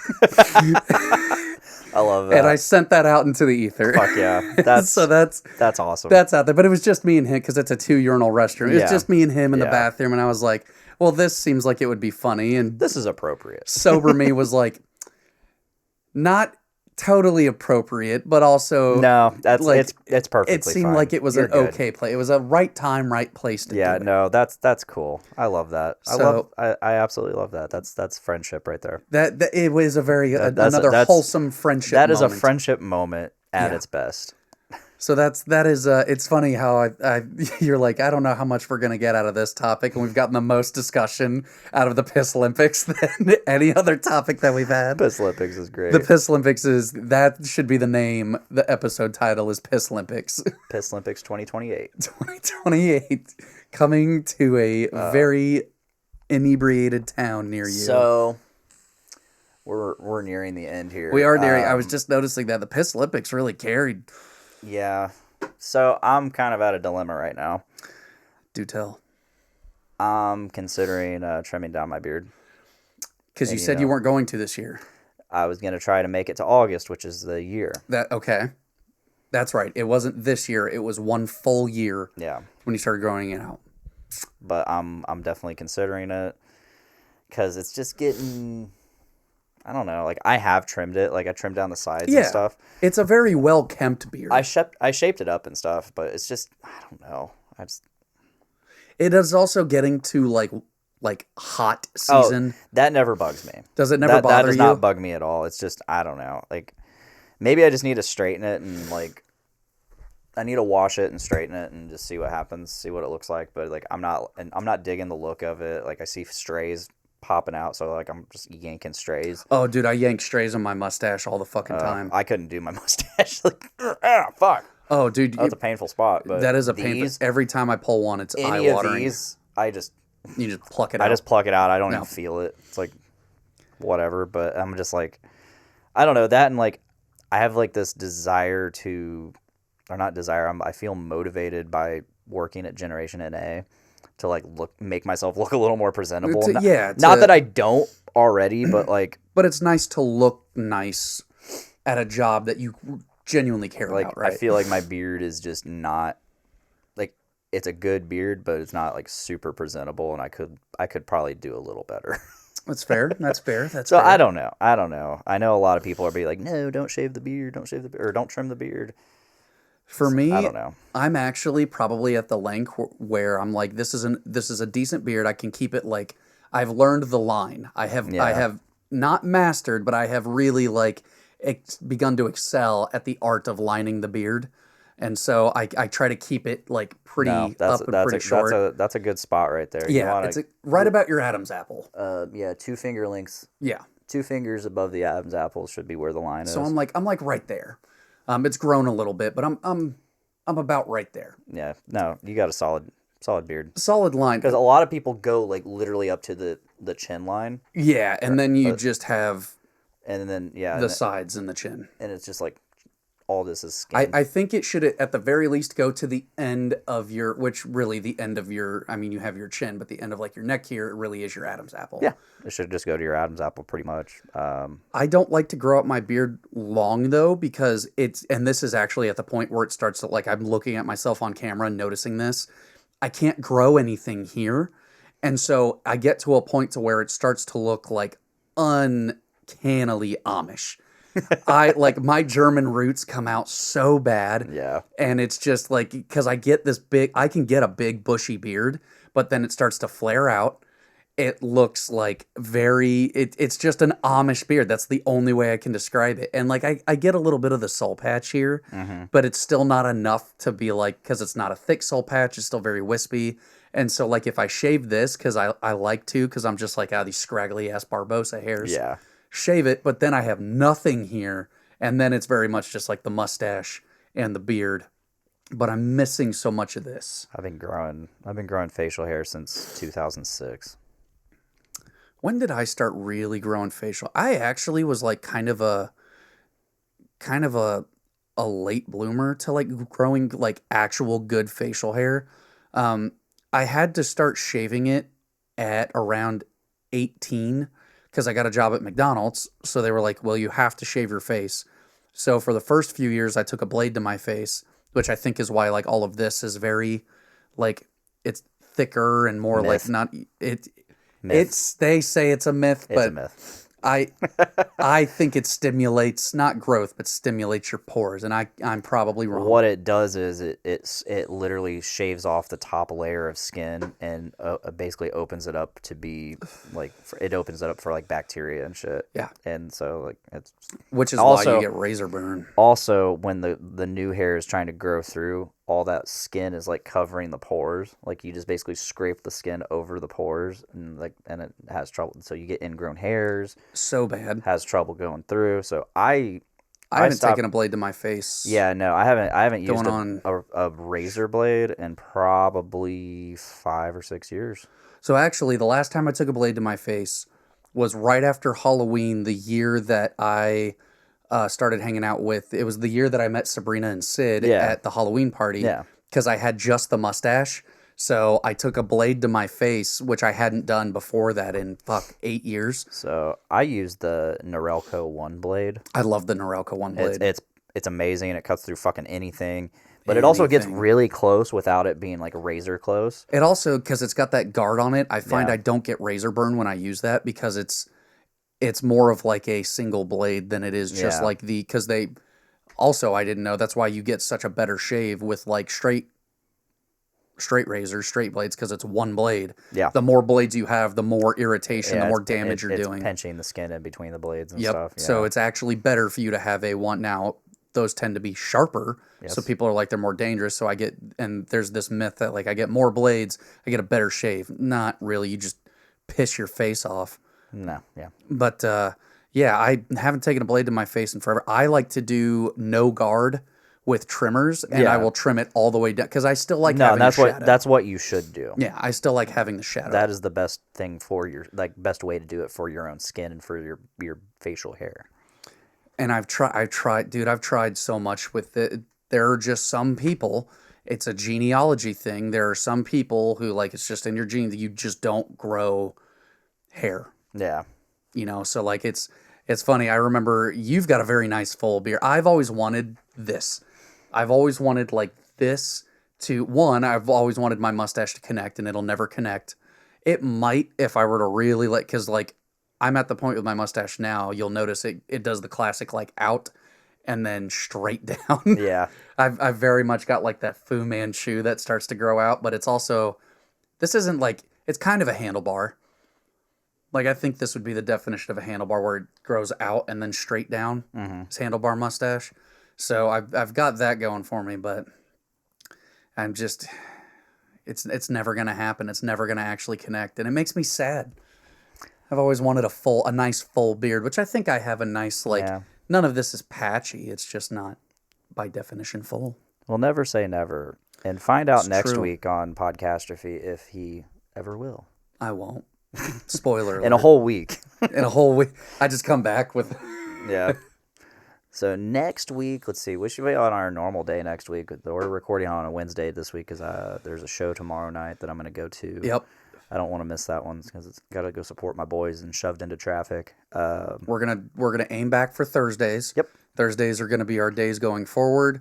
S1: I love that.
S2: And I sent that out into the ether.
S1: Fuck yeah. That's awesome.
S2: That's out there. But it was just me and him, because it's a 2-urinal restroom. It was just me and him in the bathroom. And I was like, well, this seems like it would be funny. And
S1: this is appropriate.
S2: Sober me was like, not totally appropriate, but also
S1: no, that's like, it's perfectly
S2: it seemed
S1: fine.
S2: like it was okay play. It was a right time, right place to do it.
S1: No, that's cool. I love that. I absolutely love that. That's friendship right there.
S2: That it was a very another wholesome friendship.
S1: That is
S2: moment.
S1: A friendship moment at its best.
S2: So that is it's funny how you're like, I don't know how much we're gonna get out of this topic, and we've gotten the most discussion out of the Pisslympics than any other topic that we've had.
S1: Pisslympics is great.
S2: The Pisslympics that should be the name. The episode title is Pisslympics.
S1: Pisslympics 2028.
S2: 2028, coming to a very inebriated town near you.
S1: So we're nearing the end here.
S2: We are nearing. I was just noticing that the Pisslympics really carried.
S1: Yeah. So I'm kind of at a dilemma right now.
S2: Do tell.
S1: I'm considering trimming down my beard.
S2: Because you said you weren't going to this year.
S1: I was going to try to make it to August, which is the year.
S2: Okay. That's right. It wasn't this year. It was 1 full year.
S1: Yeah.
S2: When you started growing it out.
S1: But I'm definitely considering it because it's just getting. I don't know. Like I have trimmed it. Like I trimmed down the sides and stuff.
S2: It's a very well kempt beard.
S1: I shaped it up and stuff, but it's just I don't know.
S2: It is also getting to like hot season.
S1: Oh, that never bugs me.
S2: Does it never bother you?
S1: That does not bug me at all. It's just I don't know. Like maybe I just need to straighten it and like I need to wash it and straighten it and just see what happens, see what it looks like. But like I'm not digging the look of it. Like I see strays popping out, so like I'm just yanking strays.
S2: Oh, dude, I yank strays on my mustache all the fucking time.
S1: I couldn't do my mustache. Like, fuck.
S2: Oh, dude,
S1: that's a painful spot. But
S2: that is a painful. Every time I pull one, it's eye watering.
S1: These,
S2: you just pluck it out.
S1: I just pluck it out. I don't even feel it. It's like whatever. But I'm just like, I don't know that, and like I have like this desire to, or not desire. I feel motivated by working at Generation NA. To like make myself look a little more presentable. Not that I don't already, but like.
S2: But it's nice to look nice at a job that you genuinely care about, right?
S1: I feel like my beard is just not like it's a good beard, but it's not like super presentable, and I could probably do a little better.
S2: That's fair. That's fair.
S1: So fair. I don't know. I know a lot of people are being like, no, don't shave the beard, or don't trim the beard.
S2: For me,
S1: I don't know.
S2: I'm actually probably at the length where I'm like, this is a decent beard. I can keep it like I've learned the line. I have not mastered, but I have really like begun to excel at the art of lining the beard, and so I try to keep it like pretty short.
S1: That's a good spot right there.
S2: Yeah, it's right about your Adam's apple.
S1: 2 finger lengths.
S2: Yeah,
S1: 2 fingers above the Adam's apple should be where the line is.
S2: So I'm like right there. It's grown a little bit, but I'm about right there.
S1: Yeah, no, you got a solid beard.
S2: Solid line.
S1: Because a lot of people go like literally up to the chin line.
S2: Yeah, and then you just have.
S1: And then
S2: the sides and the chin.
S1: And it's just like all this is skin.
S2: I think it should at the very least go to the end of your, which really the end of your, I mean you have your chin, but the end of like your neck here, it really is your Adam's apple.
S1: Yeah, it should just go to your Adam's apple pretty much.
S2: I don't like to grow up my beard long though, because and this is actually at the point where it starts to like, I'm looking at myself on camera and noticing this. I can't grow anything here. And so I get to a point to where it starts to look like uncannily Amish. I like my German roots come out so bad.
S1: Yeah.
S2: And it's just like, because I can get a big bushy beard, but then it starts to flare out. It looks like it's just an Amish beard. That's the only way I can describe it. And like, I get a little bit of the soul patch here, but it's still not enough to be like, because it's not a thick soul patch. It's still very wispy. And so like, if I shave this, because I like to, because I'm just like, these scraggly ass Barbosa hairs.
S1: Yeah.
S2: Shave it, but then I have nothing here, and then it's very much just like the mustache and the beard. But I'm missing so much of this.
S1: I've been growing facial hair since 2006.
S2: When did I start really growing facial? I actually was like kind of a late bloomer to like growing like actual good facial hair. I had to start shaving it at around 18. Because I got a job at McDonald's, so they were like, well, you have to shave your face. So for the first few years, I took a blade to my face, which I think is why like all of this is very, like, it's thicker and more
S1: myth.
S2: Like not, they say it's a myth,
S1: it's
S2: but
S1: a myth.
S2: I think it stimulates, not growth, but stimulates your pores, and I'm probably wrong.
S1: What it does is it literally shaves off the top layer of skin and basically opens it up to be like it opens it up for like bacteria and shit.
S2: Yeah,
S1: and so like it's
S2: which is also, why you get razor burn.
S1: Also, when the new hair is trying to grow through, all that skin is like covering the pores. Like you just basically scrape the skin over the pores and it has trouble. So you get ingrown hairs.
S2: So bad.
S1: Has trouble going through. So I
S2: haven't taken a blade to my face.
S1: Yeah, no, I haven't used a razor blade in probably 5 or 6 years.
S2: So actually, the last time I took a blade to my face was right after Halloween, the year that I started hanging out with. It was the year that I met Sabrina and Sid at the Halloween party.
S1: Yeah.
S2: Because I had just the mustache. So I took a blade to my face, which I hadn't done before that in 8 years.
S1: So I used the Norelco 1 blade.
S2: I love the Norelco 1 blade.
S1: it's amazing and it cuts through fucking anything. But it also gets really close without it being like razor close.
S2: It also, because it's got that guard on it, I find
S1: Yeah.
S2: I don't get razor burn when I use that because it's more of like a single blade than it is just like because they also, I didn't know, that's why you get such a better shave with like straight razors, straight blades, because it's one blade.
S1: Yeah.
S2: The more blades you have, the more irritation, the more damage you're doing.
S1: It's pinching the skin in between the blades and stuff. Yeah.
S2: So it's actually better for you to have a one. Now, those tend to be sharper, so people are like they're more dangerous. So and there's this myth that like I get more blades, I get a better shave. Not really. You just piss your face off.
S1: No, yeah.
S2: But yeah, I haven't taken a blade to my face in forever. I like to do no guard with trimmers, and I will trim it all the way down because I still like having the shadow.
S1: That's what you should do.
S2: Yeah, I still like having the shadow.
S1: That is the best thing for your best way to do it for your own skin and for your facial hair.
S2: And I've tried so much with it. There are just some people, it's a genealogy thing. There are some people who like it's just in your genes that you just don't grow hair.
S1: Yeah.
S2: You know, so like it's funny. I remember you've got a very nice full beard. I've always wanted this. I've always wanted like this I've always wanted my mustache to connect, and it'll never connect. It might if I were to really because like I'm at the point with my mustache now, you'll notice it does the classic like out and then straight down.
S1: Yeah.
S2: I've very much got like that Fu Manchu that starts to grow out, but it's also, this isn't like, it's kind of a handlebar. Like I think this would be the definition of a handlebar where it grows out and then straight down. It's handlebar mustache. So I've got that going for me, but I'm just, it's never going to happen. It's never going to actually connect. And it makes me sad. I've always wanted a nice full beard, which I think I have a nice, like, none of this is patchy. It's just not, by definition, full.
S1: Well, never say never. And find out next week on Podcastrophe if he ever will.
S2: I won't. Spoiler alert.
S1: In a whole week.
S2: In a whole week. I just come back with...
S1: Yeah. So next week, let's see. We should be on our normal day next week. We're recording on a Wednesday this week because there's a show tomorrow night that I'm going to go to.
S2: Yep.
S1: I don't want to miss that one because it's got to go support my boys and shoved into traffic.
S2: We're gonna aim back for Thursdays.
S1: Yep.
S2: Thursdays are gonna be our days going forward.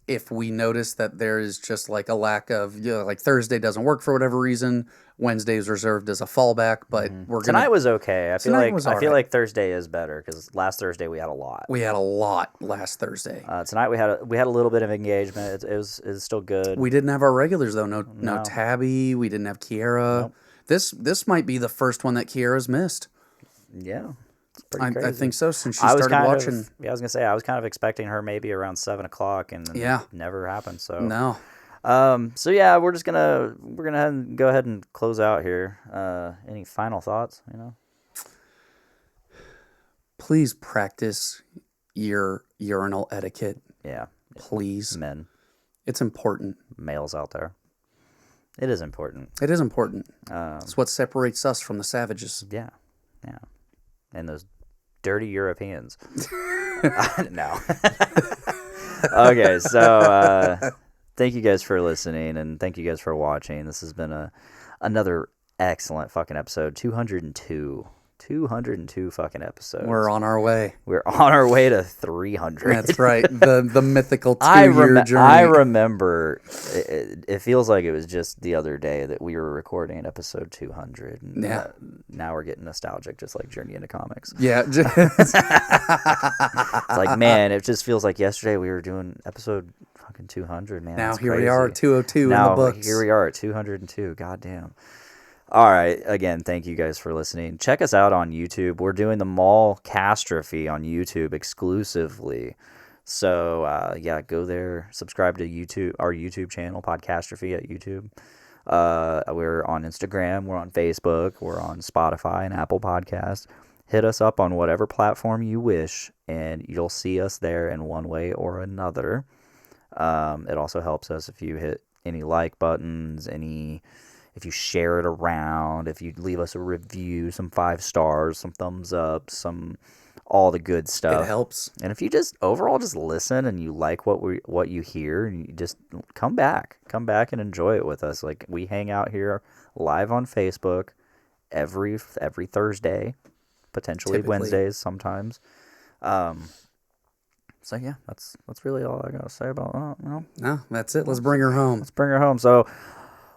S2: If we notice that there is just like a lack of, like Thursday doesn't work for whatever reason, Wednesday is reserved as a fallback. But
S1: tonight was okay. I feel like Thursday is better because last Thursday we had a lot.
S2: We had a lot last Thursday.
S1: Tonight we had a little bit of engagement. It was still good.
S2: We didn't have our regulars though. No Tabby. We didn't have Kiera. Nope. This might be the first one that Kiera's missed.
S1: Yeah.
S2: I think so, since she started watching.
S1: I was gonna say I was kind of expecting her maybe around 7:00, and it never happened. So
S2: no.
S1: So yeah, we're gonna go ahead and close out here. Any final thoughts?
S2: Please practice your urinal etiquette.
S1: Yeah.
S2: Please,
S1: men.
S2: It's important.
S1: Males out there. It is important.
S2: It is important. It's what separates us from the savages.
S1: Yeah. Yeah. And those dirty Europeans. No. Okay, so thank you guys for listening, and thank you guys for watching. This has been another excellent fucking episode. 202 fucking episodes.
S2: We're on our way.
S1: We're on our way to 300.
S2: That's right. The mythical 2-year journey.
S1: I remember, it feels like it was just the other day that we were recording episode 200. And, now we're getting nostalgic, just like Journey into Comics.
S2: Yeah.
S1: It's like, man, it just feels like yesterday we were doing episode fucking 200, man.
S2: Now here we are at 202 in the books.
S1: Here we are at 202. Goddamn. All right. Again, thank you guys for listening. Check us out on YouTube. We're doing the Podcastrophe on YouTube exclusively. So, go there. Subscribe to our YouTube channel, Podcastrophe at YouTube. We're on Instagram. We're on Facebook. We're on Spotify and Apple Podcasts. Hit us up on whatever platform you wish, and you'll see us there in one way or another. It also helps us if you hit any like buttons, if you share it around, if you leave us a review, some 5 stars, some thumbs up, all the good stuff.
S2: It helps.
S1: And if you just overall just listen and you like what you hear, and you just come back and enjoy it with us. Like, we hang out here live on Facebook every Thursday, potentially Typically. Wednesdays sometimes.
S3: So yeah, that's really all I gotta say about that.
S2: No, that's it. Let's bring her home.
S3: Let's bring her home. So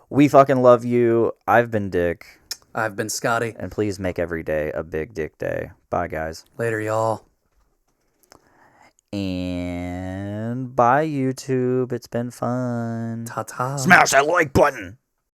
S3: we fucking love you. I've been Dick.
S2: I've been Scotty.
S3: And please make every day a big dick day. Bye, guys.
S2: Later, y'all.
S3: And bye, YouTube. It's been fun.
S2: Ta-ta.
S3: Smash that like button.